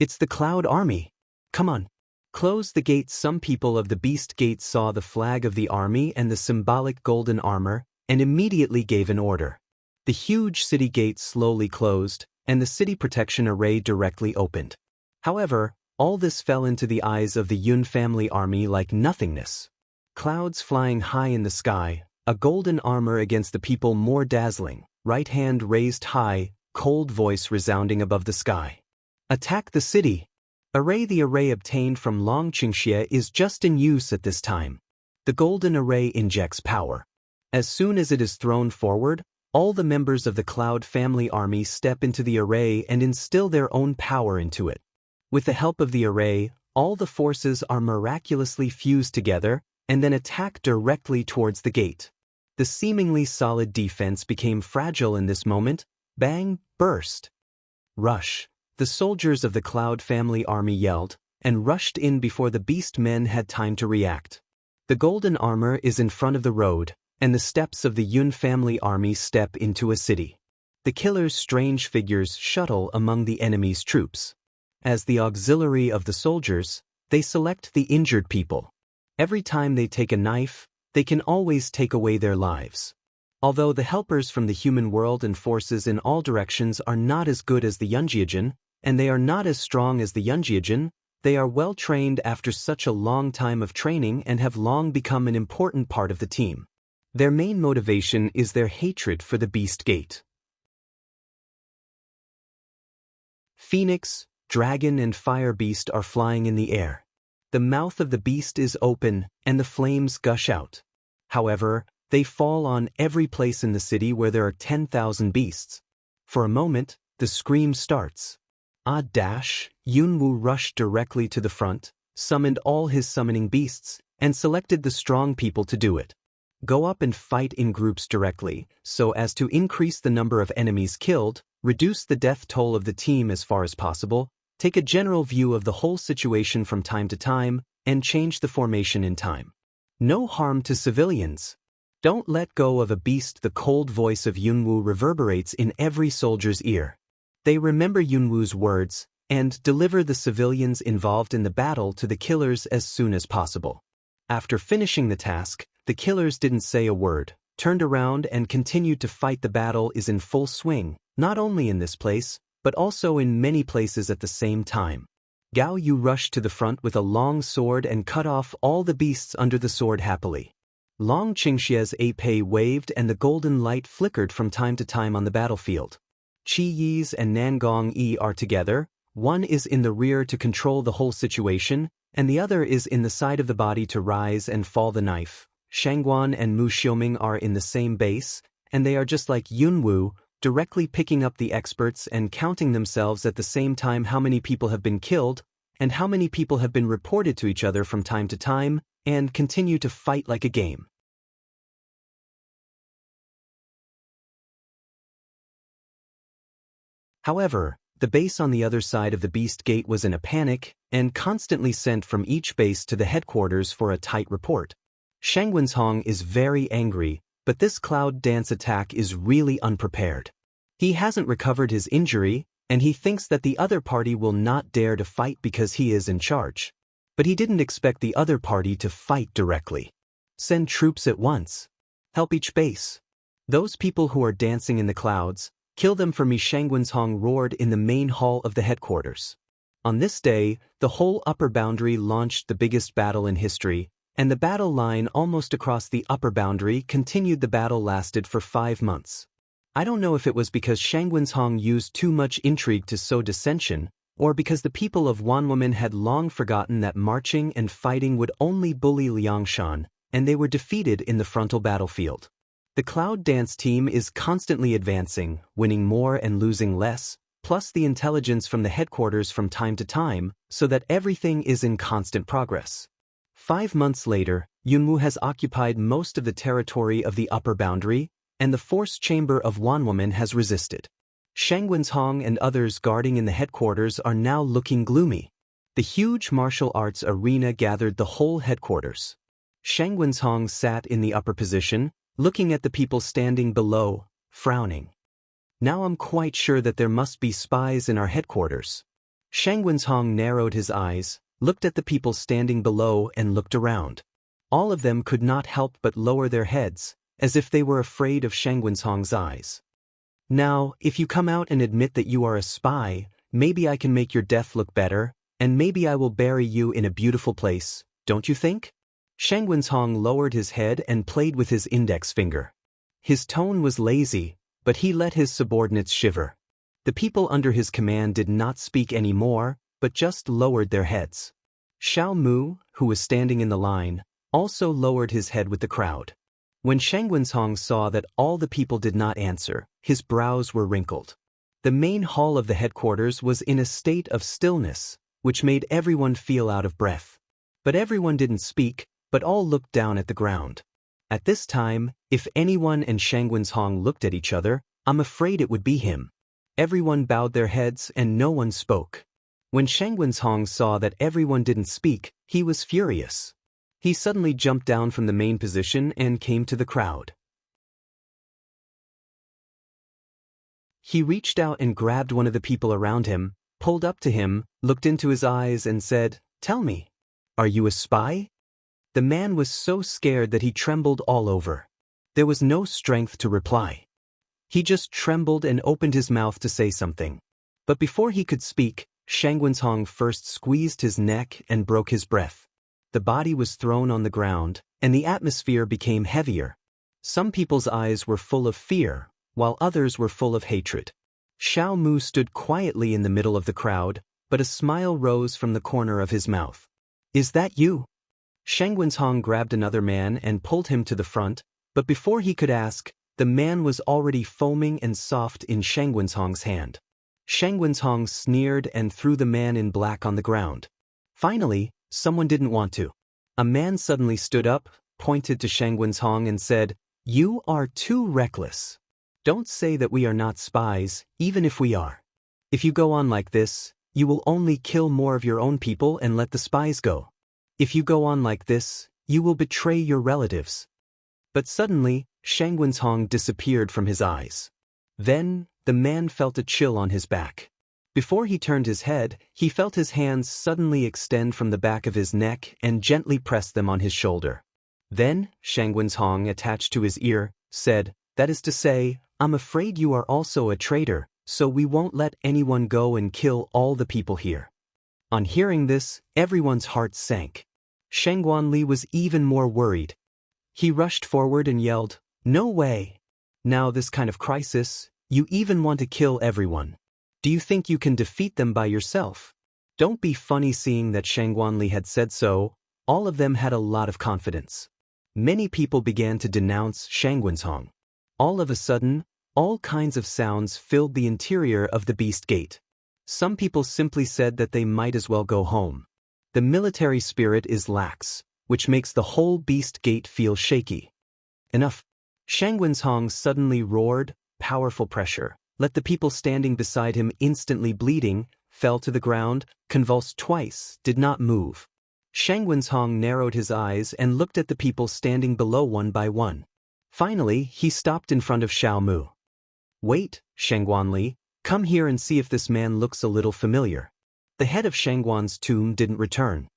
It's the Cloud army. Come on. Close the gate. Some people of the Beast Gate saw the flag of the army and the symbolic golden armor, and immediately gave an order. The huge city gate slowly closed, and the city protection array directly opened. However, all this fell into the eyes of the Yun family army like nothingness. Clouds flying high in the sky, A golden armor against the people more dazzling, right hand raised high, cold voice resounding above the sky. Attack the city! The array obtained from Long Qingxie is just in use at this time. The golden array injects power. As soon as it is thrown forward, all the members of the Cloud family army step into the array and instill their own power into it. With the help of the array, all the forces are miraculously fused together and then attack directly towards the gate. The seemingly solid defense became fragile in this moment. Bang, burst. Rush. The soldiers of the Cloud family army yelled, and rushed in before the beast men had time to react. The golden armor is in front of the road, and the steps of the Yun family army step into a city. The killer's strange figures shuttle among the enemy's troops. As the auxiliary of the soldiers, they select the injured people. Every time they take a knife, they can always take away their lives. Although the helpers from the human world and forces in all directions are not as good as the Yunjiajin, and they are not as strong as the Yunjiajin, they are well trained after such a long time of training and have long become an important part of the team. Their main motivation is their hatred for the Beast Gate. Phoenix, dragon and fire beast are flying in the air. The mouth of the beast is open, and the flames gush out. However, they fall on every place in the city where there are 10,000 beasts. For a moment, the scream starts. Yunwu rushed directly to the front, summoned all his summoning beasts, and selected the strong people to do it. Go up and fight in groups directly, so as to increase the number of enemies killed, reduce the death toll of the team as far as possible, take a general view of the whole situation from time to time, and change the formation in time. No harm to civilians. Don't let go of a beast. The cold voice of Yunwu reverberates in every soldier's ear. They remember Yunwu's words, and deliver the civilians involved in the battle to the killers as soon as possible. After finishing the task, the killers didn't say a word, turned around and continued to fight. The battle is in full swing, not only in this place, but also in many places at the same time. Gao Yu rushed to the front with a long sword and cut off all the beasts under the sword happily. Long Qingxie's ape waved and the golden light flickered from time to time on the battlefield. Qi Yi's and Nangong Yi are together, one is in the rear to control the whole situation, and the other is in the side of the body to rise and fall the knife. Shangguan and Mu Xiuming are in the same base, and they are just like Yunwu, directly picking up the experts and counting themselves at the same time how many people have been killed, and how many people have been reported to each other from time to time, and continue to fight like a game. However, the base on the other side of the Beast Gate was in a panic, and constantly sent from each base to the headquarters for a tight report. Shangwenshong is very angry, but this cloud dance attack is really unprepared. He hasn't recovered his injury, and he thinks that the other party will not dare to fight because he is in charge. But he didn't expect the other party to fight directly. Send troops at once. Help each base. Those people who are dancing in the clouds, kill them for me. Shangwenshong roared in the main hall of the headquarters. On this day, the whole upper boundary launched the biggest battle in history, and the battle line almost across the upper boundary continued. The battle lasted for 5 months. I don't know if it was because Shangwenshong used too much intrigue to sow dissension, or because the people of Wanwoman had long forgotten that marching and fighting would only bully Liangshan, and they were defeated in the frontal battlefield. The Cloud Dance team is constantly advancing, winning more and losing less, plus the intelligence from the headquarters from time to time, so that everything is in constant progress. 5 months later, Yunwu has occupied most of the territory of the upper boundary, and the force chamber of Wanwoman has resisted. Shangwenshong and others guarding in the headquarters are now looking gloomy. The huge martial arts arena gathered the whole headquarters. Shangwenshong sat in the upper position, looking at the people standing below, frowning. Now I'm quite sure that there must be spies in our headquarters. Shangwenshong narrowed his eyes, looked at the people standing below and looked around. All of them could not help but lower their heads, as if they were afraid of Shangwenshong's eyes. Now, if you come out and admit that you are a spy, maybe I can make your death look better, and maybe I will bury you in a beautiful place, don't you think? Shangwenzhong lowered his head and played with his index finger. His tone was lazy, but he let his subordinates shiver. The people under his command did not speak any more, but just lowered their heads. Xiao Mu, who was standing in the line, also lowered his head with the crowd. When Shangwenzhong saw that all the people did not answer, his brows were wrinkled. The main hall of the headquarters was in a state of stillness, which made everyone feel out of breath. But everyone didn't speak, but all looked down at the ground. At this time, if anyone and Shangwenzhong looked at each other, I'm afraid it would be him. Everyone bowed their heads and no one spoke. When Shangwenzhong saw that everyone didn't speak, he was furious. He suddenly jumped down from the main position and came to the crowd. He reached out and grabbed one of the people around him, pulled up to him, looked into his eyes and said, "Tell me, are you a spy?" The man was so scared that he trembled all over. There was no strength to reply. He just trembled and opened his mouth to say something. But before he could speak, Shangwenzhong first squeezed his neck and broke his breath. The body was thrown on the ground, and the atmosphere became heavier. Some people's eyes were full of fear, while others were full of hatred. Xiao Mu stood quietly in the middle of the crowd, but a smile rose from the corner of his mouth. "Is that you?" Shangwenzhong grabbed another man and pulled him to the front, but before he could ask, the man was already foaming and soft in Shangwenzhong's hand. Shangwenzhong sneered and threw the man in black on the ground. Finally, someone didn't want to. A man suddenly stood up, pointed to Shangwenzhong and said, "You are too reckless. Don't say that we are not spies, even if we are. If you go on like this, you will only kill more of your own people and let the spies go. If you go on like this, you will betray your relatives." But suddenly, Shangwenzhong disappeared from his eyes. Then, the man felt a chill on his back. Before he turned his head, he felt his hands suddenly extend from the back of his neck and gently press them on his shoulder. Then, Shangwenzhong, attached to his ear, said, "That is to say, I'm afraid you are also a traitor, so we won't let anyone go and kill all the people here." On hearing this, everyone's heart sank. Shangwanli was even more worried. He rushed forward and yelled, "No way! Now this kind of crisis, you even want to kill everyone. Do you think you can defeat them by yourself?" Don't be funny. Seeing that Shangwanli had said so, all of them had a lot of confidence. Many people began to denounce Shangwenzhong. All of a sudden, all kinds of sounds filled the interior of the Beast Gate. Some people simply said that they might as well go home. The military spirit is lax, which makes the whole Beast Gate feel shaky. Enough. Shangwenzhong suddenly roared, powerful pressure. Let the people standing beside him instantly bleeding, fell to the ground, convulsed twice, did not move. Shangwenzhong narrowed his eyes and looked at the people standing below one by one. Finally, he stopped in front of Xiao Mu. "Wait, Shangwanli, come here and see if this man looks a little familiar." The head of Shangwan's tomb didn't return.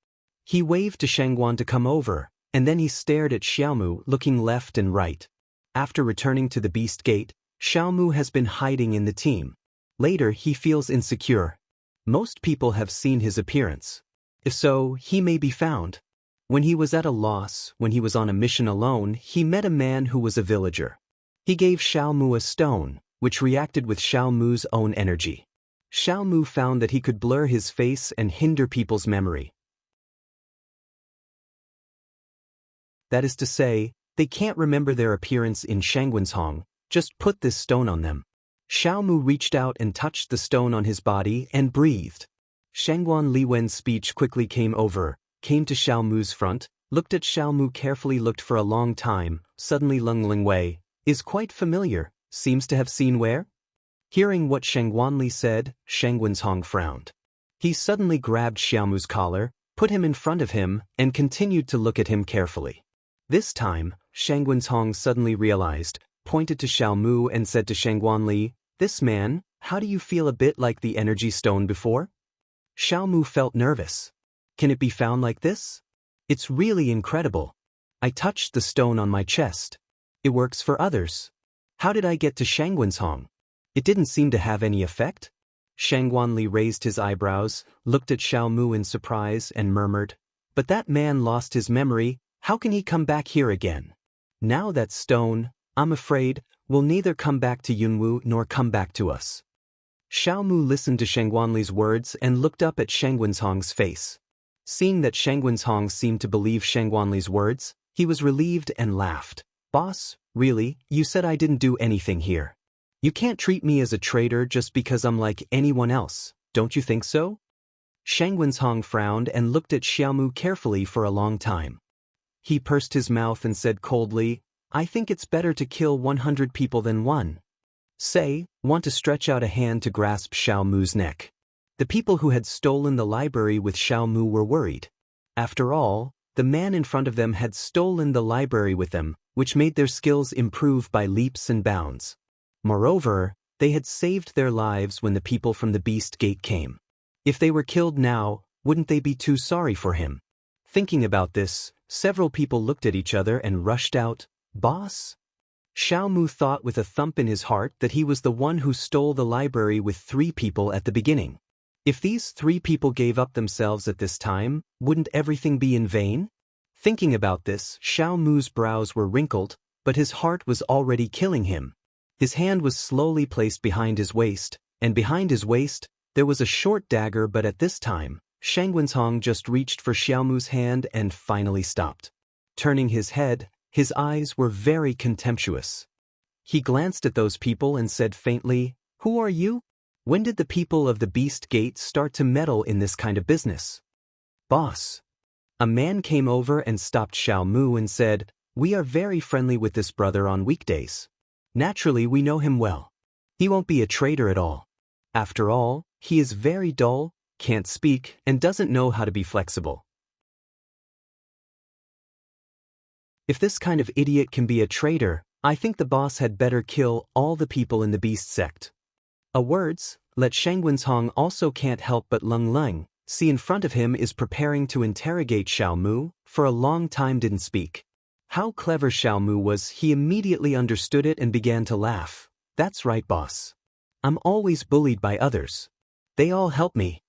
He waved to Shangwan to come over, and then he stared at Xiaomu, looking left and right. After returning to the Beast Gate, Xiaomu has been hiding in the team. Later, he feels insecure. Most people have seen his appearance. If so, he may be found. When he was at a loss, when he was on a mission alone, he met a man who was a villager. He gave Xiaomu a stone, which reacted with Xiaomu's own energy. Xiaomu found that he could blur his face and hinder people's memory. That is to say, they can't remember their appearance in Shangwenzhong. Just put this stone on them. Xiaomu reached out and touched the stone on his body and breathed. Shangwan Liwen's speech quickly came to Xiaomu's front, looked at Xiaomu carefully, looked for a long time. Suddenly Lung Lingwei is quite familiar, seems to have seen where? Hearing what Shangwanli said, Shangwenzhong frowned. He suddenly grabbed Xiaomu's collar, put him in front of him, and continued to look at him carefully. This time, Shangwenzhong suddenly realized, pointed to Xiaomu and said to Shangwanli, "This man, how do you feel? A bit like the energy stone before?" Xiaomu felt nervous. "Can it be found like this? It's really incredible. I touched the stone on my chest. It works for others. How did I get to Shangwenzhong? It didn't seem to have any effect." Shangwanli raised his eyebrows, looked at Xiaomu in surprise and murmured, "But that man lost his memory. How can he come back here again? Now that stone, I'm afraid, will neither come back to Yunwu nor come back to us. Xiaomu listened to Shang Guanli's words and looked up at Shang Wenhong's face. Seeing that Shang Wenhong seemed to believe Shang Guanli's words, he was relieved and laughed. Boss, really, you said I didn't do anything here. You can't treat me as a traitor just because I'm like anyone else, don't you think so? Shang Wenhong frowned and looked at Xiaomu carefully for a long time. He pursed his mouth and said coldly, I think it's better to kill 100 people than one. Say, want to stretch out a hand to grasp Xiaomu's neck. The people who had stolen the library with Xiaomu were worried. After all, the man in front of them had stolen the library with them, which made their skills improve by leaps and bounds. Moreover, they had saved their lives when the people from the Beast Gate came. If they were killed now, wouldn't they be too sorry for him? Thinking about this, several people looked at each other and rushed out, Boss? Xiaomu thought with a thump in his heart that he was the one who stole the library with 3 people at the beginning. If these 3 people gave up themselves at this time, wouldn't everything be in vain? Thinking about this, Xiaomu's brows were wrinkled, but his heart was already killing him. His hand was slowly placed behind his waist, and behind his waist, there was a short dagger, but at this time, Shang Wenhong just reached for Xiaomu's hand and finally stopped. Turning his head, his eyes were very contemptuous. He glanced at those people and said faintly, Who are you? When did the people of the Beast Gate start to meddle in this kind of business? Boss. A man came over and stopped Xiaomu and said, We are very friendly with this brother on weekdays. Naturally, we know him well. He won't be a traitor at all. After all, he is very dull, can't speak, and doesn't know how to be flexible. If this kind of idiot can be a traitor, I think the boss had better kill all the people in the beast sect. Words, let Shang Wenhong also can't help but Leng see in front of him is preparing to interrogate Xiaomu, for a long time didn't speak. How clever Xiaomu was, he immediately understood it and began to laugh. That's right, boss. I'm always bullied by others. They all help me.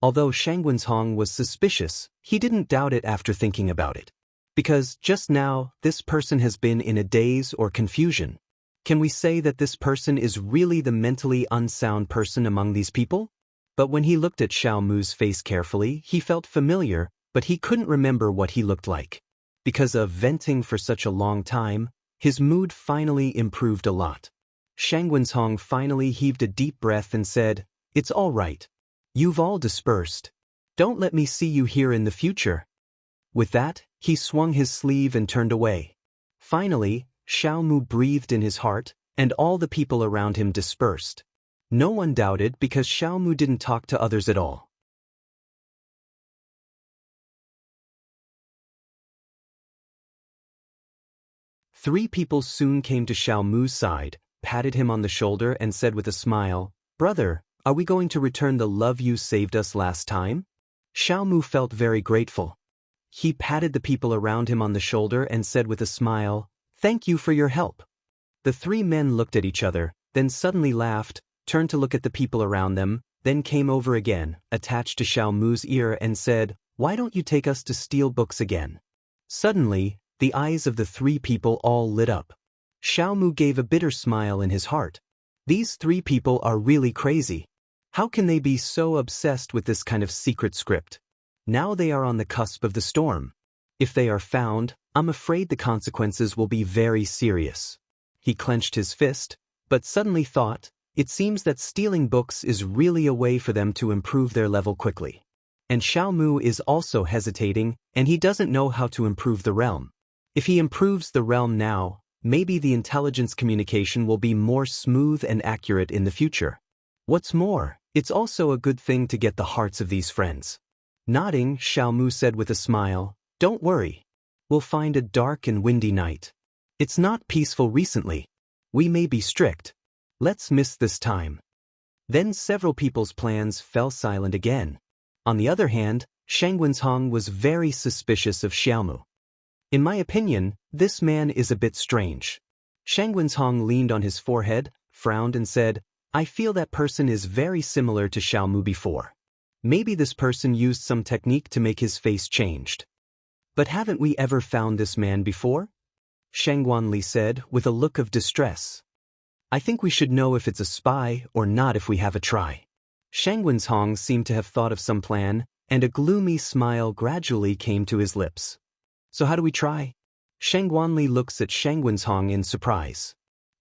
Although Shang Wenhong was suspicious, he didn't doubt it after thinking about it. Because just now, this person has been in a daze or confusion. Can we say that this person is really the mentally unsound person among these people? But when he looked at Xiaomu's face carefully, he felt familiar, but he couldn't remember what he looked like. Because of venting for such a long time, his mood finally improved a lot. Shang Wenhong finally heaved a deep breath and said, It's all right. You've all dispersed. Don't let me see you here in the future. With that, he swung his sleeve and turned away. Finally, Xiaomu breathed in his heart, and all the people around him dispersed. No one doubted because Xiaomu didn't talk to others at all. Three people soon came to Xiaomu's side, patted him on the shoulder and said with a smile, Brother, are we going to return the love you saved us last time? Xiaomu felt very grateful. He patted the people around him on the shoulder and said with a smile, Thank you for your help. The 3 men looked at each other, then suddenly laughed, turned to look at the people around them, then came over again, attached to Xiaomu's ear and said, Why don't you take us to steal books again? Suddenly, the eyes of the 3 people all lit up. Xiaomu gave a bitter smile in his heart. These 3 people are really crazy. How can they be so obsessed with this kind of secret script? Now they are on the cusp of the storm. If they are found, I'm afraid the consequences will be very serious. He clenched his fist, but suddenly thought, it seems that stealing books is really a way for them to improve their level quickly. And Xiaomu is also hesitating, and he doesn't know how to improve the realm. If he improves the realm now, maybe the intelligence communication will be more smooth and accurate in the future. What's more, it's also a good thing to get the hearts of these friends. Nodding, Xiaomu said with a smile, Don't worry. We'll find a dark and windy night. It's not peaceful recently. We may be strict. Let's miss this time. Then several people's plans fell silent again. On the other hand, Shang Wenhong was very suspicious of Xiaomu. In my opinion, this man is a bit strange. Shang Wenhong leaned on his forehead, frowned and said, I feel that person is very similar to Xiaomu before. Maybe this person used some technique to make his face changed. But haven't we ever found this man before? Shang Guanli said with a look of distress. I think we should know if it's a spy or not if we have a try. Shang Wenshong seemed to have thought of some plan, and a gloomy smile gradually came to his lips. So how do we try? Shang Guanli looks at Shang Wenshong in surprise.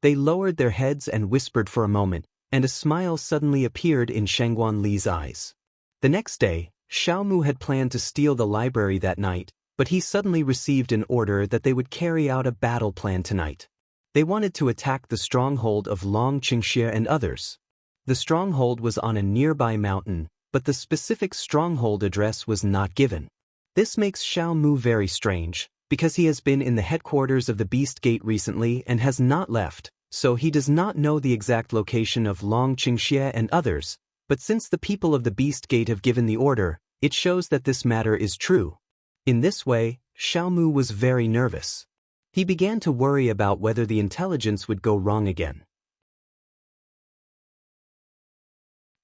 They lowered their heads and whispered for a moment, and a smile suddenly appeared in Shang Guanli's eyes. The next day, Xiao Mu had planned to steal the library that night, but he suddenly received an order that they would carry out a battle plan tonight. They wanted to attack the stronghold of Long Qingxie and others. The stronghold was on a nearby mountain, but the specific stronghold address was not given. This makes Xiao Mu very strange, because he has been in the headquarters of the Beast Gate recently and has not left, so he does not know the exact location of Long Qingxie and others, but since the people of the Beast Gate have given the order, it shows that this matter is true. In this way, Xiao Mu was very nervous. He began to worry about whether the intelligence would go wrong again.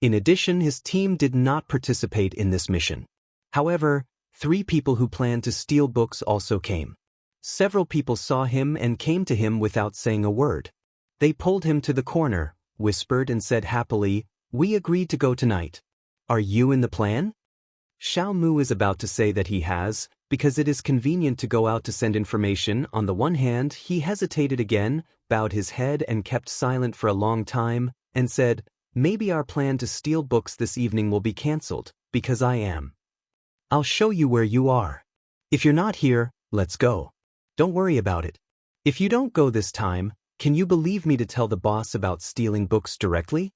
In addition, his team did not participate in this mission. However, 3 people who planned to steal books also came. Several people saw him and came to him without saying a word. They pulled him to the corner, whispered and said happily, "We agreed to go tonight. Are you in the plan?" Xiao Mu is about to say that he has, because it is convenient to go out to send information. On the one hand, he hesitated again, bowed his head and kept silent for a long time, and said, "Maybe our plan to steal books this evening will be cancelled, because I am. I'll show you where you are. If you're not here, let's go. Don't worry about it. If you don't go this time, can you believe me to tell the boss about stealing books directly?"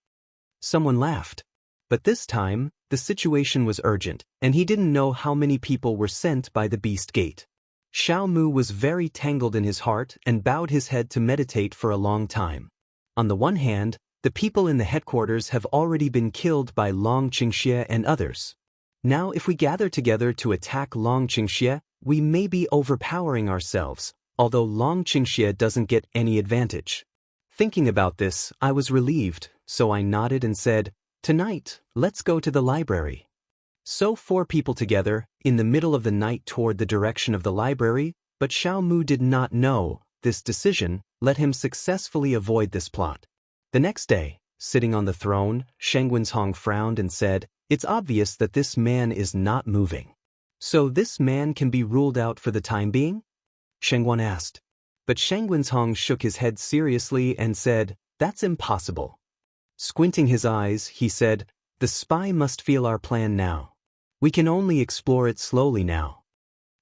Someone laughed. But this time, the situation was urgent, and he didn't know how many people were sent by the Beast Gate. Xiao Mu was very tangled in his heart and bowed his head to meditate for a long time. On the one hand, the people in the headquarters have already been killed by Long Qingxie and others. Now if we gather together to attack Long Qingxie, we may be overpowering ourselves, although Long Qingxie doesn't get any advantage. Thinking about this, I was relieved, so I nodded and said, "Tonight, let's go to the library." So 4 people together, in the middle of the night toward the direction of the library, but Xiao Mu did not know. This decision let him successfully avoid this plot. The next day, sitting on the throne, Shang Wenshong frowned and said, "It's obvious that this man is not moving. So this man can be ruled out for the time being?" Shang Guan asked. But Shang Wenshong shook his head seriously and said, "That's impossible." Squinting his eyes, he said, "The spy must feel our plan now. We can only explore it slowly now."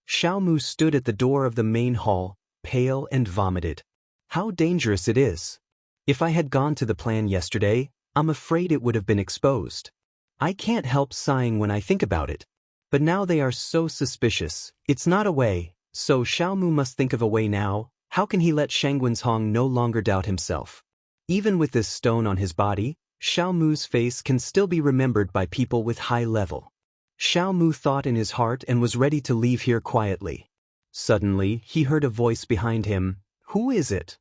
Xiao Mu stood at the door of the main hall, pale and vomited. How dangerous it is. If I had gone to the plan yesterday, I'm afraid it would have been exposed. I can't help sighing when I think about it. But now they are so suspicious, it's not a way, so Xiao Mu must think of a way now. How can he let Shang Wenshong no longer doubt himself? Even with this stone on his body, Xiao Mu's face can still be remembered by people with high level. Xiao Mu thought in his heart and was ready to leave here quietly. Suddenly, he heard a voice behind him. "Who is it?"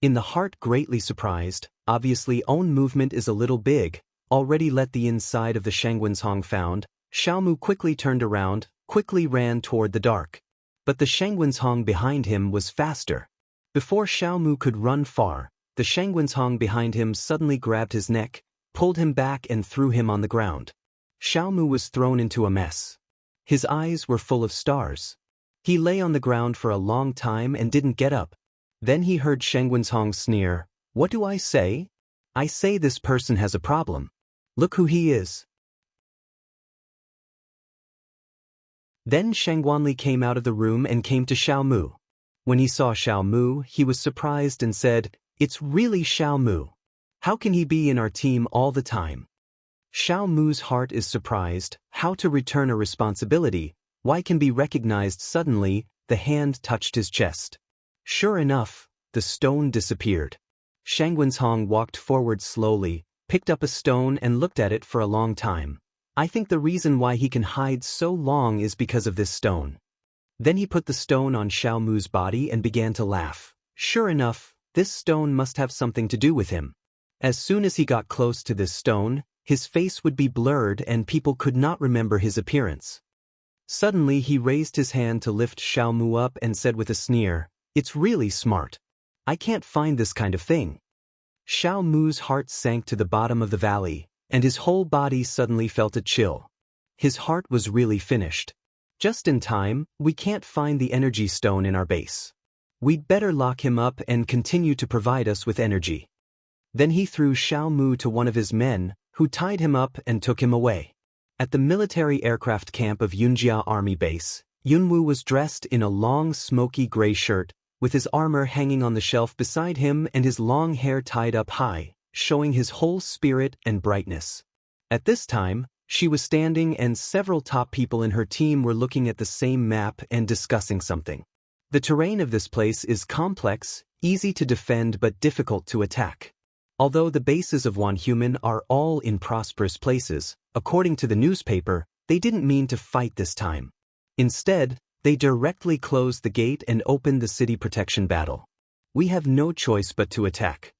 In the heart greatly surprised, obviously own movement is a little big, already let the inside of the Shang Wenshong found, Xiao Mu quickly turned around, quickly ran toward the dark. But the Shang Wenshong behind him was faster. Before Xiao Mu could run far, the Shang Wenshong behind him suddenly grabbed his neck, pulled him back and threw him on the ground. Xiao Mu was thrown into a mess. His eyes were full of stars. He lay on the ground for a long time and didn't get up. Then he heard Shang Wenshong sneer, "What do I say? I say this person has a problem. Look who he is." Then Shang Guanli came out of the room and came to Xiao Mu. When he saw Xiao Mu, he was surprised and said, "It's really Xiao Mu. How can he be in our team all the time?" Xiao Mu's heart is surprised. How to return a responsibility? Why can be recognized suddenly? The hand touched his chest. Sure enough, the stone disappeared. Shang Wenshong walked forward slowly, picked up a stone and looked at it for a long time. I think the reason why he can hide so long is because of this stone. Then he put the stone on Xiao Mu's body and began to laugh. Sure enough, this stone must have something to do with him. As soon as he got close to this stone, his face would be blurred and people could not remember his appearance. Suddenly he raised his hand to lift Xiao Mu up and said with a sneer, "It's really smart. I can't find this kind of thing." Xiao Mu's heart sank to the bottom of the valley, and his whole body suddenly felt a chill. His heart was really finished. Just in time, we can't find the energy stone in our base. We'd better lock him up and continue to provide us with energy. Then he threw Xiao Mu to one of his men, who tied him up and took him away. At the military aircraft camp of Yunjia Army Base, Yunwu was dressed in a long smoky gray shirt, with his armor hanging on the shelf beside him and his long hair tied up high, showing his whole spirit and brightness. At this time, she was standing and several top people in her team were looking at the same map and discussing something. The terrain of this place is complex, easy to defend but difficult to attack. Although the bases of Wanhuman are all in prosperous places, according to the newspaper, they didn't mean to fight this time. Instead, they directly closed the gate and opened the city protection battle. We have no choice but to attack.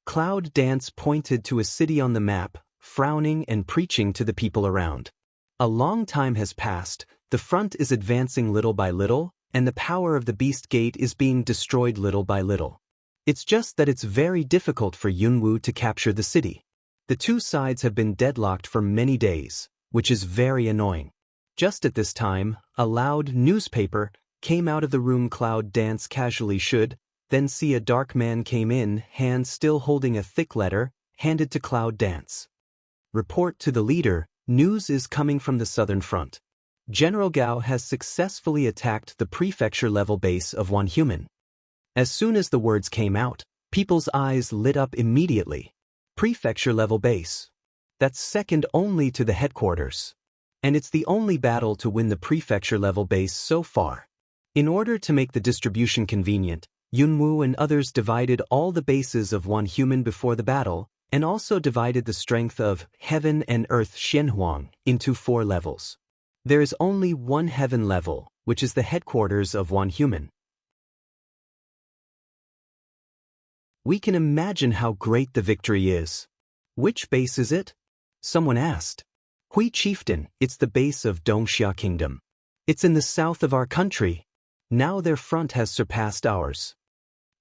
Cloud Dance pointed to a city on the map, frowning and preaching to the people around. A long time has passed, the front is advancing little by little, and the power of the Beast Gate is being destroyed little by little. It's just that it's very difficult for Yunwu to capture the city. The two sides have been deadlocked for many days, which is very annoying. Just at this time, a loud newspaper came out of the room. Cloud Dance casually should, then see a dark man came in, hand still holding a thick letter, handed to Cloud Dance. Report to the leader, news is coming from the southern front. General Gao has successfully attacked the prefecture-level base of Wanhuman. As soon as the words came out, people's eyes lit up immediately. Prefecture-level base. That's second only to the headquarters. And it's the only battle to win the prefecture-level base so far. In order to make the distribution convenient, Yunwu and others divided all the bases of Wanhuman before the battle, and also divided the strength of Heaven and Earth Xianhuang into 4 levels. There is only one heaven level, which is the headquarters of Wanhuman. We can imagine how great the victory is. Which base is it? Someone asked. Hui Chieftain, it's the base of Dongxia Kingdom. It's in the south of our country. Now their front has surpassed ours.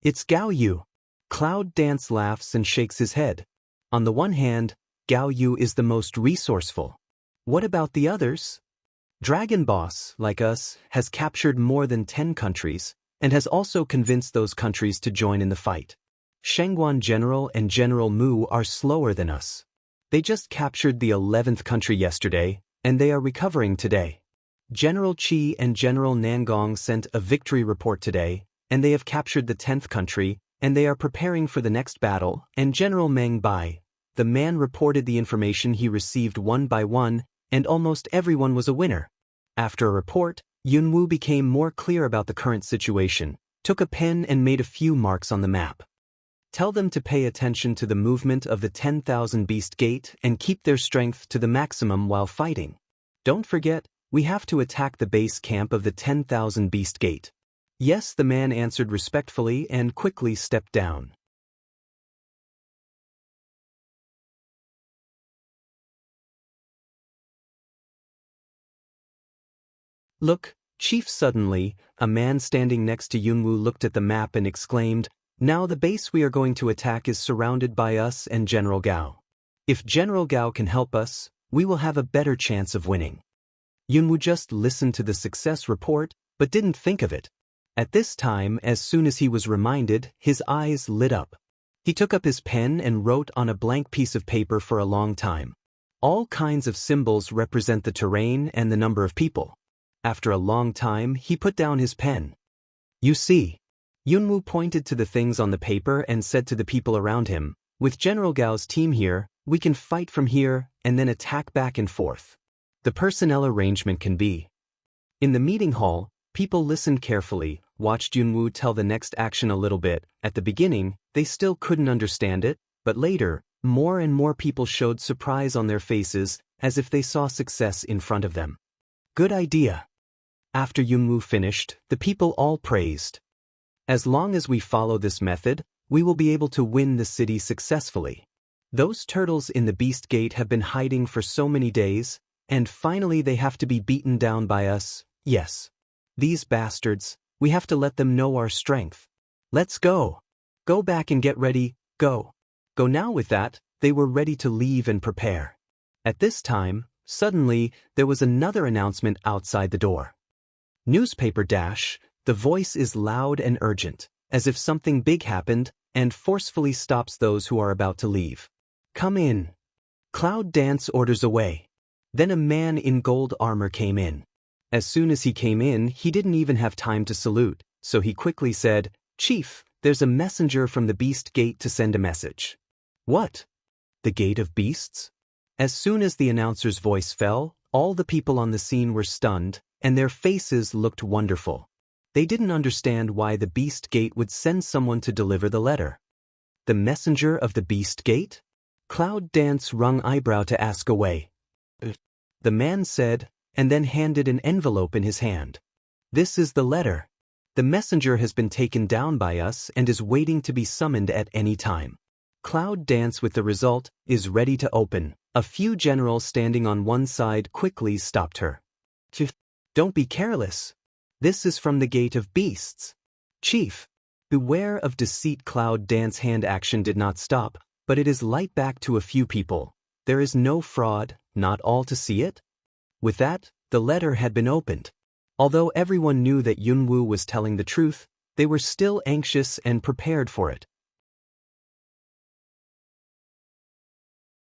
It's Gao Yu. Cloud Dance laughs and shakes his head. On the one hand, Gao Yu is the most resourceful. What about the others? Dragon Boss, like us, has captured more than 10 countries, and has also convinced those countries to join in the fight. Shengguan General and General Mu are slower than us. They just captured the 11th country yesterday, and they are recovering today. General Qi and General Nangong sent a victory report today, and they have captured the 10th country, and they are preparing for the next battle, and General Meng Bai, the man reported the information he received one by one, and almost everyone was a winner. After a report, Yunwu became more clear about the current situation, took a pen and made a few marks on the map. Tell them to pay attention to the movement of the 10,000 Beast Gate and keep their strength to the maximum while fighting. Don't forget, we have to attack the base camp of the 10,000 Beast Gate. Yes, the man answered respectfully and quickly stepped down. Look, Chief. Suddenly, a man standing next to Yunwu looked at the map and exclaimed, "Now the base we are going to attack is surrounded by us and General Gao. If General Gao can help us, we will have a better chance of winning." Yunwu just listened to the success report, but didn't think of it. At this time, as soon as he was reminded, his eyes lit up. He took up his pen and wrote on a blank piece of paper for a long time. All kinds of symbols represent the terrain and the number of people. After a long time, he put down his pen. You see, Yunwu pointed to the things on the paper and said to the people around him, with General Gao's team here, we can fight from here and then attack back and forth. The personnel arrangement can be. In the meeting hall, people listened carefully, watched Yunwu tell the next action a little bit. At the beginning, they still couldn't understand it, but later, more and more people showed surprise on their faces, as if they saw success in front of them. Good idea. After Yunwu finished, the people all praised. As long as we follow this method, we will be able to win the city successfully. Those turtles in the Beast Gate have been hiding for so many days, and finally they have to be beaten down by us. Yes. These bastards, we have to let them know our strength. Let's go. Go back and get ready, go. Go now. With that, they were ready to leave and prepare. At this time, suddenly, there was another announcement outside the door. Newspaper dash, the voice is loud and urgent, as if something big happened, and forcefully stops those who are about to leave. Come in. Cloud Dance orders away. Then a man in gold armor came in. As soon as he came in, he didn't even have time to salute, so he quickly said, "Chief, there's a messenger from the Beast Gate to send a message." What? The Gate of Beasts? As soon as the announcer's voice fell, all the people on the scene were stunned, and their faces looked wonderful. They didn't understand why the Beast Gate would send someone to deliver the letter. The messenger of the Beast Gate? Cloud Dance wrung eyebrow to ask away. The man said, and then handed an envelope in his hand. This is the letter. The messenger has been taken down by us and is waiting to be summoned at any time. Cloud Dance with the result is ready to open. A few generals standing on one side quickly stopped her. Chief, don't be careless. This is from the Gate of Beasts. Chief, beware of deceit. Cloud Dance hand action did not stop, but it is light back to a few people. There is no fraud, not all to see it? With that, the letter had been opened. Although everyone knew that Yunwoo was telling the truth, they were still anxious and prepared for it.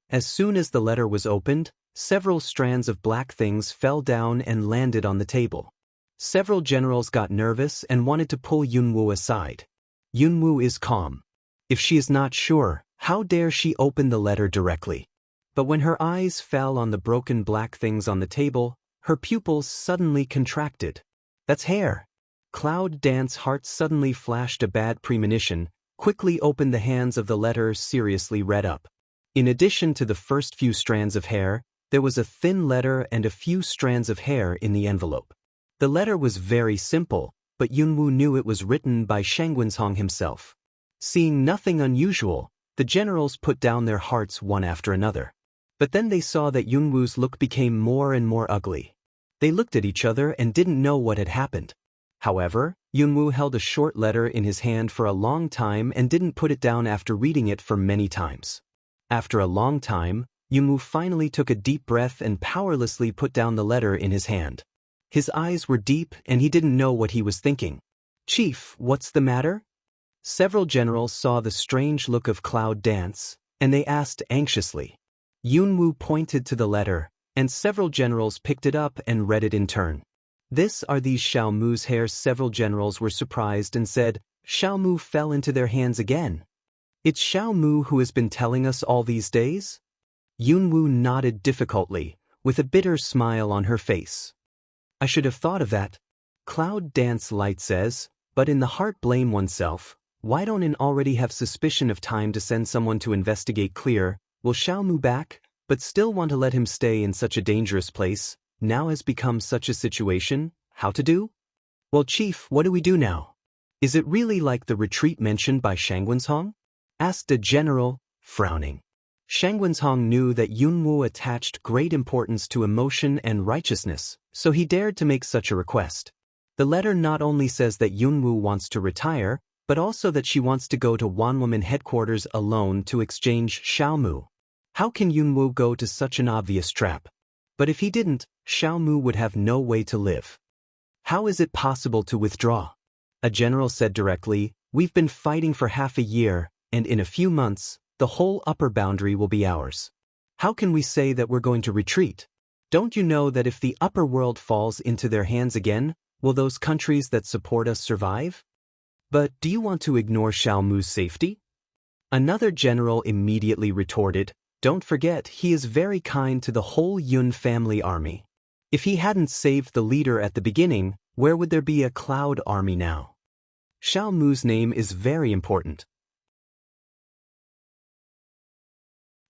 As soon as the letter was opened, several strands of black things fell down and landed on the table. Several generals got nervous and wanted to pull Yunwoo aside. Yunwoo is calm. If she is not sure, how dare she open the letter directly? But when her eyes fell on the broken black things on the table, her pupils suddenly contracted. That's hair. Cloud Dance's heart suddenly flashed a bad premonition, quickly opened the hands of the letter, seriously read up. In addition to the first few strands of hair, there was a thin letter and a few strands of hair in the envelope. The letter was very simple, but Yunwoo knew it was written by Shanggunsong himself. Seeing nothing unusual, the generals put down their hearts one after another. But then they saw that Yunwoo's look became more and more ugly. They looked at each other and didn't know what had happened. However, Yunwoo held a short letter in his hand for a long time and didn't put it down after reading it for many times. After a long time, Yunwoo finally took a deep breath and powerlessly put down the letter in his hand. His eyes were deep and he didn't know what he was thinking. Chief, what's the matter? Several generals saw the strange look of Cloud Dance, and they asked anxiously. Yunwoo pointed to the letter, and several generals picked it up and read it in turn. This are these Xiaomu's hairs. Several generals were surprised and said, Xiaomu fell into their hands again. It's Xiaomu who has been telling us all these days? Yunwoo nodded difficultly, with a bitter smile on her face. I should have thought of that. Cloud Dance Light says, but in the heart blame oneself. Why don't an already have suspicion of time to send someone to investigate? Clear, will Xiaomu back, but still want to let him stay in such a dangerous place? Now has become such a situation, how to do? Well, Chief, what do we do now? Is it really like the retreat mentioned by Shanggunsong? Asked a general, frowning. Shanggunsong knew that Yunwoo attached great importance to emotion and righteousness, so he dared to make such a request. The letter not only says that Yunwoo wants to retire, but also that she wants to go to Wanwoman headquarters alone to exchange Xiaomu. How can Yunwoo go to such an obvious trap? But if he didn't, Xiaomu would have no way to live. How is it possible to withdraw? A general said directly, we've been fighting for half a year, and in a few months, the whole upper boundary will be ours. How can we say that we're going to retreat? Don't you know that if the upper world falls into their hands again, will those countries that support us survive? But do you want to ignore Xiaomu's safety? Another general immediately retorted, don't forget he is very kind to the whole Yun family army. If he hadn't saved the leader at the beginning, where would there be a Cloud army now? Xiaomu's name is very important.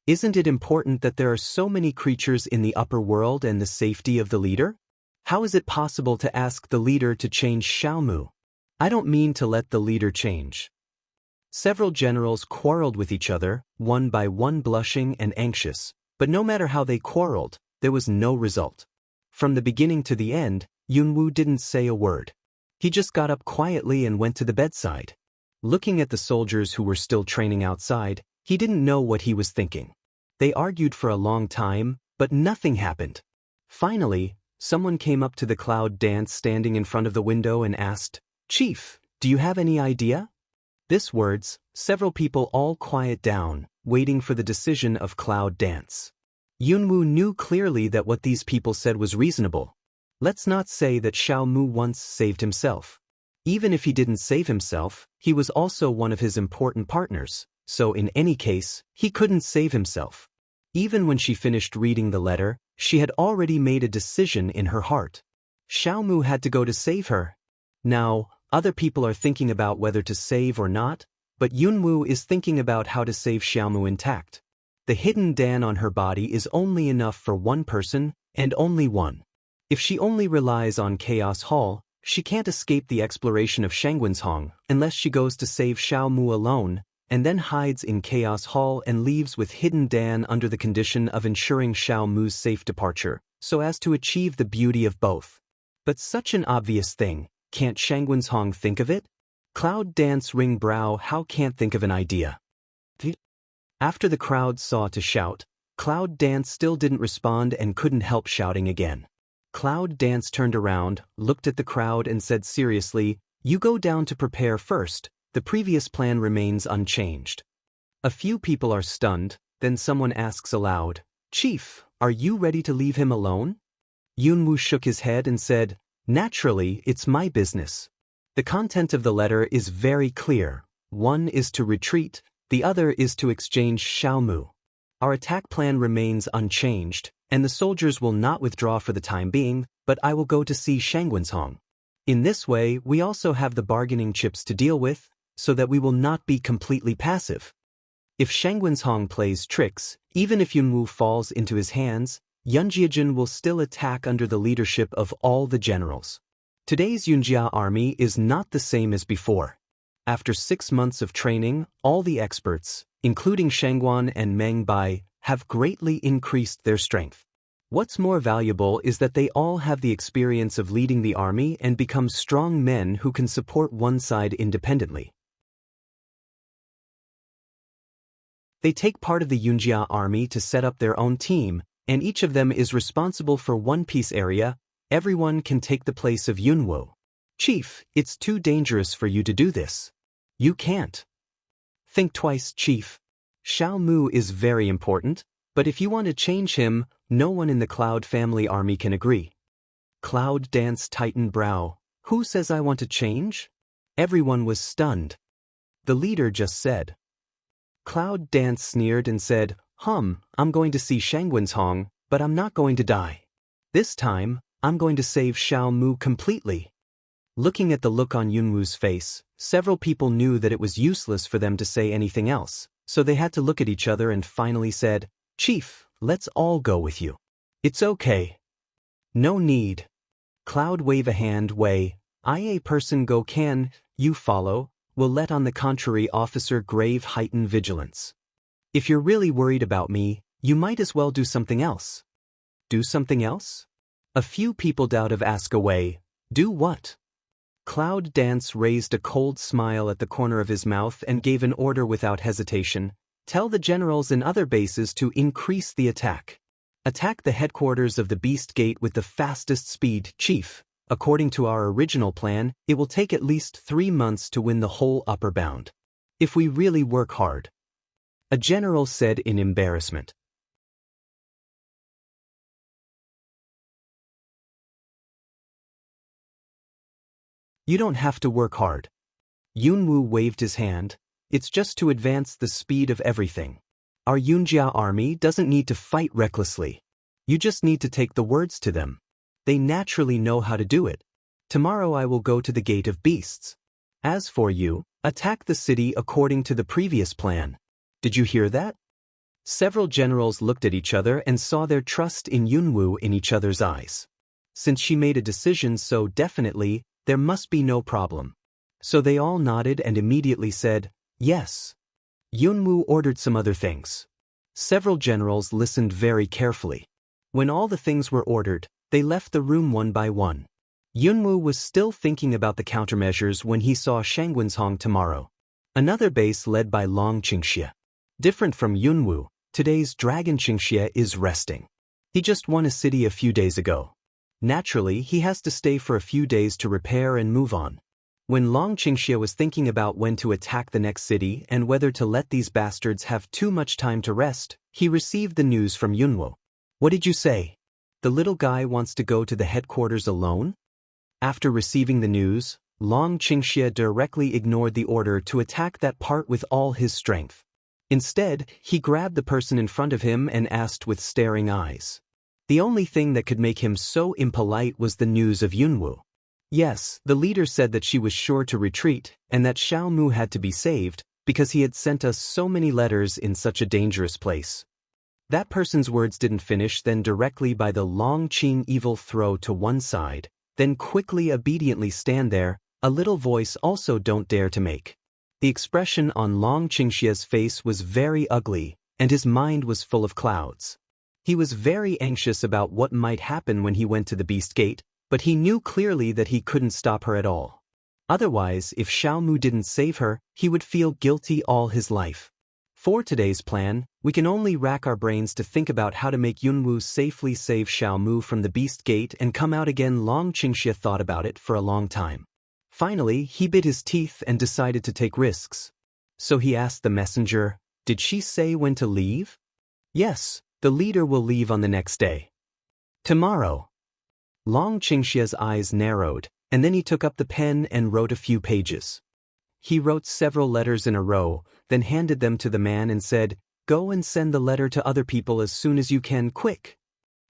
Isn't it important that there are so many creatures in the upper world and the safety of the leader? How is it possible to ask the leader to change Xiaomu? I don't mean to let the leader change. Several generals quarreled with each other, one by one blushing and anxious, but no matter how they quarreled, there was no result. From the beginning to the end, Yunwoo didn't say a word. He just got up quietly and went to the bedside. Looking at the soldiers who were still training outside, he didn't know what he was thinking. They argued for a long time, but nothing happened. Finally, someone came up to the cloud dance standing in front of the window and asked, "Chief, do you have any idea?" This words, several people all quiet down, waiting for the decision of cloud dance. Yunwoo knew clearly that what these people said was reasonable. Let's not say that Xiaomu once saved himself. Even if he didn't save himself, he was also one of his important partners, so in any case, he couldn't save himself. Even when she finished reading the letter, she had already made a decision in her heart. Xiaomu had to go to save her. Now, other people are thinking about whether to save or not, but Yunwoo is thinking about how to save Xiaomu intact. The hidden Dan on her body is only enough for one person, and only one. If she only relies on Chaos Hall, she can't escape the exploration of Shangwenshong unless she goes to save Xiaomu alone, and then hides in Chaos Hall and leaves with hidden Dan under the condition of ensuring Xiaomu's safe departure, so as to achieve the beauty of both. But such an obvious thing, can't Shangwenshong think of it? Cloud Dance wring brow how can't think of an idea. After the crowd saw to shout, Cloud Dance still didn't respond and couldn't help shouting again. Cloud Dance turned around, looked at the crowd and said seriously, "You go down to prepare first, the previous plan remains unchanged." A few people are stunned, then someone asks aloud, "Chief, are you ready to leave him alone?" Yunwoo shook his head and said, "Naturally, it's my business." The content of the letter is very clear. One is to retreat, the other is to exchange Xiaomu. Our attack plan remains unchanged, and the soldiers will not withdraw for the time being, but I will go to see Shangwenshong. In this way, we also have the bargaining chips to deal with, so that we will not be completely passive. If Shangwenshong plays tricks, even if Yunwoo falls into his hands, Yunjiajin will still attack under the leadership of all the generals. Today's Yunjia army is not the same as before. After 6 months of training, all the experts, including Shangguan and Meng Bai, have greatly increased their strength. What's more valuable is that they all have the experience of leading the army and become strong men who can support one side independently. They take part of the Yunjia army to set up their own team, and each of them is responsible for one piece area. Everyone can take the place of Yunwoo. "Chief, it's too dangerous for you to do this. You can't." "Think twice, Chief. Xiaomu is very important, but if you want to change him, no one in the Cloud family army can agree." Cloud Dance tightened brow. "Who says I want to change?" Everyone was stunned. The leader just said. Cloud Dance sneered and said, I'm going to see Shangwenshong, but I'm not going to die. This time, I'm going to save Xiaomu completely." Looking at the look on Yunwoo's face, several people knew that it was useless for them to say anything else, so they had to look at each other and finally said, "Chief, let's all go with you." "It's okay." "No need." Cloud wave a hand way, "I a person go can, you follow, will let on the contrary officer grave heighten vigilance. If you're really worried about me, you might as well do something else." "Do something else?" A few people doubt of ask away, "Do what?" Cloud Dance raised a cold smile at the corner of his mouth and gave an order without hesitation. "Tell the generals in other bases to increase the attack. Attack the headquarters of the Beast Gate with the fastest speed, Chief. According to our original plan, it will take at least 3 months to win the whole upper bound. If we really work hard." A general said in embarrassment. "You don't have to work hard." Yunwoo waved his hand. "It's just to advance the speed of everything. Our Yunjia army doesn't need to fight recklessly. You just need to take the words to them. They naturally know how to do it. Tomorrow I will go to the Gate of Beasts. As for you, attack the city according to the previous plan. Did you hear that?" Several generals looked at each other and saw their trust in Yunwoo in each other's eyes. Since she made a decision so definitely, there must be no problem. So they all nodded and immediately said, "Yes." Yunwoo ordered some other things. Several generals listened very carefully. When all the things were ordered, they left the room one by one. Yunwoo was still thinking about the countermeasures when he saw Shangguanzhong tomorrow. Another base led by Long Qingxie. Different from Yunwoo, today's Dragon Qingxie is resting. He just won a city a few days ago. Naturally, he has to stay for a few days to repair and move on. When Long Qingxie was thinking about when to attack the next city and whether to let these bastards have too much time to rest, he received the news from Yunwoo. What did you say? The little guy wants to go to the headquarters alone? After receiving the news, Long Qingxie directly ignored the order to attack that part with all his strength. Instead, he grabbed the person in front of him and asked with staring eyes. The only thing that could make him so impolite was the news of Yunwoo. Yes, the leader said that she was sure to retreat and that Xiao Mu had to be saved because he had sent us so many letters in such a dangerous place. That person's words didn't finish, then directly by the Long Qing evil throw to one side, then quickly obediently stand there, a little voice also don't dare to make. The expression on Long Qingxie's face was very ugly, and his mind was full of clouds. He was very anxious about what might happen when he went to the Beast Gate, but he knew clearly that he couldn't stop her at all. Otherwise, if Xiao Mu didn't save her, he would feel guilty all his life. For today's plan, we can only rack our brains to think about how to make Yunwoo safely save Xiao Mu from the Beast Gate and come out again. Long Qingxie thought about it for a long time. Finally, he bit his teeth and decided to take risks. So he asked the messenger, "Did she say when to leave?" "Yes, the leader will leave on the next day. Tomorrow." Long Qingxie's eyes narrowed, and then he took up the pen and wrote a few pages. He wrote several letters in a row, then handed them to the man and said, "Go and send the letter to other people as soon as you can, quick."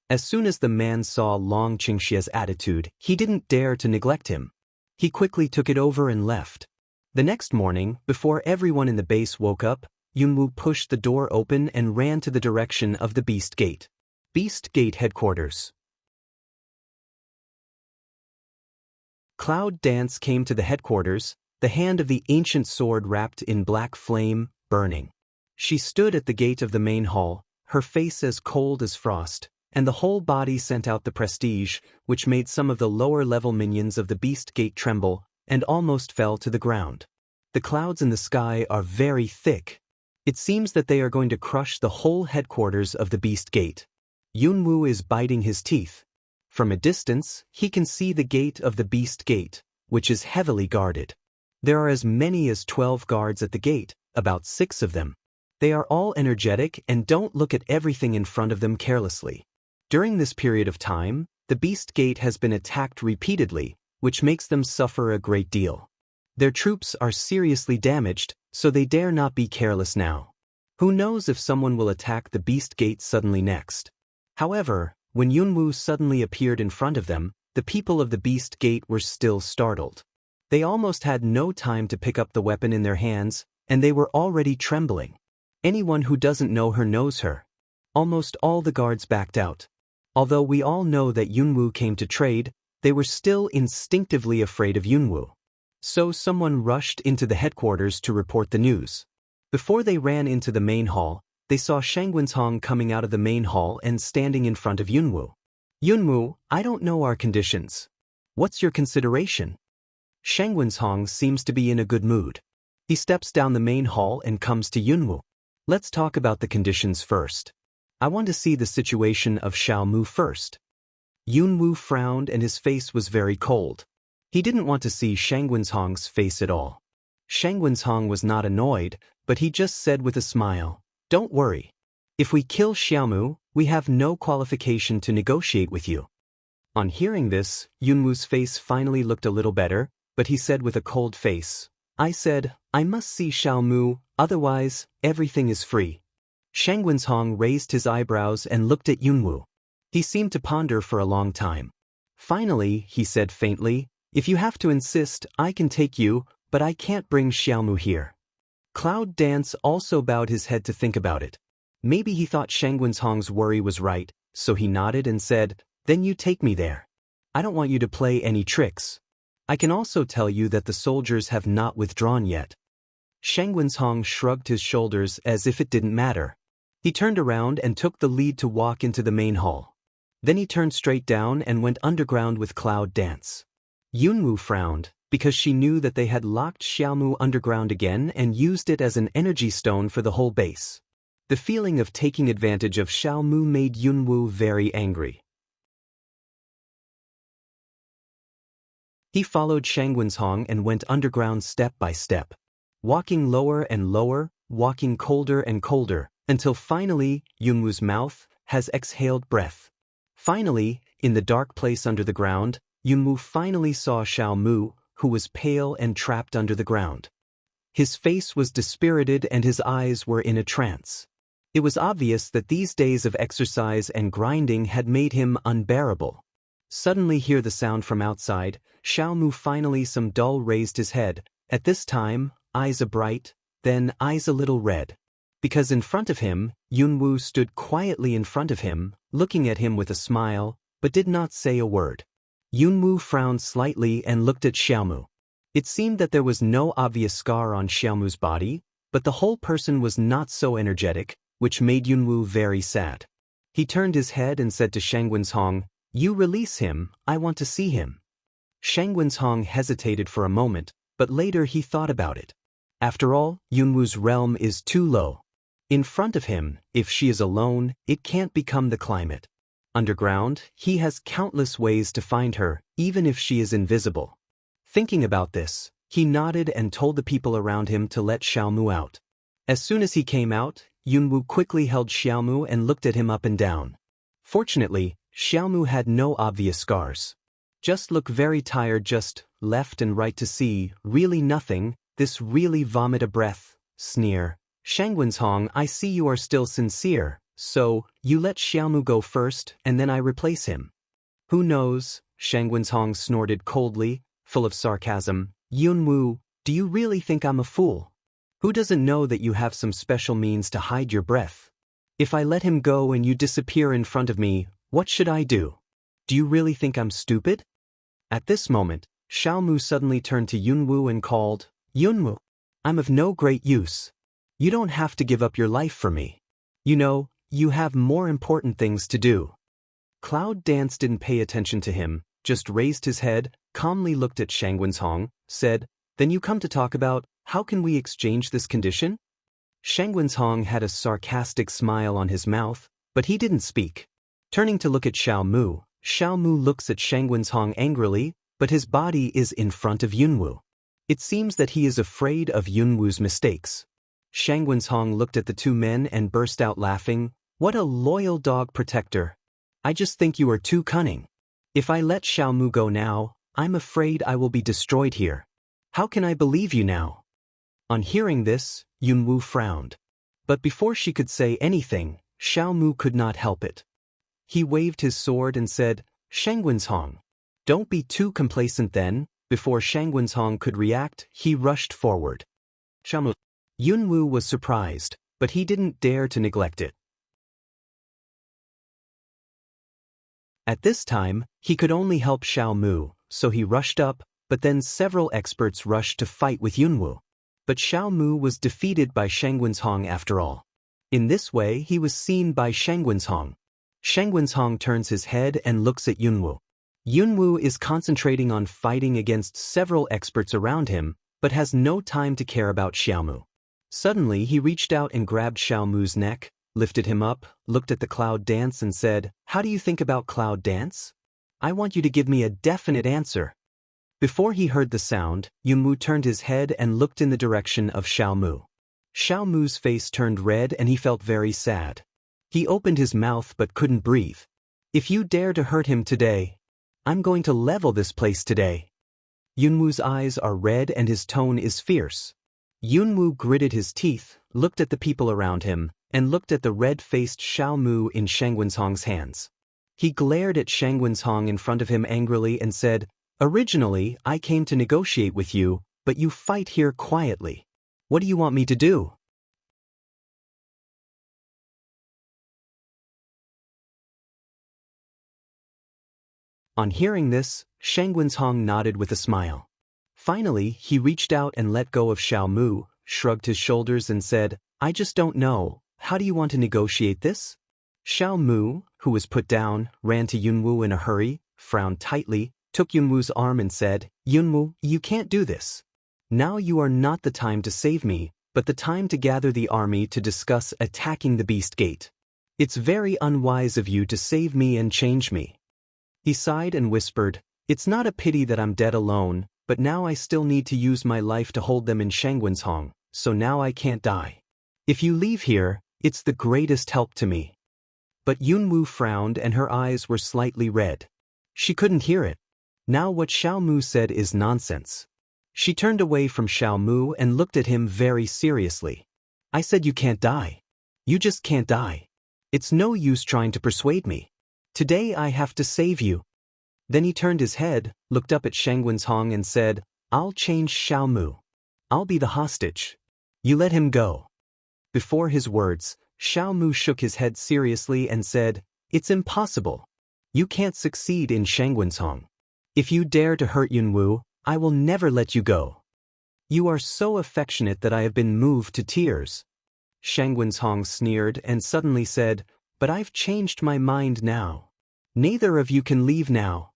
As soon as the man saw Long Qingxie's attitude, he didn't dare to neglect him. He quickly took it over and left. The next morning, before everyone in the base woke up, Yunwoo pushed the door open and ran to the direction of the Beast Gate. Beast Gate headquarters. Cloud Dance came to the headquarters, the hand of the ancient sword wrapped in black flame, burning. She stood at the gate of the main hall, her face as cold as frost, and the whole body sent out the prestige, which made some of the lower-level minions of the Beast Gate tremble and almost fell to the ground. The clouds in the sky are very thick. It seems that they are going to crush the whole headquarters of the Beast Gate. Yunwoo is biting his teeth. From a distance, he can see the gate of the Beast Gate, which is heavily guarded. There are as many as 12 guards at the gate, about 6 of them. They are all energetic and don't look at everything in front of them carelessly. During this period of time, the Beast Gate has been attacked repeatedly, which makes them suffer a great deal. Their troops are seriously damaged, so they dare not be careless now. Who knows if someone will attack the Beast Gate suddenly next? However, when Yunwoo suddenly appeared in front of them, the people of the Beast Gate were still startled. They almost had no time to pick up the weapon in their hands, and they were already trembling. Anyone who doesn't know her knows her. Almost all the guards backed out. Although we all know that Yunwoo came to trade, they were still instinctively afraid of Yunwoo. So someone rushed into the headquarters to report the news. Before they ran into the main hall, they saw Shangguanzhong coming out of the main hall and standing in front of Yunwoo. "Yunwoo, I don't know our conditions. What's your consideration?" Shangguanzhong seems to be in a good mood. He steps down the main hall and comes to Yunwoo. "Let's talk about the conditions first. I want to see the situation of Xiao Mu first." Yunwoo frowned and his face was very cold. He didn't want to see Shangguanzhong's face at all. Shangguanzhong was not annoyed, but he just said with a smile, "Don't worry. If we kill Xiao Mu, we have no qualification to negotiate with you." On hearing this, Yunwoo's face finally looked a little better, but he said with a cold face, "I said, I must see Xiao Mu, otherwise, everything is free." Shangguanzhong raised his eyebrows and looked at Yunwoo. He seemed to ponder for a long time. Finally, he said faintly, "If you have to insist, I can take you, but I can't bring Xiao Mu here." Cloud Dance also bowed his head to think about it. Maybe he thought Shangguanzhong's worry was right, so he nodded and said, "Then you take me there. I don't want you to play any tricks. I can also tell you that the soldiers have not withdrawn yet." Shangguanzhong shrugged his shoulders as if it didn't matter. He turned around and took the lead to walk into the main hall. Then he turned straight down and went underground with Cloud Dance. Yunwu frowned, because she knew that they had locked Xiaomu underground again and used it as an energy stone for the whole base. The feeling of taking advantage of Xiaomu made Yunwu very angry. He followed Shangwen's and went underground step by step, walking lower and lower, walking colder and colder, until finally, Yunwu's mouth has exhaled breath. Finally, in the dark place under the ground, Yunwu finally saw Xiaomu, who was pale and trapped under the ground. His face was dispirited and his eyes were in a trance. It was obvious that these days of exercise and grinding had made him unbearable. Suddenly hear the sound from outside, Xiaomu finally some dull raised his head, at this time, eyes a bright, then eyes a little red. Because in front of him, Yunwu stood quietly in front of him, looking at him with a smile, but did not say a word. Yunwu frowned slightly and looked at Xiaomu. It seemed that there was no obvious scar on Xiaomu's body, but the whole person was not so energetic, which made Yunwu very sad. He turned his head and said to Shangwen's, "You release him, I want to see him." Shangwen's hesitated for a moment, but later he thought about it. After all, Yunwu's realm is too low. In front of him, if she is alone, it can't become the climate. Underground, he has countless ways to find her, even if she is invisible. Thinking about this, he nodded and told the people around him to let Xiaomu out. As soon as he came out, Yunwu quickly held Xiaomu and looked at him up and down. Fortunately, Xiaomu had no obvious scars. Just look very tired, just left and right to see, really nothing, this really vomit a breath, sneer. Shangwen's, I see you are still sincere, so, you let Xiaomu go first, and then I replace him. Who knows, Shangwen's snorted coldly, full of sarcasm. Yunwu, do you really think I'm a fool? Who doesn't know that you have some special means to hide your breath? If I let him go and you disappear in front of me, what should I do? Do you really think I'm stupid? At this moment, Xiaomu suddenly turned to Yunwu and called, "Yunwu, I'm of no great use. You don't have to give up your life for me. You know, you have more important things to do." Cloud Dance didn't pay attention to him, just raised his head, calmly looked at Shangwen's, said, "Then you come to talk about, how can we exchange this condition?" Shangwen's had a sarcastic smile on his mouth, but he didn't speak. Turning to look at Xiaomu, Xiaomu looks at Shangwen's angrily, but his body is in front of Yunwu. It seems that he is afraid of Yunwu's mistakes. Shangwen's looked at the two men and burst out laughing. "What a loyal dog protector. I just think you are too cunning. If I let Xiaomu go now, I'm afraid I will be destroyed here. How can I believe you now?" On hearing this, Yunwu frowned. But before she could say anything, Xiaomu could not help it. He waved his sword and said, "Shangwen's, don't be too complacent then." Before Shangwen's could react, he rushed forward. Xiaomu. Yunwu was surprised, but he didn't dare to neglect it. At this time, he could only help Xiaomu, so he rushed up, but then several experts rushed to fight with Yunwu. But Xiaomu was defeated by Shangwen's after all. In this way, he was seen by Shangwen's. Shangwen's turns his head and looks at Yunwu. Yunwu is concentrating on fighting against several experts around him, but has no time to care about Xiaomu. Suddenly he reached out and grabbed Xiaomu's neck, lifted him up, looked at the Cloud Dance and said, "How do you think about Cloud Dance? I want you to give me a definite answer." Before he heard the sound, Yunwu turned his head and looked in the direction of Xiaomu. Xiaomu's face turned red and he felt very sad. He opened his mouth but couldn't breathe. "If you dare to hurt him today, I'm going to level this place today." Yunwu's eyes are red and his tone is fierce. Yunwu gritted his teeth, looked at the people around him, and looked at the red-faced Xiaomu in Shangwen's hands. He glared at Shangwen's in front of him angrily and said, "Originally, I came to negotiate with you, but you fight here quietly. What do you want me to do?" On hearing this, Shangwen's nodded with a smile. Finally, he reached out and let go of Xiaomu, shrugged his shoulders and said, "I just don't know, how do you want to negotiate this?" Xiao Mu, who was put down, ran to Yunwu in a hurry, frowned tightly, took Yunwu's arm and said, "Yunwu, you can't do this. Now you are not the time to save me, but the time to gather the army to discuss attacking the Beast Gate. It's very unwise of you to save me and change me." He sighed and whispered, "It's not a pity that I'm dead alone, but now I still need to use my life to hold them in Shangwenshong, so now I can't die. If you leave here, it's the greatest help to me." But Yunwu frowned and her eyes were slightly red. She couldn't hear it. Now what Xiao Mu said is nonsense. She turned away from Xiao Mu and looked at him very seriously. "I said you can't die. You just can't die. It's no use trying to persuade me. Today I have to save you." Then he turned his head, looked up at Shangwenshong and said, "I'll change Xiao Mu. I'll be the hostage. You let him go." Before his words, Xiao Mu shook his head seriously and said, "It's impossible. You can't succeed in Shangwenshong. If you dare to hurt Yunwu, I will never let you go. You are so affectionate that I have been moved to tears." Shangwenshong sneered and suddenly said, "But I've changed my mind now. Neither of you can leave now."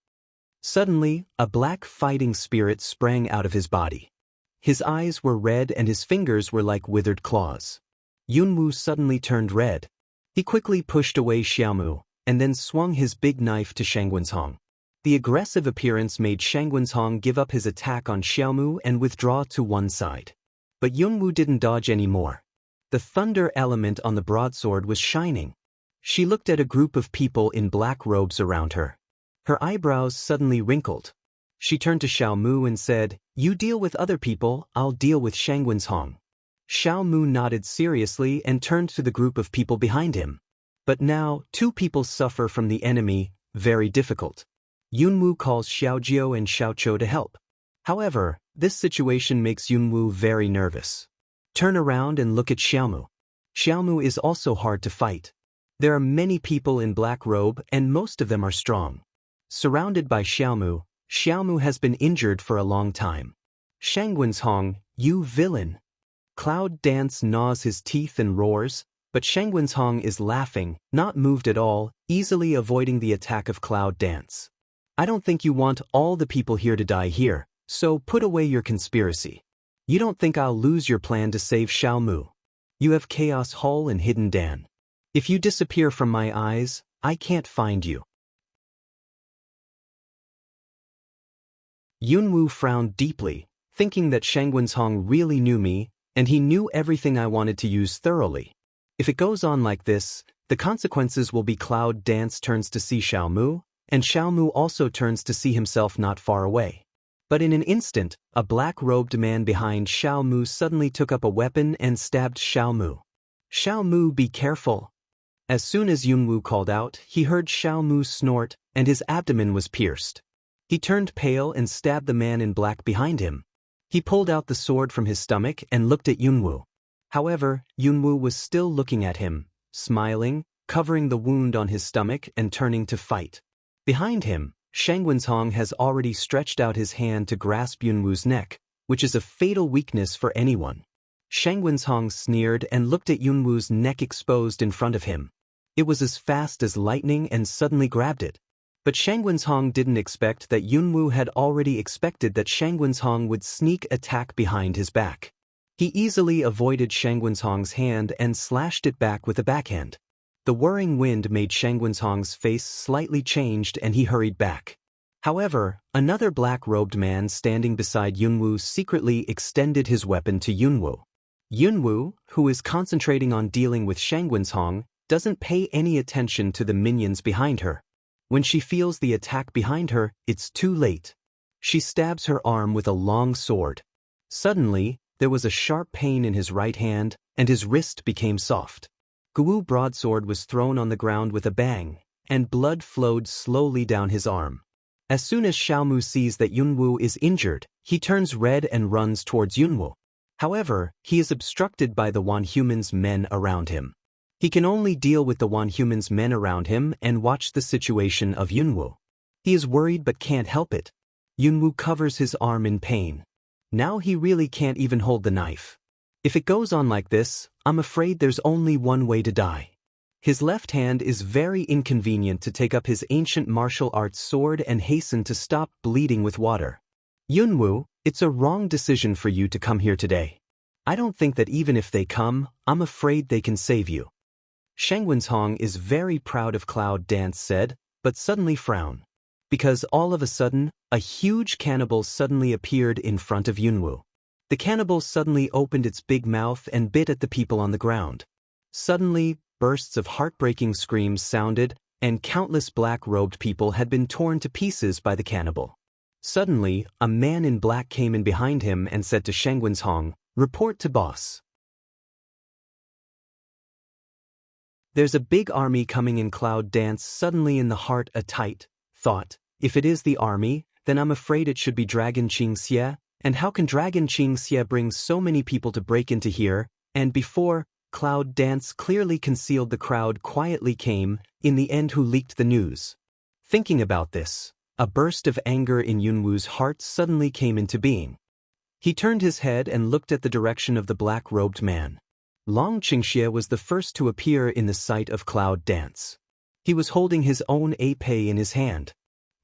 Suddenly, a black fighting spirit sprang out of his body. His eyes were red and his fingers were like withered claws. Yunwu suddenly turned red. He quickly pushed away Xiaomu, and then swung his big knife to Shangwenshong. The aggressive appearance made Shangwenshong give up his attack on Xiaomu and withdraw to one side. But Yunwu didn't dodge anymore. The thunder element on the broadsword was shining. She looked at a group of people in black robes around her. Her eyebrows suddenly wrinkled. She turned to Xiaomu and said, "You deal with other people, I'll deal with Shangwenshong." Xiaomu nodded seriously and turned to the group of people behind him. But now, two people suffer from the enemy, very difficult. Yunwu calls Xiaojiu and Xiaoqiu to help. However, this situation makes Yunwu very nervous. Turn around and look at Xiaomu. Xiaomu is also hard to fight. There are many people in black robe and most of them are strong. Surrounded by Xiaomu, Xiaomu has been injured for a long time. "Shangwenshong, you villain!" Cloud Dance gnaws his teeth and roars, but Shangwenshong is laughing, not moved at all, easily avoiding the attack of Cloud Dance. "I don't think you want all the people here to die here, so put away your conspiracy. You don't think I'll lose your plan to save Xiaomu. You have Chaos Hull and Hidden Dan. If you disappear from my eyes, I can't find you." Yunwu frowned deeply, thinking that Shangwenshong really knew me, and he knew everything I wanted to use thoroughly. If it goes on like this, the consequences will be Cloud Dance turns to see Xiaomu, and Xiaomu also turns to see himself not far away. But in an instant, a black-robed man behind Xiaomu suddenly took up a weapon and stabbed Xiaomu. "Xiaomu, be careful." As soon as Yunwu called out, he heard Xiaomu snort, and his abdomen was pierced. He turned pale and stabbed the man in black behind him. He pulled out the sword from his stomach and looked at Yunwu. However, Yunwu was still looking at him, smiling, covering the wound on his stomach and turning to fight. Behind him, Shangwenshong has already stretched out his hand to grasp Yunwu's neck, which is a fatal weakness for anyone. Shangwenshong sneered and looked at Yunwu's neck exposed in front of him. It was as fast as lightning and suddenly grabbed it. But Shangwenshong didn't expect that Yunwu had already expected that Shangwenshong would sneak attack behind his back. He easily avoided Shangwenshong's hand and slashed it back with a backhand. The whirring wind made Shangwenshong's face slightly changed and he hurried back. However, another black-robed man standing beside Yunwu secretly extended his weapon to Yunwu. Yunwu, who is concentrating on dealing with Shangwenshong, doesn't pay any attention to the minions behind her. When she feels the attack behind her, it's too late. She stabs her arm with a long sword. Suddenly, there was a sharp pain in his right hand, and his wrist became soft. Guwu broadsword was thrown on the ground with a bang, and blood flowed slowly down his arm. As soon as Xiaomu sees that Yunwu is injured, he turns red and runs towards Yunwu. However, he is obstructed by the Wanhuman's men around him. He can only deal with the Wanhuman's men around him and watch the situation of Yunwu. He is worried but can't help it. Yunwu covers his arm in pain. Now he really can't even hold the knife. If it goes on like this, I'm afraid there's only one way to die. His left hand is very inconvenient to take up his ancient martial arts sword and hasten to stop bleeding with water. Yunwu, it's a wrong decision for you to come here today. I don't think that even if they come, I'm afraid they can save you. Shangwenzhong is very proud of Cloud Dance said, but suddenly frowned. Because all of a sudden, a huge cannibal suddenly appeared in front of Yunwu. The cannibal suddenly opened its big mouth and bit at the people on the ground. Suddenly, bursts of heartbreaking screams sounded, and countless black-robed people had been torn to pieces by the cannibal. Suddenly, a man in black came in behind him and said to Shangwenzhong, "Report to boss. There's a big army coming in." Cloud Dance suddenly in the heart a tight thought. If it is the army, then I'm afraid it should be Dragon Qingxie, and how can Dragon Qingxie bring so many people to break into here? And before Cloud Dance clearly concealed the crowd quietly came, in the end who leaked the news. Thinking about this, a burst of anger in Yunwu's heart suddenly came into being. He turned his head and looked at the direction of the black-robed man. Long Qingxie was the first to appear in the sight of Cloud Dance. He was holding his own épée in his hand.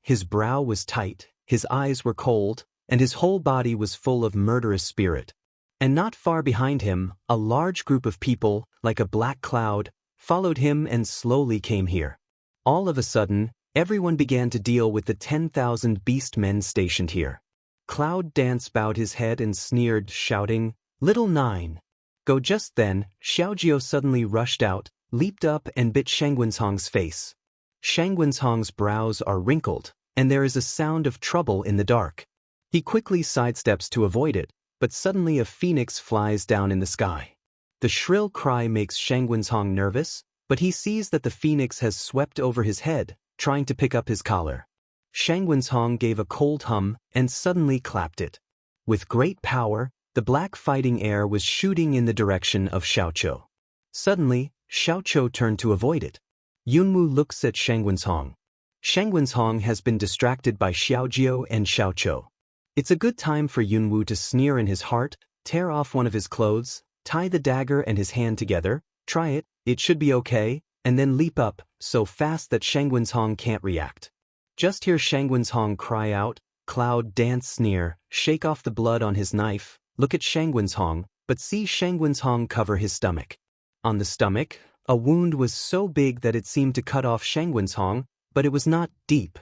His brow was tight, his eyes were cold, and his whole body was full of murderous spirit. And not far behind him, a large group of people, like a black cloud, followed him and slowly came here. All of a sudden, everyone began to deal with the 10,000 beast men stationed here. Cloud Dance bowed his head and sneered, shouting, "Little Nine, go!" Just then, Xiaojiu suddenly rushed out, leaped up and bit Shangwenzhong's face. Shangwenzhong's brows are wrinkled, and there is a sound of trouble in the dark. He quickly sidesteps to avoid it, but suddenly a phoenix flies down in the sky. The shrill cry makes Shangwenzhong nervous, but he sees that the phoenix has swept over his head, trying to pick up his collar. Shangwenzhong gave a cold hum and suddenly clapped it. With great power, the black fighting air was shooting in the direction of Xiaoqiu. Suddenly, Xiaoqiu turned to avoid it. Yunwu looks at Shangwenzhong. Shangwenzhong has been distracted by Xiaojiu and Xiaoqiu. It's a good time for Yunwu to sneer in his heart, tear off one of his clothes, tie the dagger and his hand together, try it, it should be okay, and then leap up, so fast that Shangwenzhong can't react. Just hear Shangwenzhong cry out, "Cloud Dance sneer," shake off the blood on his knife, look at Shangwenzhong, but see Shangwenzhong cover his stomach. On the stomach, a wound was so big that it seemed to cut off Shangwenzhong, but it was not deep.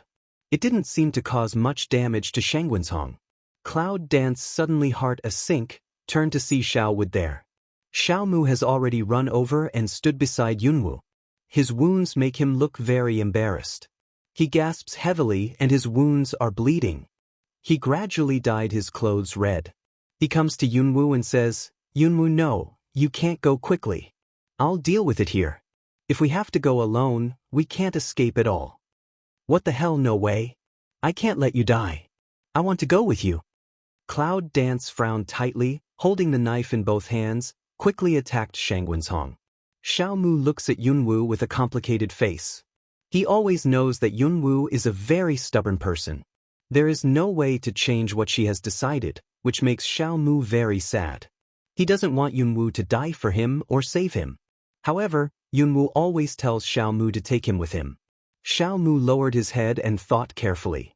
It didn't seem to cause much damage to Shangwenzhong. Cloud Dance suddenly heart a sink, turned to see Xiaowu there. Xiaomu has already run over and stood beside Yunwu. His wounds make him look very embarrassed. He gasps heavily and his wounds are bleeding. He gradually dyed his clothes red. He comes to Yunwu and says, "Yunwu, no, you can't go quickly. I'll deal with it here. If we have to go alone, we can't escape at all." "What the hell, no way. I can't let you die. I want to go with you." Cloud Dance frowned tightly, holding the knife in both hands, quickly attacked Shangwenzhong. Xiaomu looks at Yunwu with a complicated face. He always knows that Yunwu is a very stubborn person. There is no way to change what she has decided, which makes Xiaomu very sad. He doesn't want Yunwu to die for him or save him. However, Yunwu always tells Xiaomu to take him with him. Xiaomu lowered his head and thought carefully.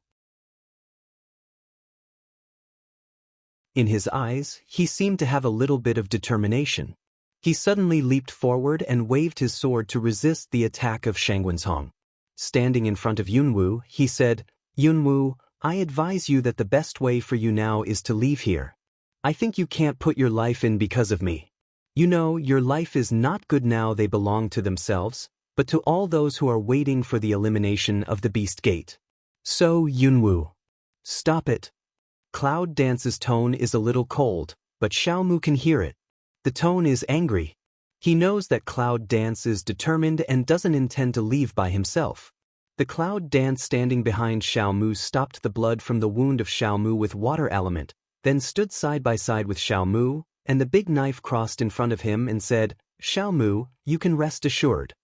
In his eyes, he seemed to have a little bit of determination. He suddenly leaped forward and waved his sword to resist the attack of Shangwenzhong. Standing in front of Yunwu, he said, "Yunwu, I advise you that the best way for you now is to leave here. I think you can't put your life in because of me. You know, your life is not good now. They belong to themselves, but to all those who are waiting for the elimination of the Beast Gate. So, Yunwu, stop it." Cloud Dance's tone is a little cold, but Xiaomu can hear it. The tone is angry. He knows that Cloud Dance is determined and doesn't intend to leave by himself. The Cloud Dance standing behind Xiaomu stopped the blood from the wound of Xiaomu with water element, then stood side by side with Xiaomu, and the big knife crossed in front of him and said, "Xiaomu, you can rest assured."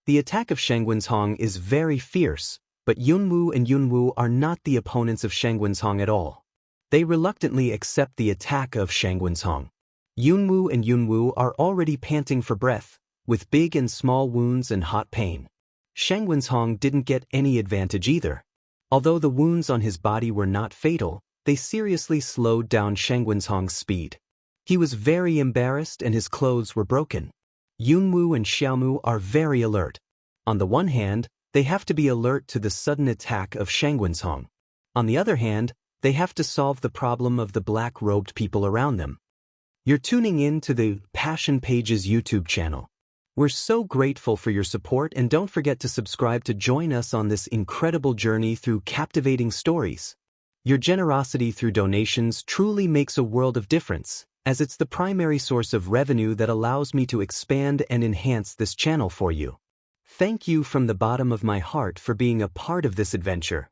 The attack of Shangwenzhong is very fierce, but Yunwu and Yunwu are not the opponents of Shangwenzhong at all. They reluctantly accept the attack of Shangwenzhong. Yunwu and Yunwu are already panting for breath, with big and small wounds and hot pain. Shangwenshong didn't get any advantage either. Although the wounds on his body were not fatal, they seriously slowed down Shangwenshong's speed. He was very embarrassed and his clothes were broken. Yunwu and Xiaomu are very alert. On the one hand, they have to be alert to the sudden attack of Shangwenshong. On the other hand, they have to solve the problem of the black-robed people around them. You're tuning in to the Passion Pages YouTube channel. We're so grateful for your support, and don't forget to subscribe to join us on this incredible journey through captivating stories. Your generosity through donations truly makes a world of difference, as it's the primary source of revenue that allows me to expand and enhance this channel for you. Thank you from the bottom of my heart for being a part of this adventure.